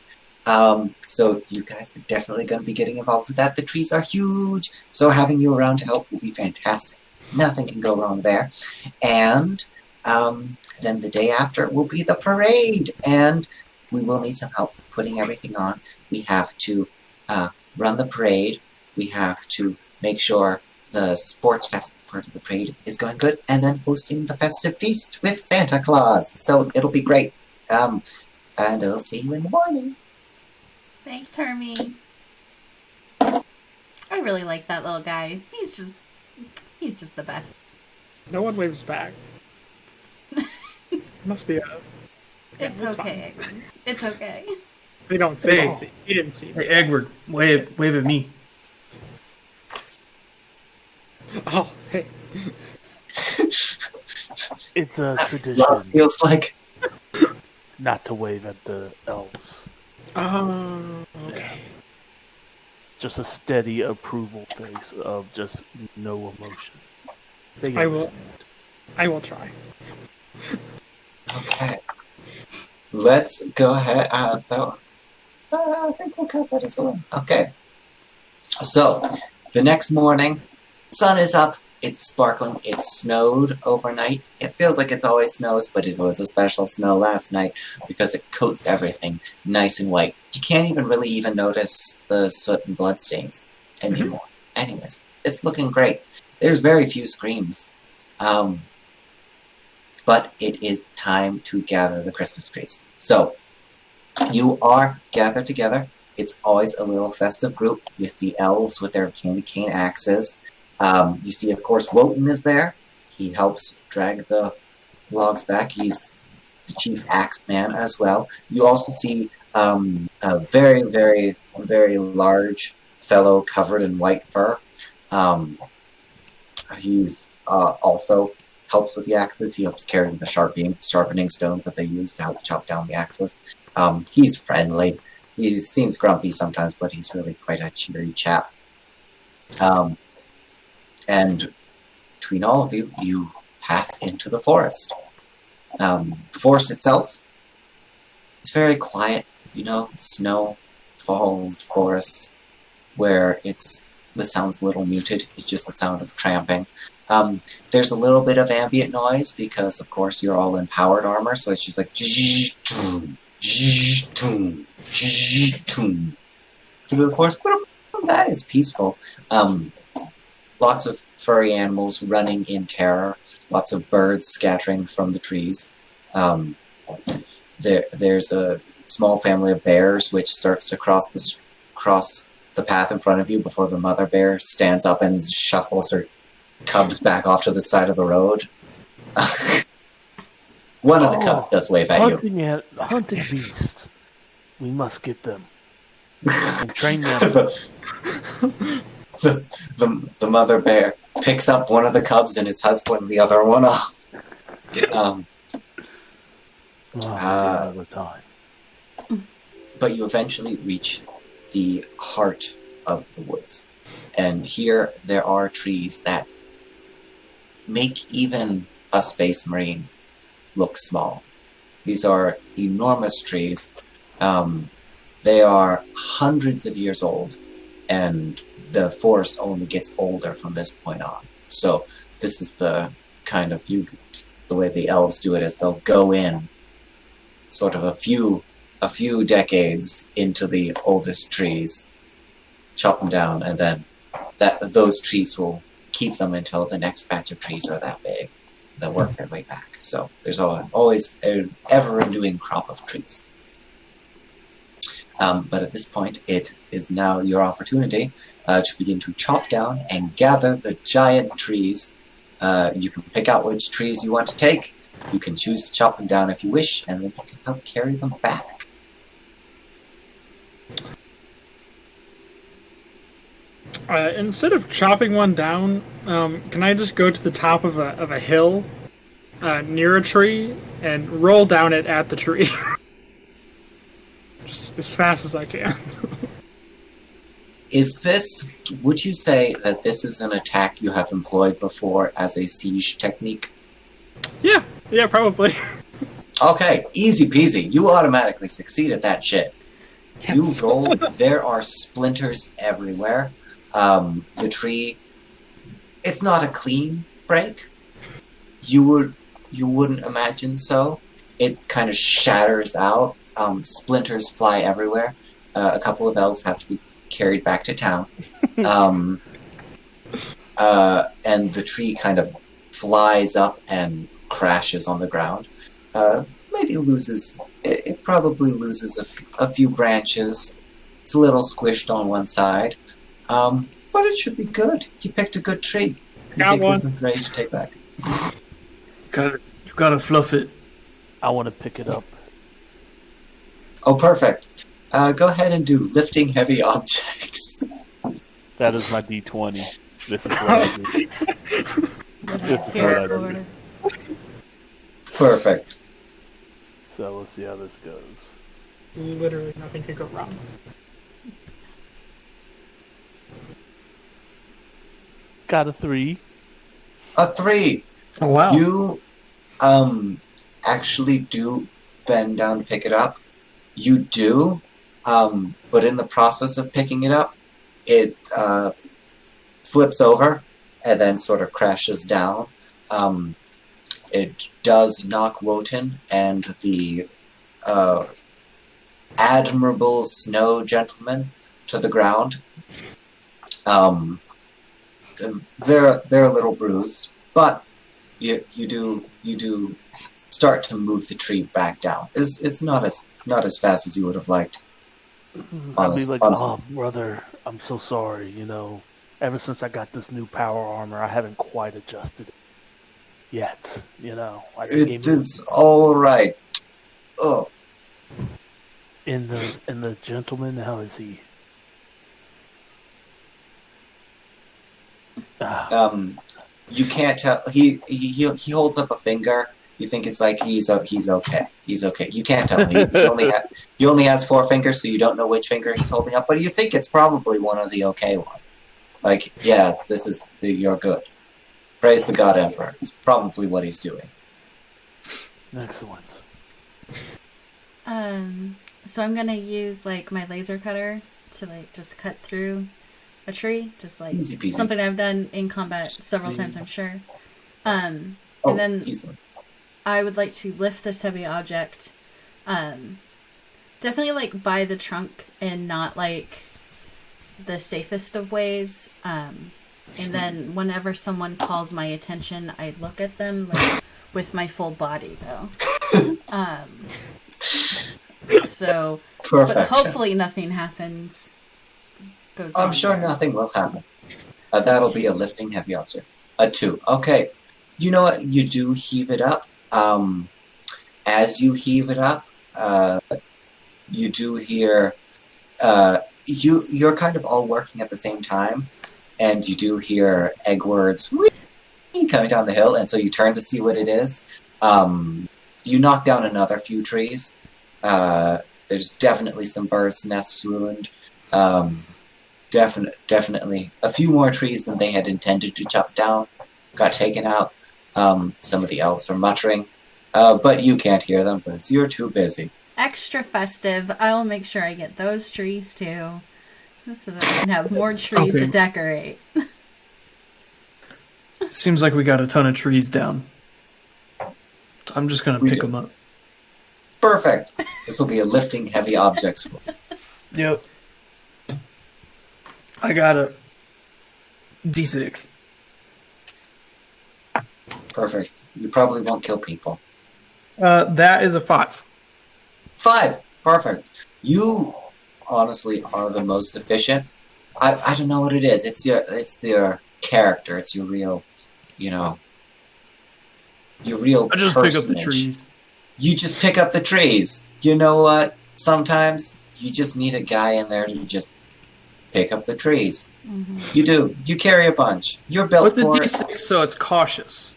So you guys are definitely going to be getting involved with that. The trees are huge, so having you around to help will be fantastic. Nothing can go wrong there. And then the day after will be the parade, and we will need some help putting everything on. We have to run the parade. We have to make sure the sports fest part of the parade is going good, and then hosting the festive feast with Santa Claus. So it'll be great. And I'll see you in the morning. Thanks, Hermie. I really like that little guy. He's just He's just the best. No one waves back. Must be a. It's that's okay, Edward. It's okay. They don't. They didn't see. He didn't see. Hey, Edward, wave at me. Oh, hey. It's a Love tradition feels like. not to wave at the elves. Okay. Just a steady approval face of just no emotion. They I will. understand. I will try. Okay. Let's go ahead. I think we'll cut that as well. Okay. So, the next morning, sun is up. It's sparkling. It snowed overnight. It feels like it's always snows, but it was a special snow last night because it coats everything nice and white. You can't even really even notice the soot and blood stains anymore. Anyways, it's looking great. There's very few screams. But it is time to gather the Christmas trees. So, you are gathered together. It's always a little festive group. You see elves with their candy cane axes. You see, of course, Wotan is there. He helps drag the logs back. He's the chief axe man as well. You also see a very, very, very large fellow covered in white fur. He's also helps with the axes. He helps carry the sharpening stones that they use to help chop down the axes. He's friendly. He seems grumpy sometimes, but he's really quite a cheery chap. And between all of you, you pass into the forest. The forest itself is very quiet. Snow falls forests where the sound's a little muted. It's just the sound of tramping. There's a little bit of ambient noise because, of course, you're all in powered armor, so it's just like through the forest. That is peaceful. Lots of furry animals running in terror. Lots of birds scattering from the trees. There's a small family of bears which starts to cross the path in front of you before the mother bear stands up and shuffles her cubs back off to the side of the road. One of the cubs does wave at you. Hunting beasts. We must get them and train them. The mother bear picks up one of the cubs and is hustling the other one off. Another time. But you eventually reach the heart of the woods. And here there are trees that make even a space marine look small. These are enormous trees. They are hundreds of years old, and the forest only gets older from this point on. So this is the kind of the way the elves do it is they'll go in sort of a few decades into the oldest trees, chop them down, and then those trees will keep them until the next batch of trees are that big. They'll work their way back. So there's always an ever-renewing crop of trees. But at this point, it is now your opportunity to begin to chop down and gather the giant trees. You can pick out which trees you want to take. You can choose to chop them down if you wish, and then you can help carry them back. Instead of chopping one down, can I just go to the top of a hill near a tree and roll down it at the tree? Just as fast as I can. Would you say that this is an attack you have employed before as a siege technique? Yeah, probably. Okay, easy peasy. You automatically succeed at that shit. Yes. You roll, there are splinters everywhere. The tree, it's not a clean break. You wouldn't imagine so. It kind of shatters out. Splinters fly everywhere. A couple of elves have to be carried back to town. And the tree kind of flies up and crashes on the ground. Maybe it probably loses a few branches. It's a little squished on one side. But it should be good. You picked a good tree. Got think one. Clifton's ready to take back? You gotta fluff it. I want to pick it up. Oh, perfect. Go ahead and do lifting heavy objects. That is my D20. This is what I do. This is what I do. Perfect. So let's see how this goes. Literally nothing could go wrong. Got a 3. A 3. Oh wow. You actually do bend down to pick it up. You do, but in the process of picking it up, it flips over and then sort of crashes down. It does knock Wotan and the admirable snow gentleman to the ground. They're a little bruised, but you do start to move the tree back down. It's not as fast as you would have liked. I'll be like, oh, brother, I'm so sorry. You know, ever since I got this new power armor, I haven't quite adjusted it yet. You know, It's all right. Oh, And the gentleman, how is he? you can't tell. He holds up a finger. You think it's like he's okay. He's okay. You can't tell. He only has 4 fingers, so you don't know which finger he's holding up. But you think it's probably one of the okay ones. Like, yeah, you're good. Praise the God Emperor. It's probably what he's doing. Excellent. So I'm gonna use like my laser cutter to like just cut through a tree, just like Easy peasy. something I've done in combat several times, I'm sure. And Oh, then easily. I would like to lift this heavy object, definitely like by the trunk and not like the safest of ways. And then whenever someone calls my attention, I look at them like with my full body though. So, Perfection. but hopefully nothing happens. Goes I'm wrong sure there. nothing will happen. That'll be a lifting heavy object. A 2. Okay. You know what? You do heave it up. As you heave it up, you do hear... you're kind of all working at the same time, and you do hear Eggward's coming down the hill, and so you turn to see what it is. You knock down another few trees. There's definitely some birds' nests ruined. Definitely a few more trees than they had intended to chop down got taken out. Some of the elves are muttering, but you can't hear them because you're too busy. Extra festive. I'll make sure I get those trees too, so that we can have more trees to decorate. Seems like we got a ton of trees down. I'm just gonna pick them up. Perfect. This will be a lifting heavy objects. Yep. I got a D6. Perfect. You probably won't kill people. That is a 5. 5. Perfect. You honestly are the most efficient. I don't know what it is. It's your character. It's your real, your real I just personage. pick up the trees. You just pick up the trees. You know what? Sometimes you just need a guy in there to just pick up the trees. Mm-hmm. You do. You carry a bunch. You're built With the for D6, it. so it's cautious.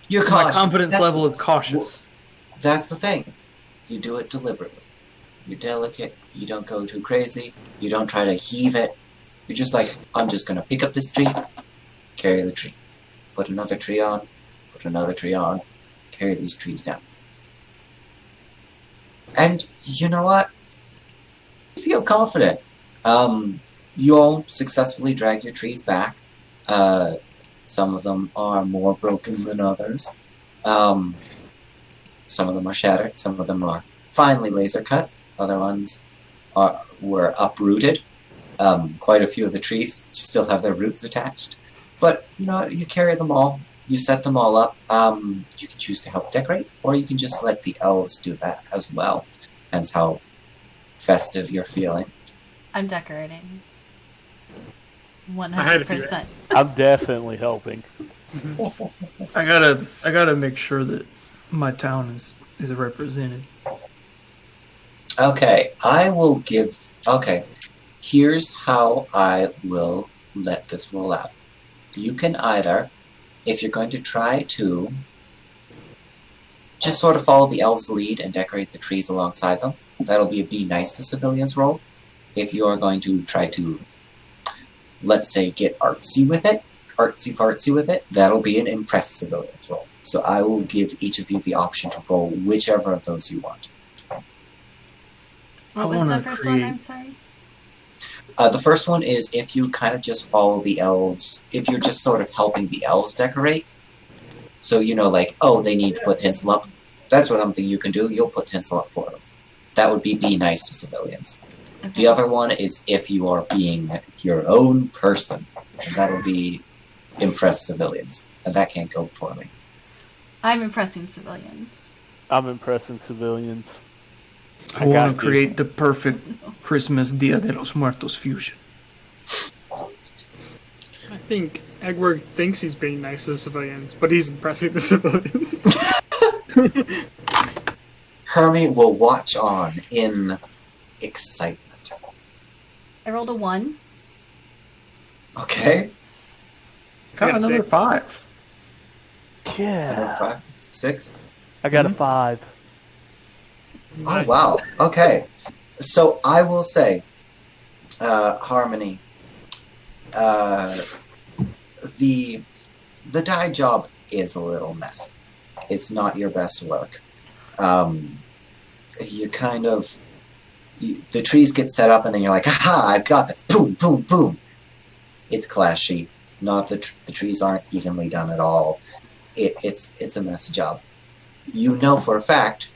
You're My cautious. confidence level is cautious. That's the thing. You do it deliberately. You're delicate. You don't go too crazy. You don't try to heave it. You're just like, I'm just going to pick up this tree, carry the tree. Put another tree on, put another tree on, carry these trees down. And you know what? You feel confident. You all successfully drag your trees back. Some of them are more broken than others. Some of them are shattered. Some of them are finely laser cut. Other ones were uprooted. Quite a few of the trees still have their roots attached. But you carry them all. You set them all up. You can choose to help decorate, or you can just let the elves do that as well. Hence how festive you're feeling. I'm decorating. had a few. 100%. I'm definitely helping. I gotta make sure that my town is represented. Okay, okay, here's how I will let this roll out. You can either, if you're going to try to just sort of follow the elves' lead and decorate the trees alongside them, that'll be a be nice to civilians roll. If you are going to try to, let's say, get artsy fartsy with it, that'll be an impress civilians roll. So I will give each of you the option to roll whichever of those you want. What was the first one? I'm sorry. The first one is if you kind of just follow the elves, if you're just sort of helping the elves decorate. So, like, oh, they need to put tinsel up. That's something you can do. You'll put tinsel up for them. That would be nice to civilians. Okay. The other one is if you are being your own person. And that'll be impress civilians. And that can't go poorly. I'm impressing civilians. I'm impressing civilians. I want to create the perfect Christmas Dia de los Muertos fusion. I think Egbert thinks he's being nice to civilians, but he's impressing the civilians. Hermie will watch on in excitement. I rolled a 1. Okay? Got got another 6. 5. Yeah. 5, 6. I got a 5. Oh, wow. Okay. So I will say, Harmony, the dye job is a little messy. It's not your best work. You kind of... the trees get set up and then you're like, aha, I've got this. Boom, boom, boom. It's clashy. Not the trees aren't evenly done at all. It's a messy job. You know for a fact,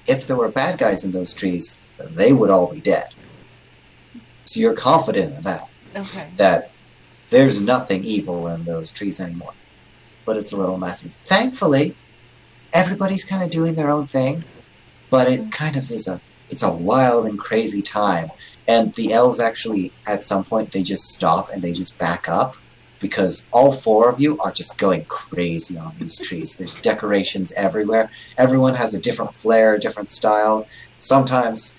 if there were bad guys in those trees, they would all be dead. So you're confident in that. Okay. That there's nothing evil in those trees anymore. But it's a little messy. Thankfully, everybody's kind of doing their own thing, but it kind of is it's a wild and crazy time. And the elves actually, at some point, they just stop and they just back up because all 4 of you are just going crazy on these trees. There's decorations everywhere. Everyone has a different flair, different style. Sometimes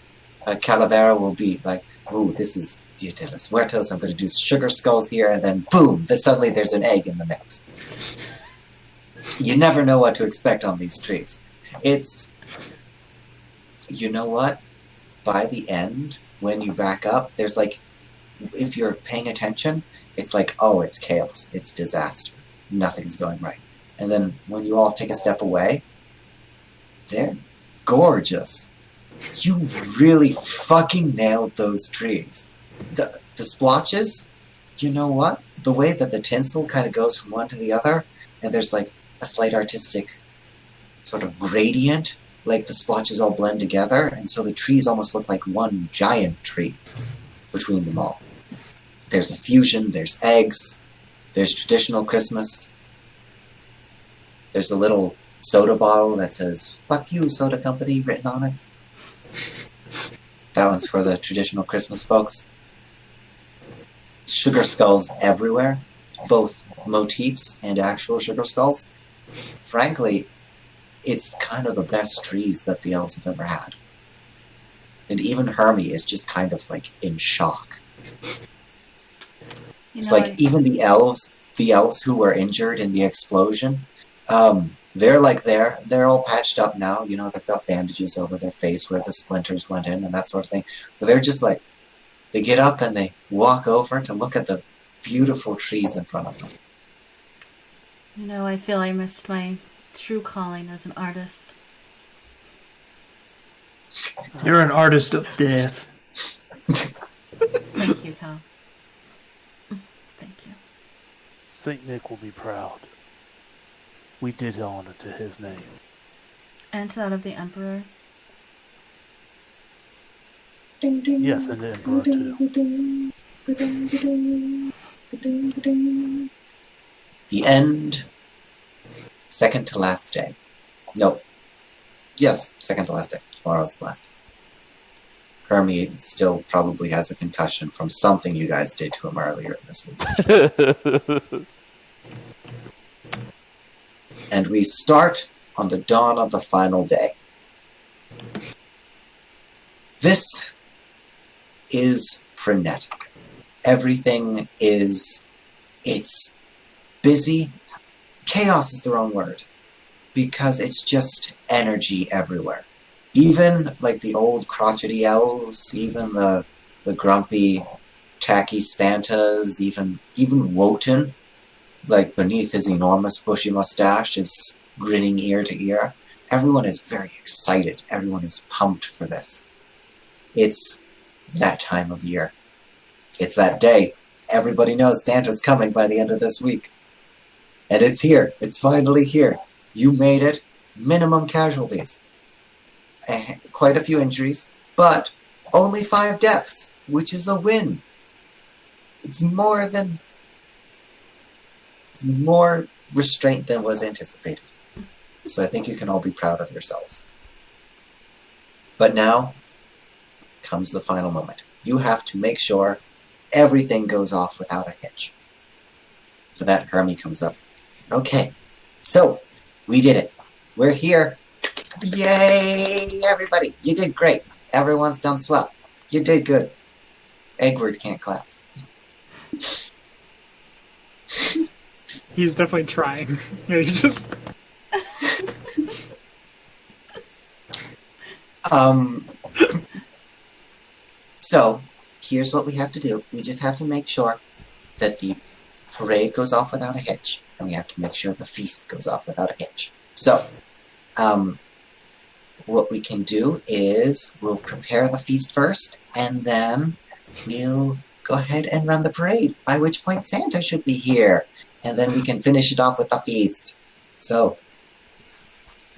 a calavera will be like, ooh, this is Dia de los Muertos, I'm going to do sugar skulls here, and then boom, suddenly there's an egg in the mix. You never know what to expect on these trees. It's... You know what? By the end, when you back up, there's like... If you're paying attention, it's like, oh, it's chaos. It's disaster. Nothing's going right. And then when you all take a step away, they're gorgeous. You really fucking nailed those trees. The splotches, you know what? The way that the tinsel kind of goes from one to the other, and there's like a slight artistic sort of gradient, like the splotches all blend together, and so the trees almost look like one giant tree between them all. There's a fusion, there's eggs, there's traditional Christmas, there's a little soda bottle that says, "Fuck you, soda company," written on it. That one's for the traditional Christmas folks. Sugar skulls everywhere, both motifs and actual sugar skulls. Frankly, it's kind of the best trees that the elves have ever had. And even Hermie is just kind of like in shock. It's like even the elves who were injured in the explosion, they're all patched up now. You know, they've got bandages over their face where the splinters went in and that sort of thing. But they're just like, they get up and they walk over to look at the beautiful trees in front of them. You know, I feel I missed my true calling as an artist. You're an artist of death. Thank you, Cal. Thank you. Saint Nick will be proud. We did honor to his name. And to that of the Emperor. Yes, and the Emperor too. The end. Second to last day. No. Yes, second to last day. Tomorrow's the last day. Hermie still probably has a concussion from something you guys did to him earlier this week. And we start on the dawn of the final day. This is frenetic. Everything is... it's busy. Chaos is the wrong word. Because it's just energy everywhere. Even, like, the old crotchety elves, even the grumpy, tacky Santas, even Wotan, like, beneath his enormous bushy mustache, is grinning ear to ear. Everyone is very excited. Everyone is pumped for this. It's that time of year. It's that day. Everybody knows Santa's coming by the end of this week. And it's here. It's finally here. You made it. Minimum casualties. Quite a few injuries, but only 5 deaths, which is a win. It's more restraint than was anticipated. So I think you can all be proud of yourselves. But now comes the final moment. You have to make sure everything goes off without a hitch. For that, Hermie comes up. Okay, so we did it. We're here. Yay, everybody. You did great. Everyone's done swell. You did good. Eggward can't clap. He's definitely trying. Yeah, he just... So, here's what we have to do. We just have to make sure that the parade goes off without a hitch. And we have to make sure the feast goes off without a hitch. So, what we can do is we'll prepare the feast first, and then we'll go ahead and run the parade, by which point Santa should be here. And then we can finish it off with the feast. So,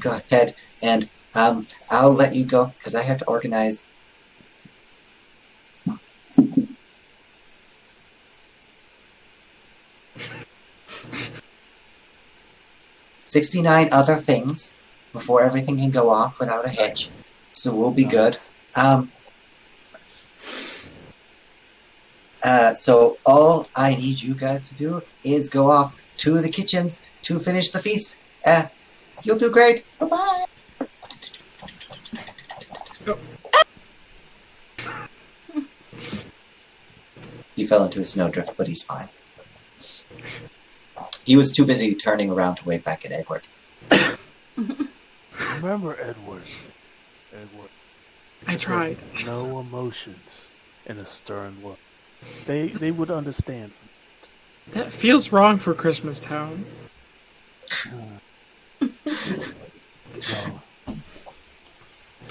go ahead, and I'll let you go, because I have to organize. 69 other things before everything can go off without a hitch. So we'll be good. So all I need you guys to do is go off to the kitchens to finish the feast. You'll do great. Bye-bye. He fell into a snowdrift, but he's fine. He was too busy turning around to wave back at Edward. Remember, Edward. I tried. No emotions in a stern look. They would understand. That feels wrong for Christmas Town. No.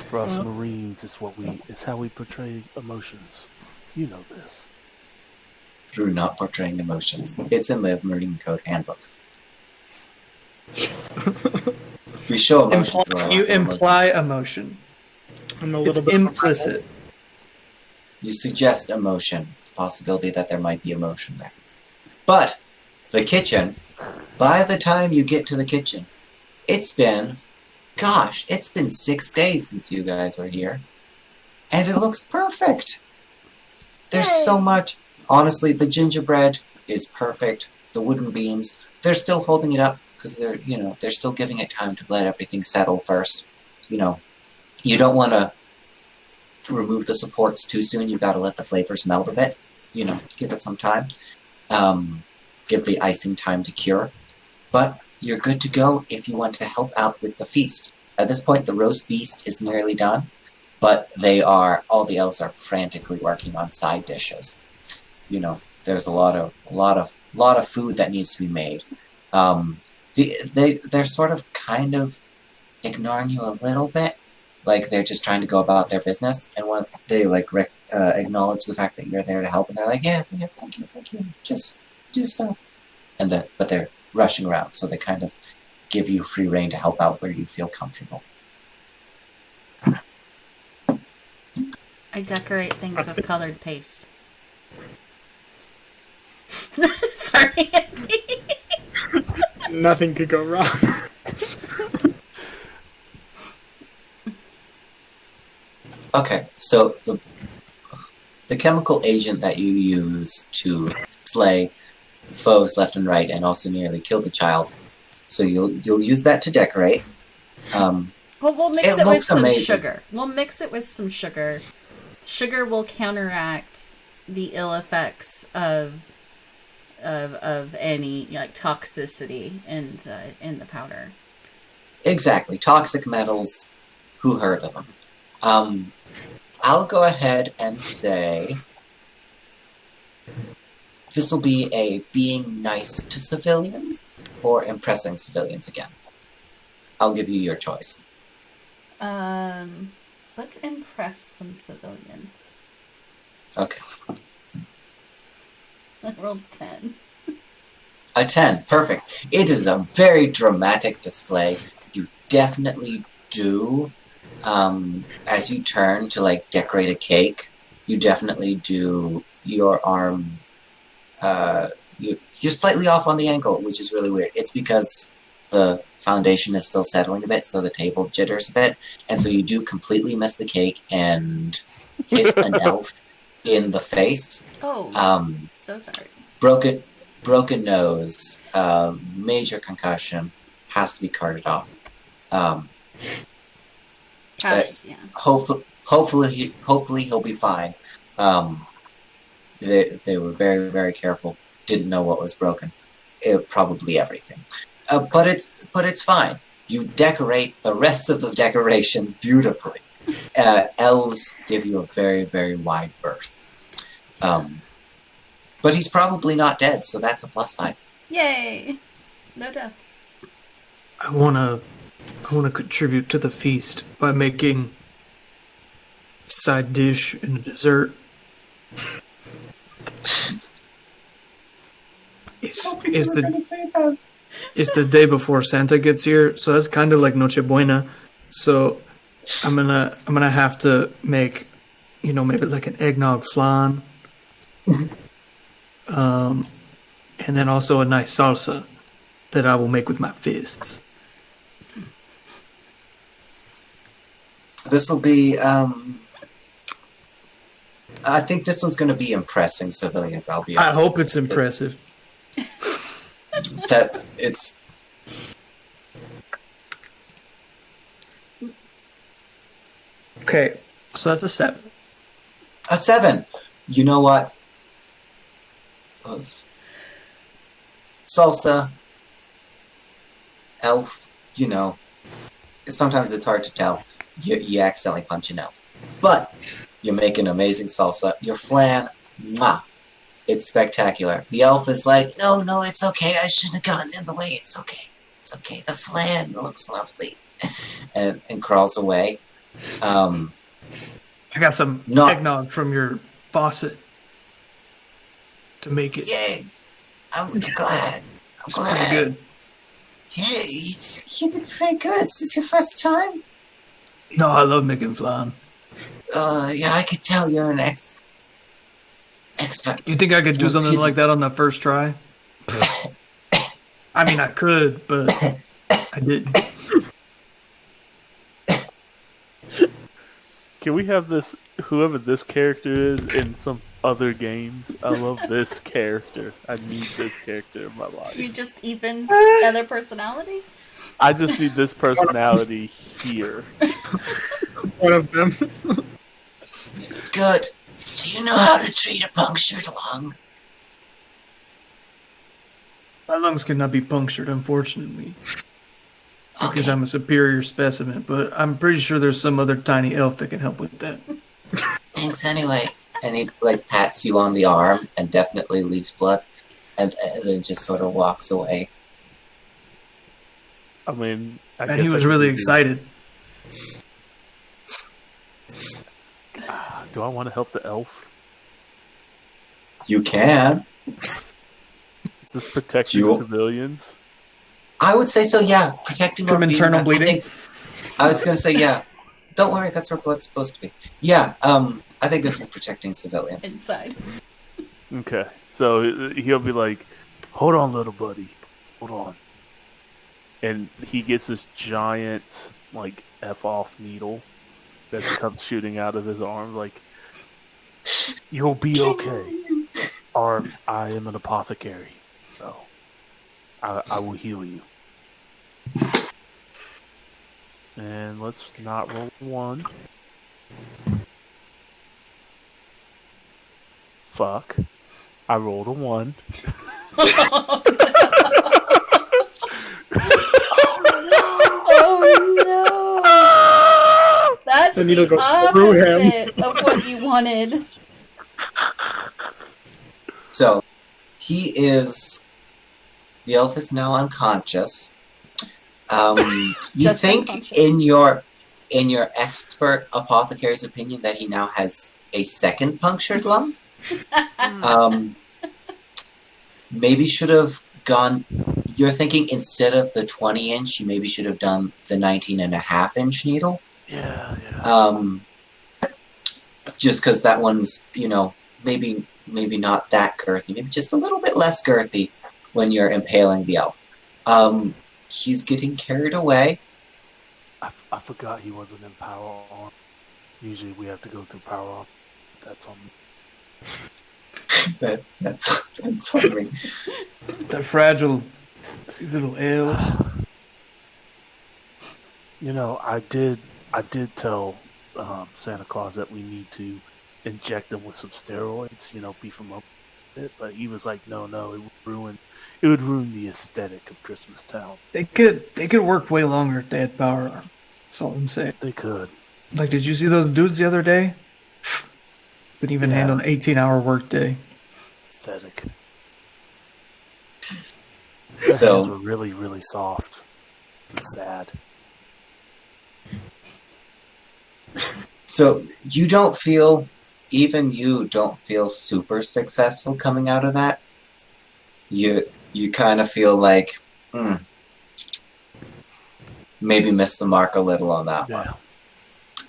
For us Marines, it's how we portray emotions. You know this. Through not portraying emotions. It's in the Marine Code Handbook. We show emotion. You imply emotion. It's implicit. You suggest emotion, the possibility that there might be emotion there. But the kitchen, by the time you get to the kitchen, it's been 6 days since you guys were here. And it looks perfect. There's so much. Honestly, the gingerbread is perfect. The wooden beams, they're still holding it up because they're still giving it time to let everything settle first. You don't want to remove the supports too soon. You got to let the flavors melt a bit. Give it some time. Give the icing time to cure. But you're good to go if you want to help out with the feast. At this point, the roast beast is nearly done, but all the elves are frantically working on side dishes. There's a lot of food that needs to be made. They're sort of kind of ignoring you a little bit, like they're just trying to go about their business. And when they acknowledge the fact that you're there to help, and they're like, yeah, thank you, just do stuff. But they're rushing around, so they kind of give you free rein to help out where you feel comfortable. I decorate things with colored paste. Sorry. Nothing could go wrong. Okay, so the chemical agent that you use to slay foes left and right and also nearly kill the child. So you'll use that to decorate. Well, we'll mix It it with looks some amazing. sugar. We'll mix it with some sugar. Sugar will counteract the ill effects of any like toxicity in the powder. Exactly. Toxic metals. Who heard of them? I'll go ahead and say this will be a being nice to civilians or impressing civilians again. I'll give you your choice. Let's impress some civilians. Okay. I rolled 10. A 10. Perfect. It is a very dramatic display. You definitely do, as you turn to, like, decorate a cake, you definitely do your arm, you're slightly off on the angle, which is really weird. It's because the foundation is still settling a bit, so the table jitters a bit, and so you do completely miss the cake and hit an elf in the face. Oh, so sorry. Broken nose, major concussion, has to be carted off. Yeah. Hopefully he'll be fine. They were very, very careful. Didn't know what was broken. Probably everything. But it's fine. You decorate the rest of the decorations beautifully. Elves give you a very, very wide berth. But he's probably not dead, so that's a plus side. Yay! No deaths. I wanna contribute to the feast by making a side dish and a dessert. It's the day before Santa gets here, so that's kind of like Noche Buena. So I'm gonna have to make, maybe like an eggnog flan. And then also a nice salsa that I will make with my fists. This will be, I think this one's going to be impressing civilians, I'll be honest. I hope it's impressive. That it's... Okay, so that's a 7. A 7! You know what? Salsa, elf, sometimes it's hard to tell. You accidentally punch an elf. But you make an amazing salsa. Your flan, mwah, it's spectacular. The elf is like, no, it's okay. I shouldn't have gotten in the way. It's okay. It's okay. The flan looks lovely. and crawls away. I got some eggnog from your faucet to make it. Yay! I'm glad. It's pretty good. Yeah, you did pretty good. Is this your first time? No, I love making flan. Yeah, I could tell you're an expert. You think I could do something like that on the first try? I mean, I could, but I didn't. Can we have this, whoever this character is, in some other games? I love this character. I need this character in my life. You just Ethan's other personality? I just need this personality here. One of them. Good. Do you know how to treat a punctured lung? My lungs cannot be punctured, unfortunately. Okay. Because I'm a superior specimen, but I'm pretty sure there's some other tiny elf that can help with that. Thanks anyway. And he pats you on the arm and definitely leaves blood, and then just sort of walks away. I mean, and he was really excited. Do I want to help the elf? You can. Is this protecting civilians? I would say so, yeah. Protecting from internal bleeding? I was going to say, yeah. Don't worry, that's where blood's supposed to be. Yeah, I think this is protecting civilians. Inside. Okay, so he'll be like, hold on, little buddy. Hold on. And he gets this giant, F-off needle, that comes shooting out of his arm. Like, you'll be okay. Or I am an apothecary, so I will heal you. And let's not roll 1. Fuck. I rolled a 1. Oh no! That's The needle the goes through him. opposite of what you wanted. So, the elf is now unconscious. You Just think unconscious. in your expert apothecary's opinion that he now has a second punctured lung? Maybe should have gone. You're thinking instead of the 20-inch, you maybe should have done the 19.5-inch needle. Yeah. Just because that one's, maybe not that girthy, maybe just a little bit less girthy when you're impaling the elf. He's getting carried away. I forgot he wasn't in power on. Usually we have to go through power on. That's on me. That's on me. They're fragile. These little elves. I did tell Santa Claus that we need to inject them with some steroids, beef them up a bit, but he was like, no, it would ruin the aesthetic of Christmas Town. They could work way longer if they had power arm. That's all I'm saying. They could. Like, did you see those dudes the other day? Couldn't even handle an 18-hour workday. Pathetic. So Their hands were really, really soft. Sad. So you don't feel super successful coming out of that. You kind of feel like maybe missed the mark a little on that one.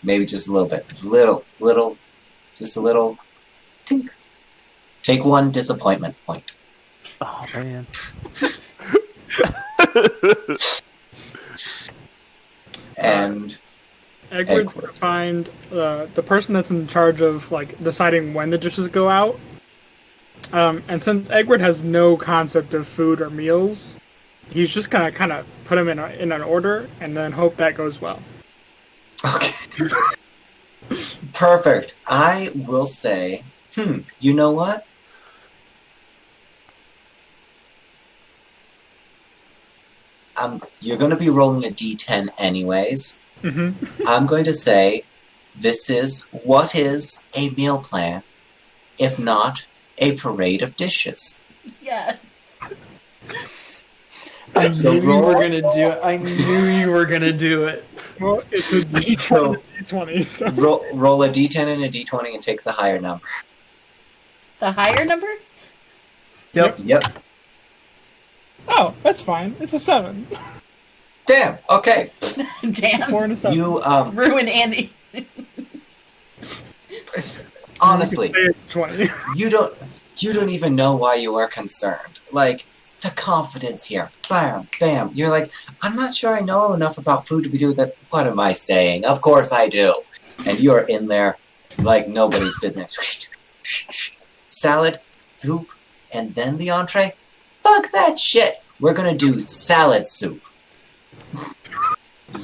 Maybe just a little bit, just a little tink. Take 1 disappointment point. Oh man. And Edward's gonna find the person that's in charge of deciding when the dishes go out. And since Edward has no concept of food or meals, he's just gonna kind of put them in an order and then hope that goes well. okay. Perfect. I will say, you know what? You're going to be rolling a d10 anyways. Mm-hmm. I'm going to say what is a meal plan, if not a parade of dishes? Yes. I So knew you roll- were gonna do it. I knew you were gonna do it. Well, it's a D20. So- D20 so. roll a d10 and a d20 and take the higher number. The higher number? Yep. Yep. Oh, that's fine. It's a 7. Damn. Okay. Damn. 4 and a 7. You Ruin Andy. honestly, You can say it's 20. you don't even know why you are concerned. Like, the confidence here. Bam, bam. You're like, I'm not sure I know enough about food to be doing that. What am I saying? Of course I do. And you're in there like nobody's business. Salad, soup, and then the entree? Fuck that shit. We're gonna do salad soup.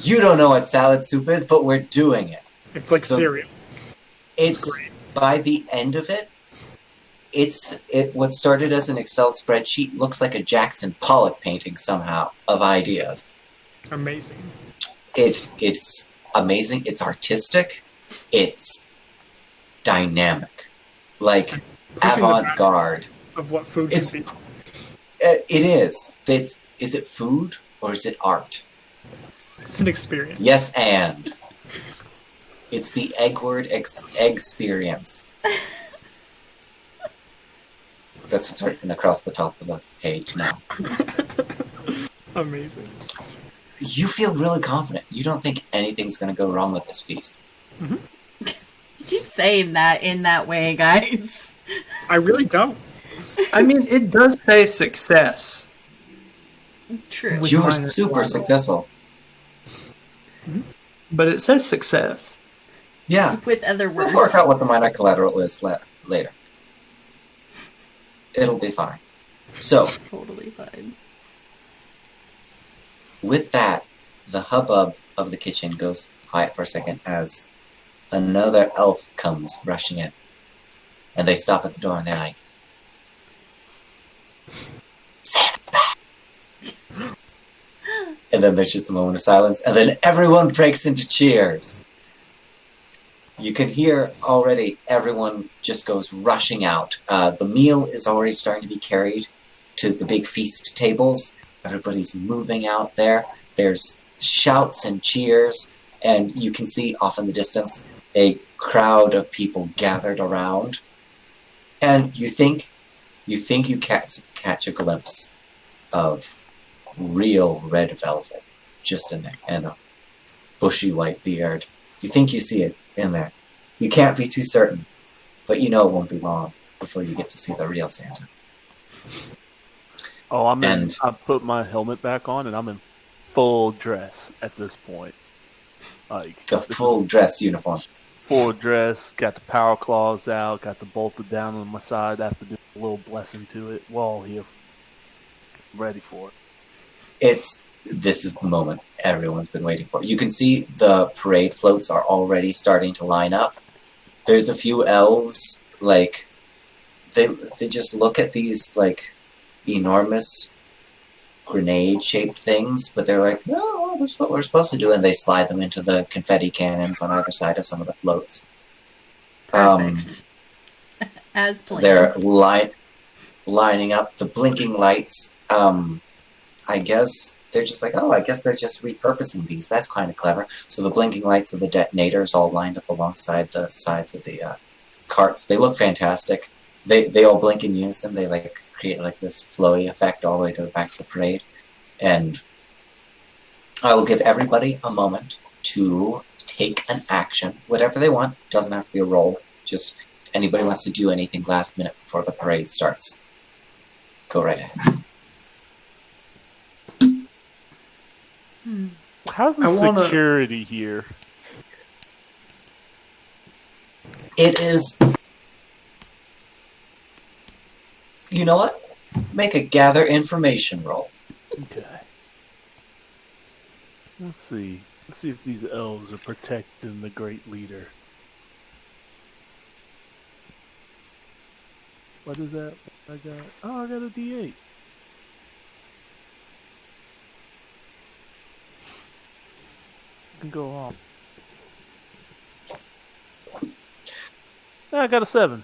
You don't know what salad soup is, but we're doing it. It's like So- cereal. It's great. by the end of it, what started as an Excel spreadsheet looks like a Jackson Pollock painting somehow of ideas. Amazing. It's amazing. It's artistic. It's dynamic, like Pushing the avant-garde. Of what food It's- can be. It is. Is it food or is it art? It's an experience. Yes, and it's the Eggward experience. That's what's written across the top of the page now. Amazing. You feel really confident. You don't think anything's going to go wrong with this feast. You keep saying that in that way, guys. I really don't. I mean, it does say success. True. With You were minus super 1. successful. But it says success. Yeah, with other words. we'll work out what the minor collateral is later. It'll be fine. So, Totally fine. with that, the hubbub of the kitchen goes quiet for a second as another elf comes rushing in. And they stop at the door and they're like, Santa's back! And then there's just a moment of silence, and then everyone breaks into cheers. You can hear already everyone just goes rushing out. The meal is already starting to be carried to the big feast tables. Everybody's moving out there. There's shouts and cheers, and you can see off in the distance a crowd of people gathered around. And you think you catch a glimpse of real red velvet just in there, and a bushy white beard. You think you see it in there. You can't be too certain, but you know it won't be long before you get to see the real Santa. Oh, I put my helmet back on, and I'm in full dress at this point. Like The full dress uniform. full dress, got the power claws out, got the bolted down on my side after doing a little blessing to it. We're all here, ready for it. This is the moment everyone's been waiting for. You can see the parade floats are already starting to line up. There's a few elves, like, they just look at these, like, enormous grenade-shaped things, but they're like, no, well, that's what we're supposed to do, and they slide them into the confetti cannons on either side of some of the floats. Perfect. As planned. They're lining up the blinking lights. I guess they're just like, oh, I guess they're just repurposing these. That's kind of clever. So the blinking lights of the detonators all lined up alongside the sides of the carts. They look fantastic. They all blink in unison. They like create like this flowy effect all the way to the back of the parade. And I will give everybody a moment to take an action, whatever they want. Doesn't have to be a roll. Just if anybody wants to do anything last minute before the parade starts, go right ahead. How's the security here? It is... You know what? Make a gather information roll. Okay. Let's see. Let's see if these elves are protecting the great leader. What is that? I got a D8. Can go on. I got a 7.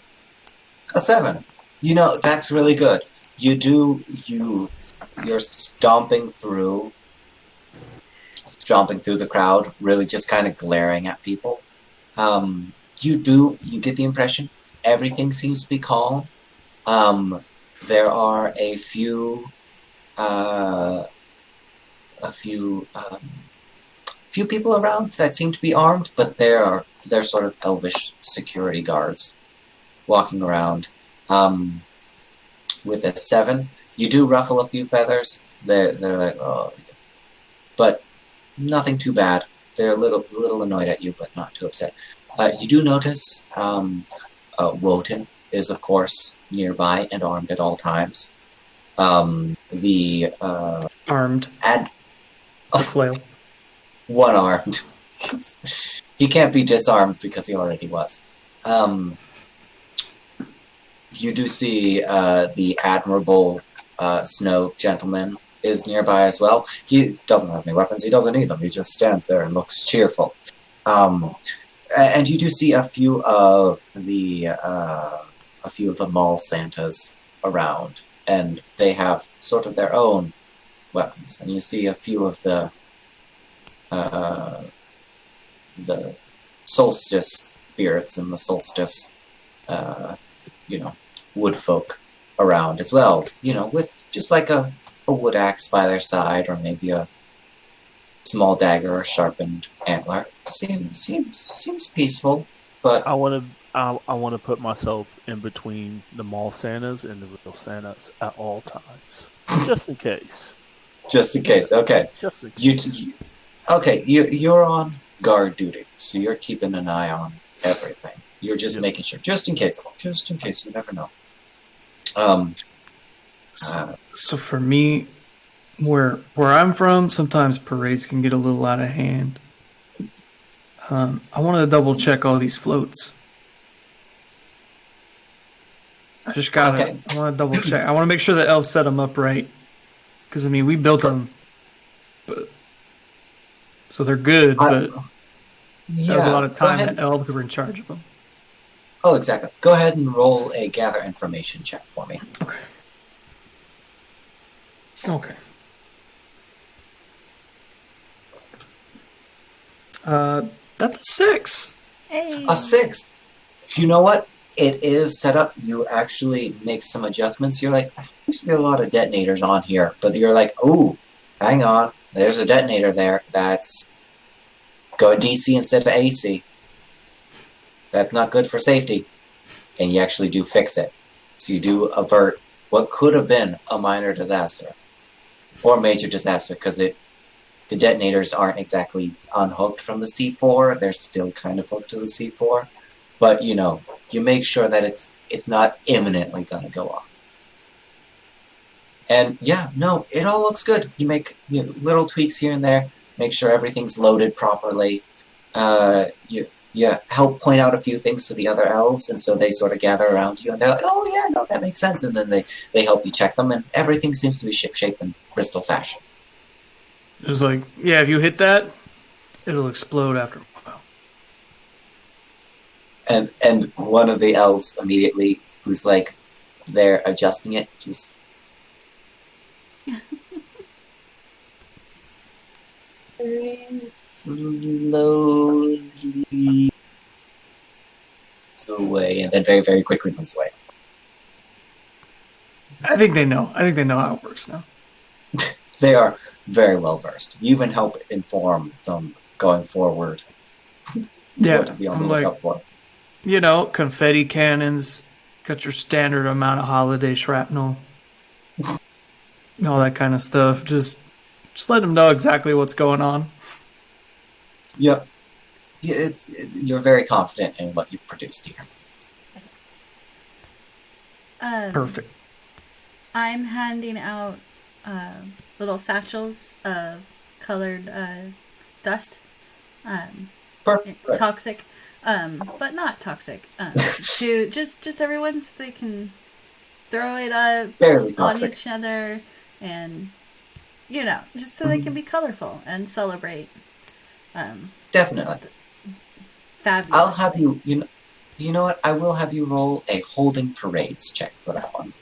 A 7. You know, that's really good. You're stomping through the crowd, really just kind of glaring at people. You get the impression everything seems to be calm. There are a few people around that seem to be armed, but they're sort of elvish security guards walking around. With a 7, you do ruffle a few feathers. They're like, oh, but nothing too bad. They're a little annoyed at you, but not too upset. You do notice Wotan is, of course, nearby and armed at all times. Armed. A flail. One-armed. He can't be disarmed because he already was. You do see the admirable snow gentleman is nearby as well. He doesn't have any weapons. He doesn't need them. He just stands there and looks cheerful. And you do see a few of the mall Santas around, and they have sort of their own weapons. And you see a few of the solstice spirits and the solstice, wood folk around as well. With just like a wood axe by their side, or maybe a small dagger or sharpened antler. Seems peaceful, but I want to put myself in between the mall Santas and the real Santas at all times, just in case. Just in case, okay. Just in case. You're on guard duty, so you're keeping an eye on everything. You're just making sure, just in case, you never know. So for me, where I'm from, sometimes parades can get a little out of hand. I want to double check all these floats. I just gotta. Okay. I want to double check. I want to make sure the elves set them up right, because I mean we built them, but so they're good. But that was a lot of time that elves were in charge of them. Oh, exactly. Go ahead and roll a gather information check for me. Okay. Okay. That's a 6. Hey. A 6. You know what? It is set up. You actually make some adjustments. You're like, there used to be a lot of detonators on here. But you're like, oh, hang on. There's a detonator there. That's going DC instead of AC. That's not good for safety. And you actually do fix it. So you do avert what could have been a minor disaster. Or major disaster, because the detonators aren't exactly unhooked from the C4. They're still kind of hooked to the C4. But, you know, you make sure that it's not imminently going to go off. And, yeah, no, it all looks good. You make little tweaks here and there. Make sure everything's loaded properly. You help point out a few things to the other elves, and so they sort of gather around you, and they're like, oh, yeah, no, that makes sense. And then they help you check them, and everything seems to be shipshape in crystal fashion. It's like, yeah, if you hit that, it'll explode after a while. And one of the elves immediately, who's like, they're adjusting it, just... slowly away, and then very, very quickly moves away. I think they know. I think they know how it works now. They are very well versed. You even help inform them going forward. Yeah, What to be on the I'm lookout like, for. you know, confetti cannons, got your standard amount of holiday shrapnel, all that kind of stuff. Just let them know exactly what's going on. Yep. Yeah, you're very confident in what you've produced here. Perfect. I'm handing out little satchels of colored dust. Perfect. Toxic, but not toxic. To just everyone, so they can throw it up Barely on toxic. each other, and just so they can be colorful and celebrate. Definitely. Fabulous. I'll have you. You know what? I will have you roll a holding parades check for that one.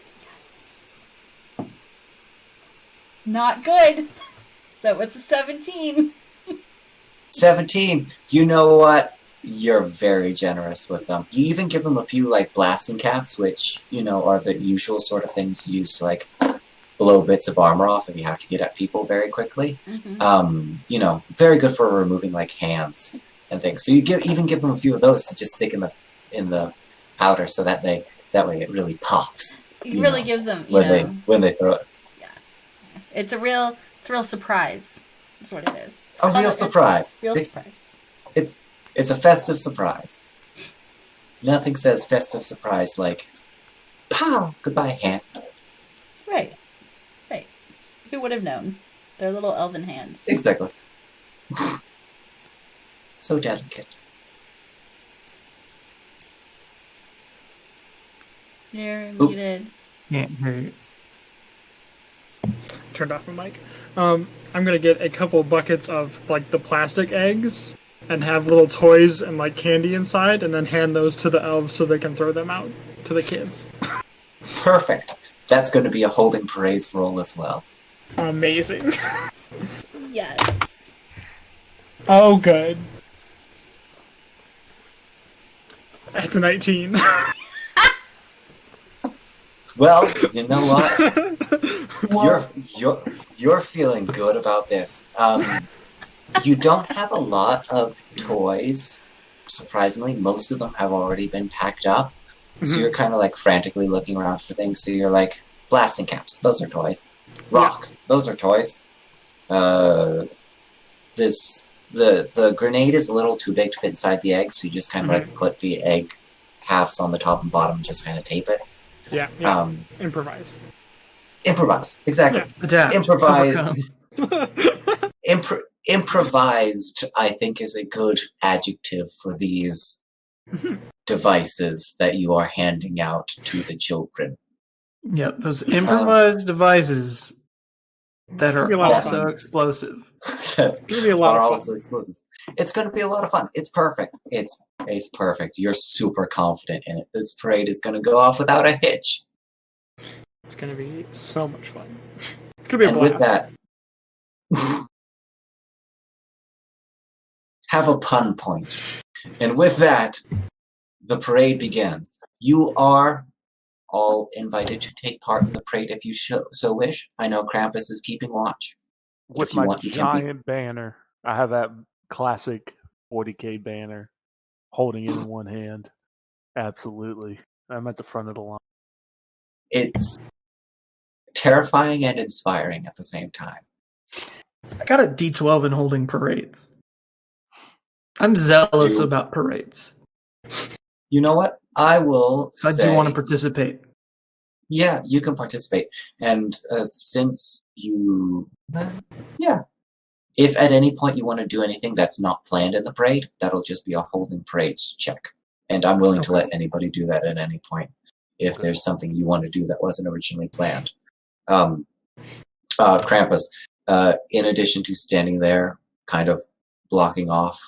Not good. That was a 17. 17. You know what? You're very generous with them. You even give them a few blasting caps, which are the usual sort of things used to blow bits of armor off if you have to get at people very quickly. Mm-hmm. Very good for removing hands and things. So you even give them a few of those to just stick in the powder, so that way it really pops. It really gives them when they throw it. Yeah, it's a real surprise. That's what it is. A real surprise. Surprise. It's a festive surprise. Nothing says festive surprise like, pow, goodbye hand. Right. Who would have known? Their little elven hands. Exactly. So delicate. You're muted. Can't hear you. Turned off my mic. I'm gonna get a couple buckets of the plastic eggs and have little toys and candy inside, and then hand those to the elves so they can throw them out to the kids. Perfect. That's going to be a holding parades roll as well. Amazing. Yes. Oh, good. That's a 19. Well, you know what? You're feeling good about this. You don't have a lot of toys. Surprisingly, most of them have already been packed up. So you're kind of frantically looking around for things. So you're blasting caps, those are toys. Rocks, those are toys. This the grenade is a little too big to fit inside the egg, so you just kind of like put the egg halves on the top and bottom, and just kind of tape it. Yeah. Improvise. Improvise, exactly. Yeah. Adapt. Improvise. Overcome. Improvised, I think, is a good adjective for these devices that you are handing out to the children. Yep, those improvised devices that gonna be are a lot of also fun. explosive. That It's gonna be a lot are of fun. also explosives. It's going to be a lot of fun. It's perfect. It's perfect. You're super confident in it. This parade is going to go off without a hitch. It's gonna be so much fun. It's gonna be a And blast. with that, have a pun point. And with that, the parade begins. You are all invited to take part in the parade if you so wish. I know Krampus is keeping watch. With If you my want, you can be. giant banner. I have that classic 40K banner, holding it in one hand. Absolutely. I'm at the front of the line. It's terrifying and inspiring at the same time. I got a D12 in holding parades. I'm zealous You- about parades. You know what? I will So I say, do want to participate. yeah, you can participate. And since you... yeah. If at any point you want to do anything that's not planned in the parade, that'll just be a holding parades check. And I'm willing to let anybody do that at any point if there's something you want to do that wasn't originally planned. Krampus, in addition to standing there, kind of blocking off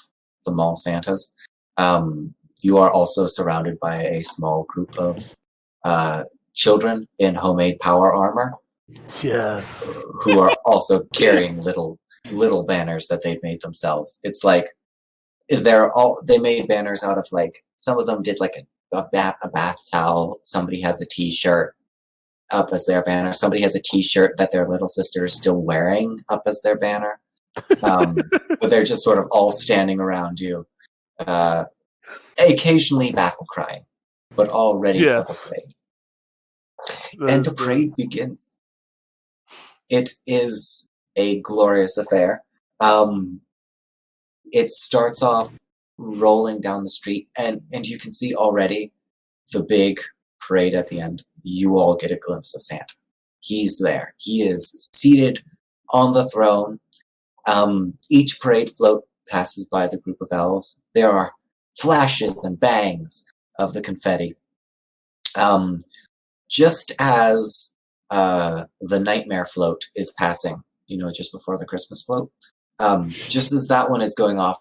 the mall Santas, you are also surrounded by a small group of children in homemade power armor. Yes. Who are also carrying little banners that they've made themselves. It's like they made banners out of like, some of them did like a bath towel. Somebody has a t-shirt up as their banner. Somebody has a t-shirt that their little sister is still wearing up as their banner. But they're just sort of all standing around you, occasionally battle crying, but all ready for the parade. And the parade begins. It is a glorious affair. It starts off rolling down the street, and you can see already the big parade at the end. You all get a glimpse of Santa. He's there. He is seated on the throne. Each parade float passes by the group of elves. There are flashes and bangs of the confetti. Just as the nightmare float is passing, just before the Christmas float, just as that one is going off,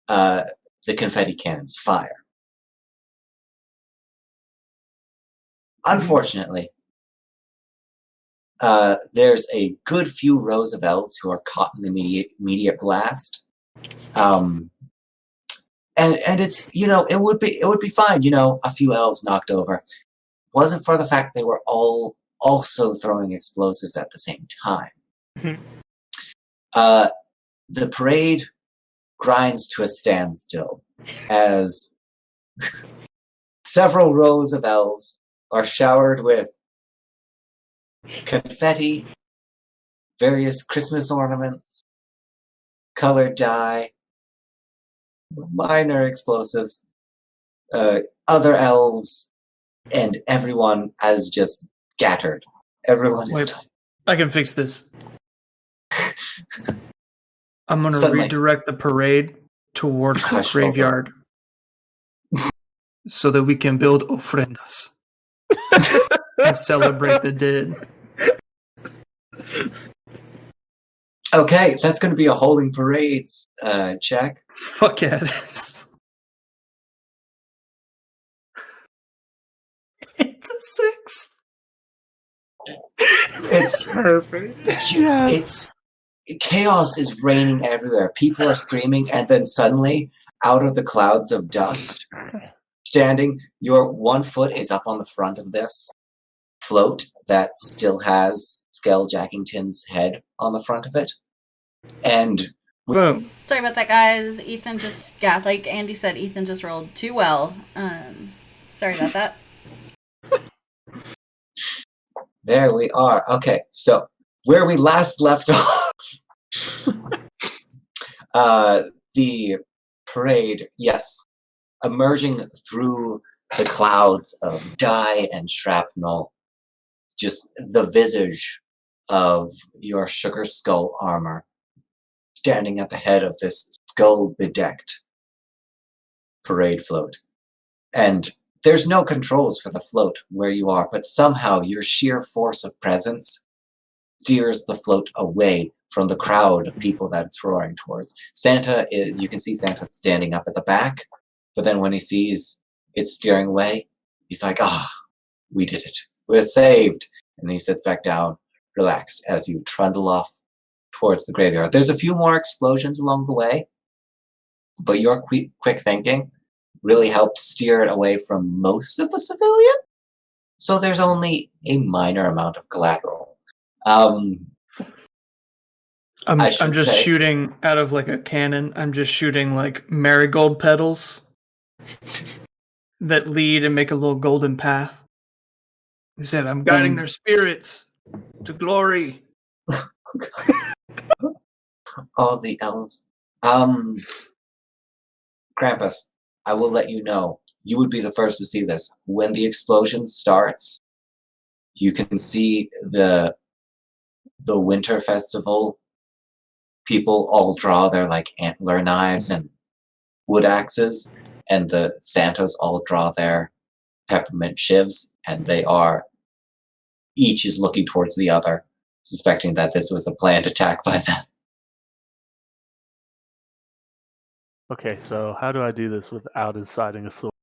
the confetti cannons fire. Unfortunately, there's a good few rows of elves who are caught in the immediate blast. And it's, it would be fine, a few elves knocked over. Wasn't for the fact they were all also throwing explosives at the same time. The parade grinds to a standstill as several rows of elves are showered with confetti, various Christmas ornaments, colored dye, minor explosives, other elves, and everyone has just scattered. Everyone is... Wait, I can fix this. I'm going to Suddenly. redirect the parade towards the Hush, graveyard so that we can build ofrendas and celebrate the dead. Okay, that's going to be a holding parades check. Fuck yeah, it is. It's a 6. It's Perfect. It's chaos is reigning everywhere. People are screaming, and then suddenly, out of the clouds of dust, standing, your one foot is up on the front of this float that still has Skell Jackington's head on the front of it. And Boom. Sorry about that, guys. Ethan just like Andy said, Ethan just rolled too well. Sorry about that. there we are. Okay, so where we last left off, the parade, yes, emerging through the clouds of dye and shrapnel, just the visage of your sugar skull armor, standing at the head of this skull-bedecked parade float. And there's no controls for the float where you are, but somehow your sheer force of presence steers the float away from the crowd of people that it's roaring towards. Santa is, you can see Santa standing up at the back, but then when he sees it steering away, he's like, we did it. We're saved. And he sits back down, relax, as you trundle off towards the graveyard. There's a few more explosions along the way, but your quick thinking really helped steer it away from most of the civilian. So there's only a minor amount of collateral. I'm should just say- shooting out of like a cannon. I'm just shooting like marigold petals that lead and make a little golden path. He said, "I'm guiding their spirits to glory." All the elves. Krampus, I will let you know. You would be the first to see this. When the explosion starts, you can see the winter festival people all draw their like antler knives and wood axes, and the Santas all draw their peppermint shivs, and they are each is looking towards the other, suspecting that this was a planned attack by them. Okay, so how do I do this without inciting a sword?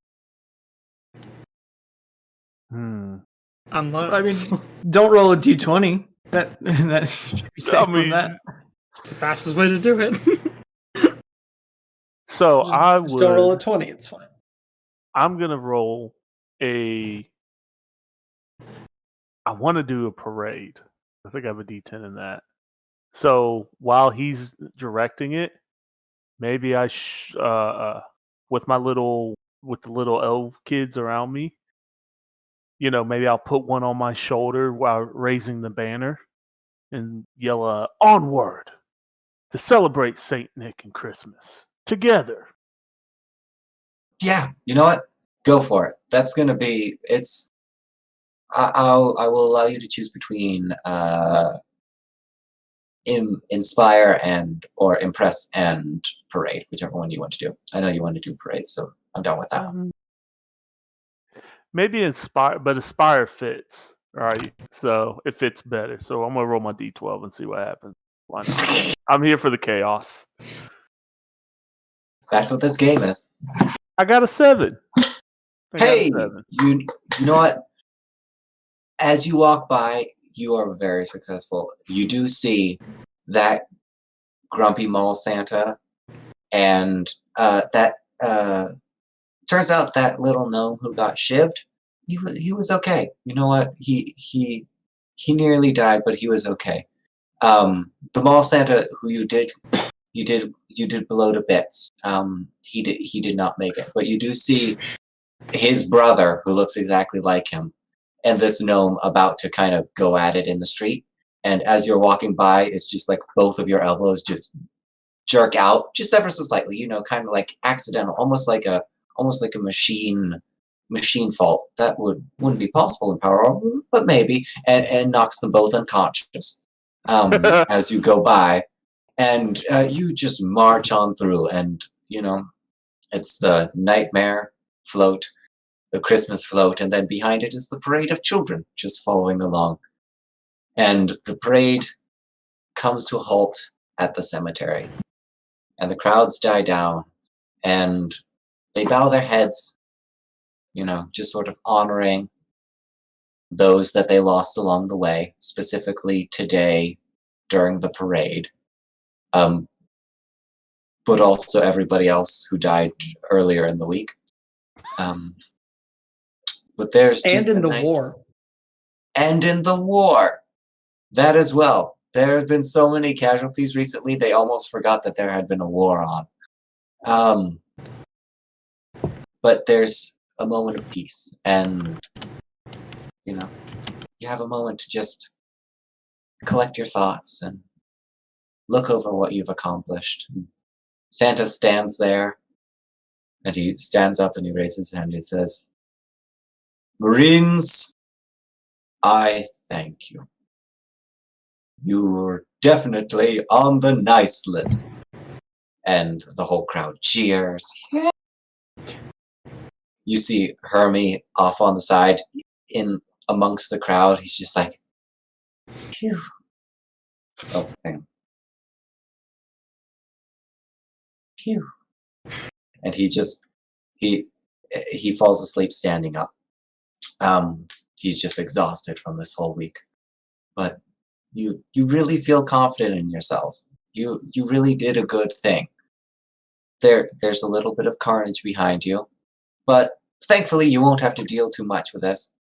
Unless, I mean, don't roll a d20. That should be safe from that. it's the fastest way to do it. So Just don't roll a 20. It's fine. I'm gonna roll a. I want to do a parade. I think I have a D10 in that. So while he's directing it, maybe I with the little elf kids around me, maybe I'll put one on my shoulder while raising the banner and yell onward to celebrate Saint Nick and Christmas together. Yeah, you know what? Go for it. That's gonna be. I will allow you to choose between inspire or impress and parade, whichever one you want to do. I know you want to do parade, so I'm down with that one. Maybe inspire, but aspire fits, right? So it fits better. So I'm gonna roll my D12 and see what happens. Why not? I'm here for the chaos. That's what this game is. I got a 7. Hey, you know what? As you walk by, you are very successful. You do see that grumpy mole Santa, and that turns out that little gnome who got shivved, he was okay. You know what? He nearly died, but he was okay. The mole Santa who you did blow to bits. He did not make it, but you do see his brother, who looks exactly like him, and this gnome about to kind of go at it in the street. And as you're walking by, it's just like both of your elbows just jerk out just ever so slightly, kind of like accidental, almost like a machine fault. That wouldn't be possible in Power Armor, but maybe, and knocks them both unconscious as you go by. And you just march on through, and it's the nightmare float, the Christmas float, and then behind it is the parade of children just following along. And the parade comes to a halt at the cemetery, and the crowds die down, and they bow their heads, just sort of honoring those that they lost along the way, specifically today during the parade. But also everybody else who died earlier in the week. But there's just And in the war. And in the war. That as well. There have been so many casualties recently, they almost forgot that there had been a war on. But there's a moment of peace, and you have a moment to just collect your thoughts and look over what you've accomplished. Santa stands there, and he stands up and he raises his hand and he says, Marines, I thank you. You're definitely on the nice list. And the whole crowd cheers. You see Hermie off on the side in amongst the crowd. He's just like, phew. Oh, hang on. Phew. And he falls asleep standing up. He's just exhausted from this whole week. But you really feel confident in yourselves. You really did a good thing. There's a little bit of carnage behind you, but thankfully you won't have to deal too much with this.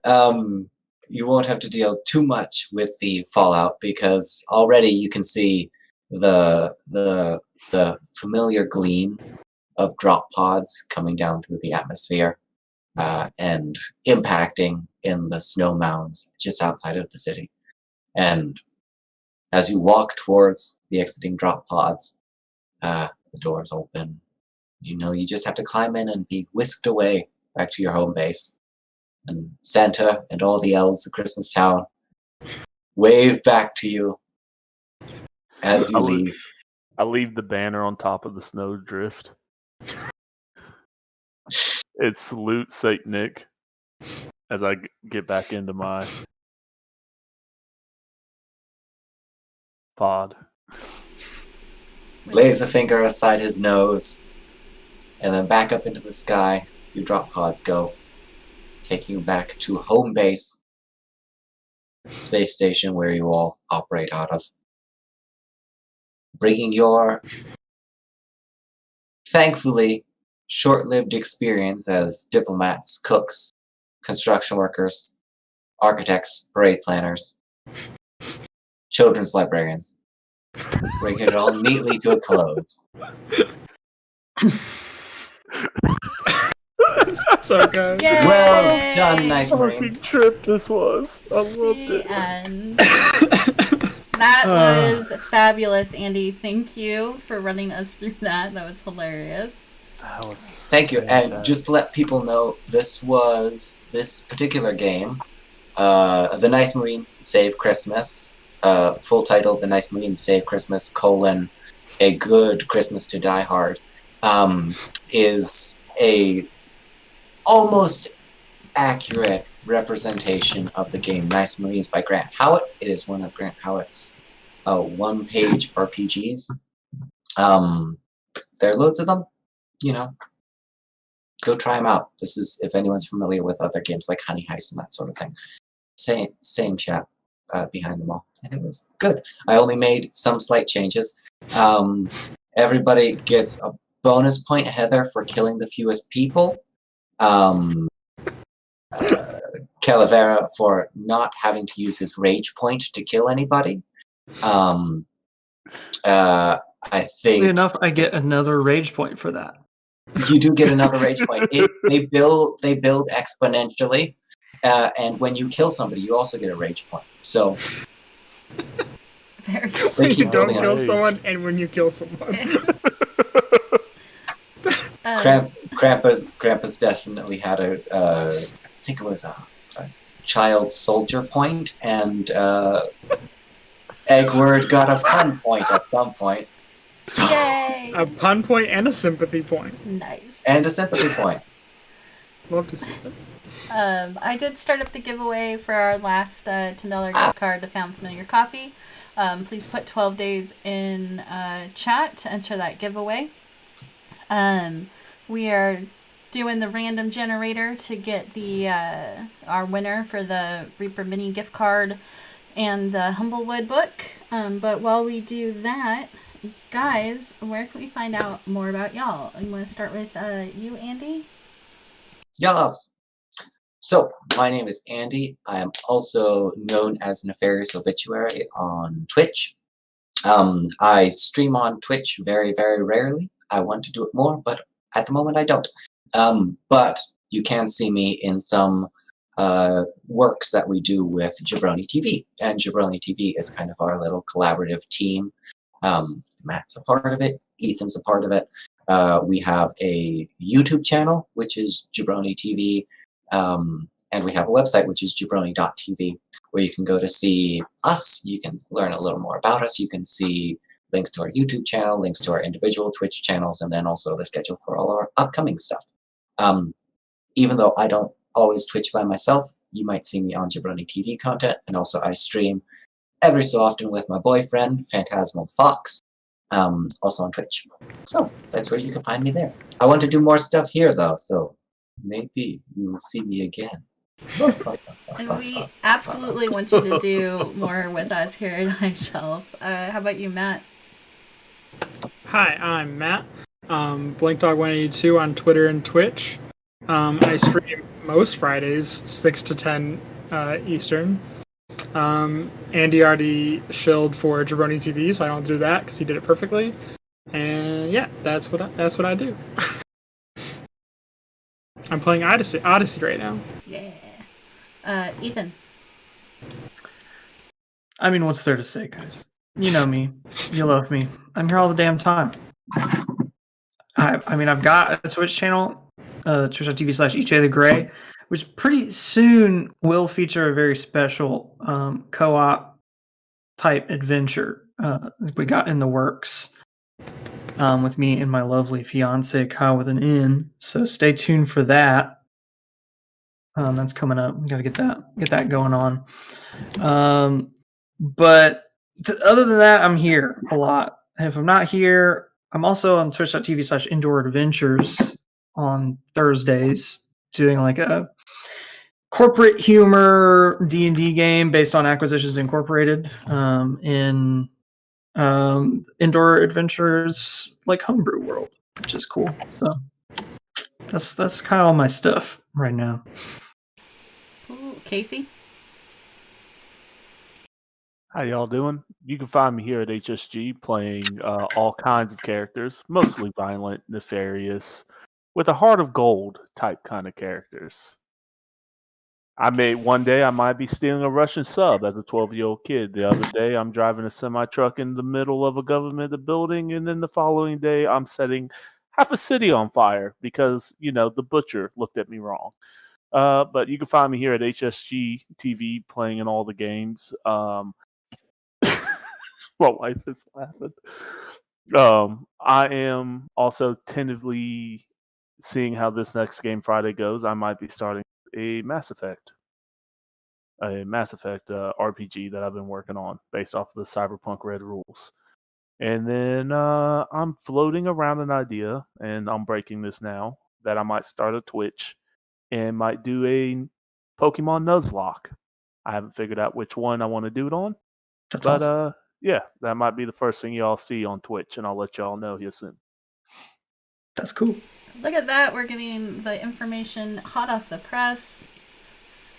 You won't have to deal too much with the fallout because already you can see the familiar gleam of drop pods coming down through the atmosphere and impacting in the snow mounds just outside of the city. And as you walk towards the exiting drop pods, the doors open. You know, you just have to climb in and be whisked away back to your home base. And Santa and all the elves of Christmas Town wave back to you as you leave. I leave the banner on top of the snowdrift. It salutes Saint Nick as I get back into my pod. Lays a finger aside his nose, and then back up into the sky. Your drop pods go, taking you back to home base, space station where you all operate out of. Bringing your, thankfully, short-lived experience as diplomats, cooks, construction workers, architects, parade planners, children's librarians. Bringing it all neatly to a close. So good. Yay! Well done, nice Fucking Marines. trip this was. I loved The it. end. That was fabulous, Andy. Thank you for running us through that. That was hilarious. That was Thank you, and fantastic. just to let people know, this particular game, The Nice Marines Save Christmas, full title, The Nice Marines Save Christmas, A Good Christmas to Die Hard, is a almost accurate representation of the game Nice Marines by Grant Howitt. It is one of Grant Howitt's one-page RPGs. There are loads of them, you know. Go try them out. This is, if anyone's familiar with other games like Honey Heist and that sort of thing. Same chap behind them all. And it was good. I only made some slight changes. Everybody gets a bonus point, Heather, for killing the fewest people. Calavera for not having to use his rage point to kill anybody. I think... enough, I get another rage point for that. You do get another rage point. They build exponentially, and when you kill somebody, you also get a rage point. So Very they When you keep don't building kill up. someone, and when you kill someone. Krampus definitely had I think it was a child soldier point, and Eggward got a pun point at some point. So, Yay! A pun point and a sympathy point. Nice. and a sympathy point. Love to see it. I did start up the giveaway for our last $10 gift card to Found Familiar Coffee. Please put 12 days in chat to enter that giveaway. We are doing the random generator to get the our winner for the Reaper Mini gift card and the Humblewood book. But while we do that, guys, where can we find out more about y'all? I'm going to start with you, Andy. Yes. So, my name is Andy. I am also known as Nefarious Obituary on Twitch. I stream on Twitch very, very rarely. I want to do it more, but at the moment I don't. But you can see me in some works that we do with Jabroni TV. And Jabroni TV is kind of our little collaborative team Matt's a part of it. Ethan's a part of it. We have a YouTube channel, which is Jabroni TV. And we have a website, which is jabroni.tv, where you can go to see us. You can learn a little more about us. You can see links to our YouTube channel, links to our individual Twitch channels, and then also the schedule for all our upcoming stuff. Even though I don't always Twitch by myself, you might see me on Jabroni TV content, and also I stream every so often with my boyfriend, Phantasmal Fox, also on Twitch. So that's where you can find me there. I want to do more stuff here, though, so maybe you will see me again. And we absolutely want you to do more with us here at High Shelf. How about you, Matt? Hi, I'm Matt. BlankDog182 on Twitter and Twitch. I stream most Fridays, 6 to 10 Eastern. Andy already shilled for Jabroni TV, so I don't do that because he did it perfectly. And yeah, that's what I do. I'm playing Odyssey right now. Yeah. Ethan. I mean, what's there to say, guys? You know me. You love me. I'm here all the damn time. I've got a Twitch channel, twitch.tv/EJ the Gray, which pretty soon will feature a very special co-op type adventure we got in the works with me and my lovely fiance, Kyle with an N. So stay tuned for that. That's coming up. We gotta get that going on. But other than that, I'm here a lot. And if I'm not here, I'm also on twitch.tv/Indoor Adventures on Thursdays, doing like a corporate humor D&D game based on Acquisitions Incorporated in Indoor Adventures like homebrew world, which is cool. So that's kind of all my stuff right now. Ooh, Casey? How y'all doing? You can find me here at HSG playing all kinds of characters, mostly violent, nefarious, with a heart of gold type kind of characters. One day I might be stealing a Russian sub as a 12-year-old kid. The other day I'm driving a semi-truck in the middle of a government building, and then the following day I'm setting half a city on fire because, the butcher looked at me wrong. But you can find me here at HSG TV playing in all the games. My wife is laughing. I am also tentatively seeing how this next game Friday goes. I might be starting a Mass Effect RPG that I've been working on based off of the Cyberpunk Red rules. And then I'm floating around an idea, and I'm breaking this now, that I might start a Twitch and might do a Pokemon Nuzlocke. I haven't figured out which one I want to do it on. That's But awesome. yeah, that might be the first thing y'all see on Twitch, and I'll let y'all know here soon. That's cool. Look at that. We're getting the information hot off the press.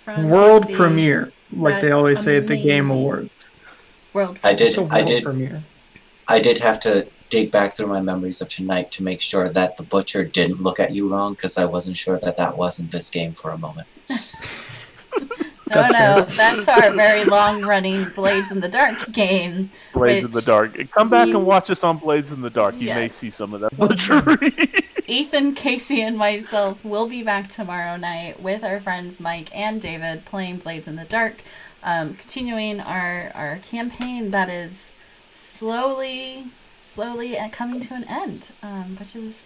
From World Casey. premiere, like they That's always say at the Game amazing. Awards. World It's a world premiere. I did have to dig back through my memories of tonight to make sure that the butcher didn't look at you wrong, because I wasn't sure that wasn't this game for a moment. No, that's our very long-running Blades in the Dark game. Blades in the Dark. Come back and watch us on Blades in the Dark. You may Yes. see some of that butchery. Ethan, Casey, and myself will be back tomorrow night with our friends Mike and David playing Blades in the Dark, continuing our campaign that is slowly coming to an end, which is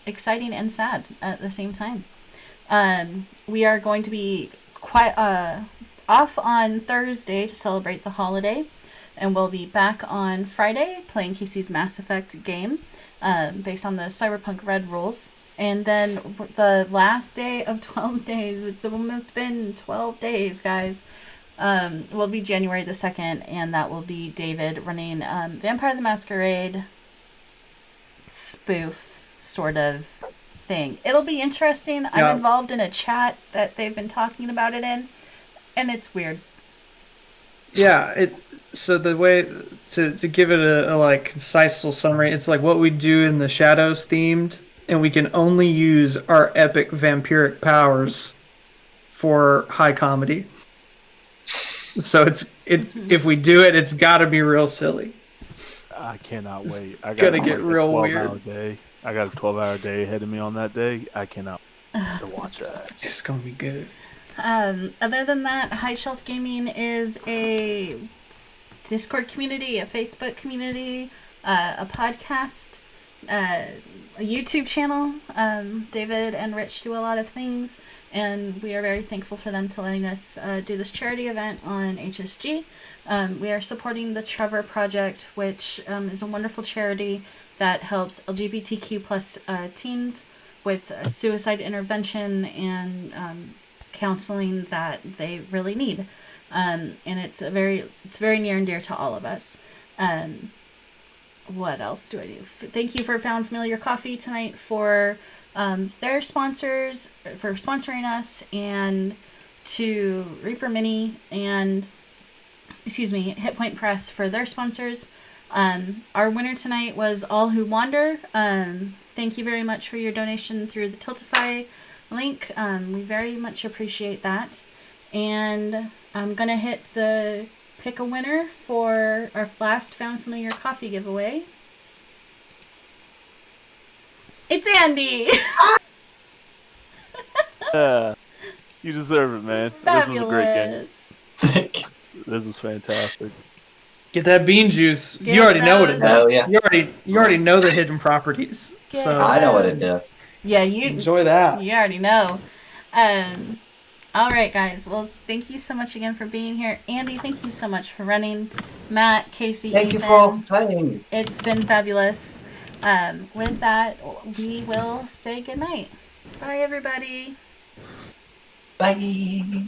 exciting and sad at the same time. We are going to be quite off on Thursday to celebrate the holiday, and we'll be back on Friday playing Casey's Mass Effect game based on the Cyberpunk Red rules. And then the last day of 12 days, it's almost been 12 days, guys, will be January the 2nd, and that will be David running Vampire the Masquerade spoof sort of thing. It'll be interesting. Yeah. I'm involved in a chat that they've been talking about it in, and it's weird. Yeah, so the way to give it a like concise little summary, it's like what we do in the Shadows themed, and we can only use our epic vampiric powers for high comedy. So it's if we do it, it's got to be real silly. I cannot wait. I Gonna got get real 12-hour weird. day. I got a 12-hour day ahead of me on that day. I cannot wait to watch that. It's gonna be good. Other than that, High Shelf Gaming is a Discord community, a Facebook community, a podcast, a YouTube channel. David and Rich do a lot of things, and we are very thankful for them to letting us do this charity event on HSG. We are supporting the Trevor Project, which is a wonderful charity that helps LGBTQ plus teens with suicide intervention and counseling that they really need. And it's very near and dear to all of us. What else do I do? Thank you for Found Familiar Coffee tonight for their sponsors, for sponsoring us, and to Reaper Mini and Hit Point Press for their sponsors. Our winner tonight was All Who Wander. Thank you very much for your donation through the Tiltify link. We very much appreciate that. And I'm going to hit the pick a winner for our last Found Familiar Coffee giveaway. It's Andy! Yeah, you deserve it, man. Fabulous. This was a great game. This is fantastic. Get that bean juice. Get you already know what it those. is. Hell yeah. You already know the hidden properties. Get So I know what it does. Yeah, you enjoy that. You already know. All right, guys. Well, thank you so much again for being here. Andy, thank you so much for running. Matt, Casey, Thank you Ethan, for playing. it's been fabulous. With that, we will say goodnight. Bye, everybody. Bye.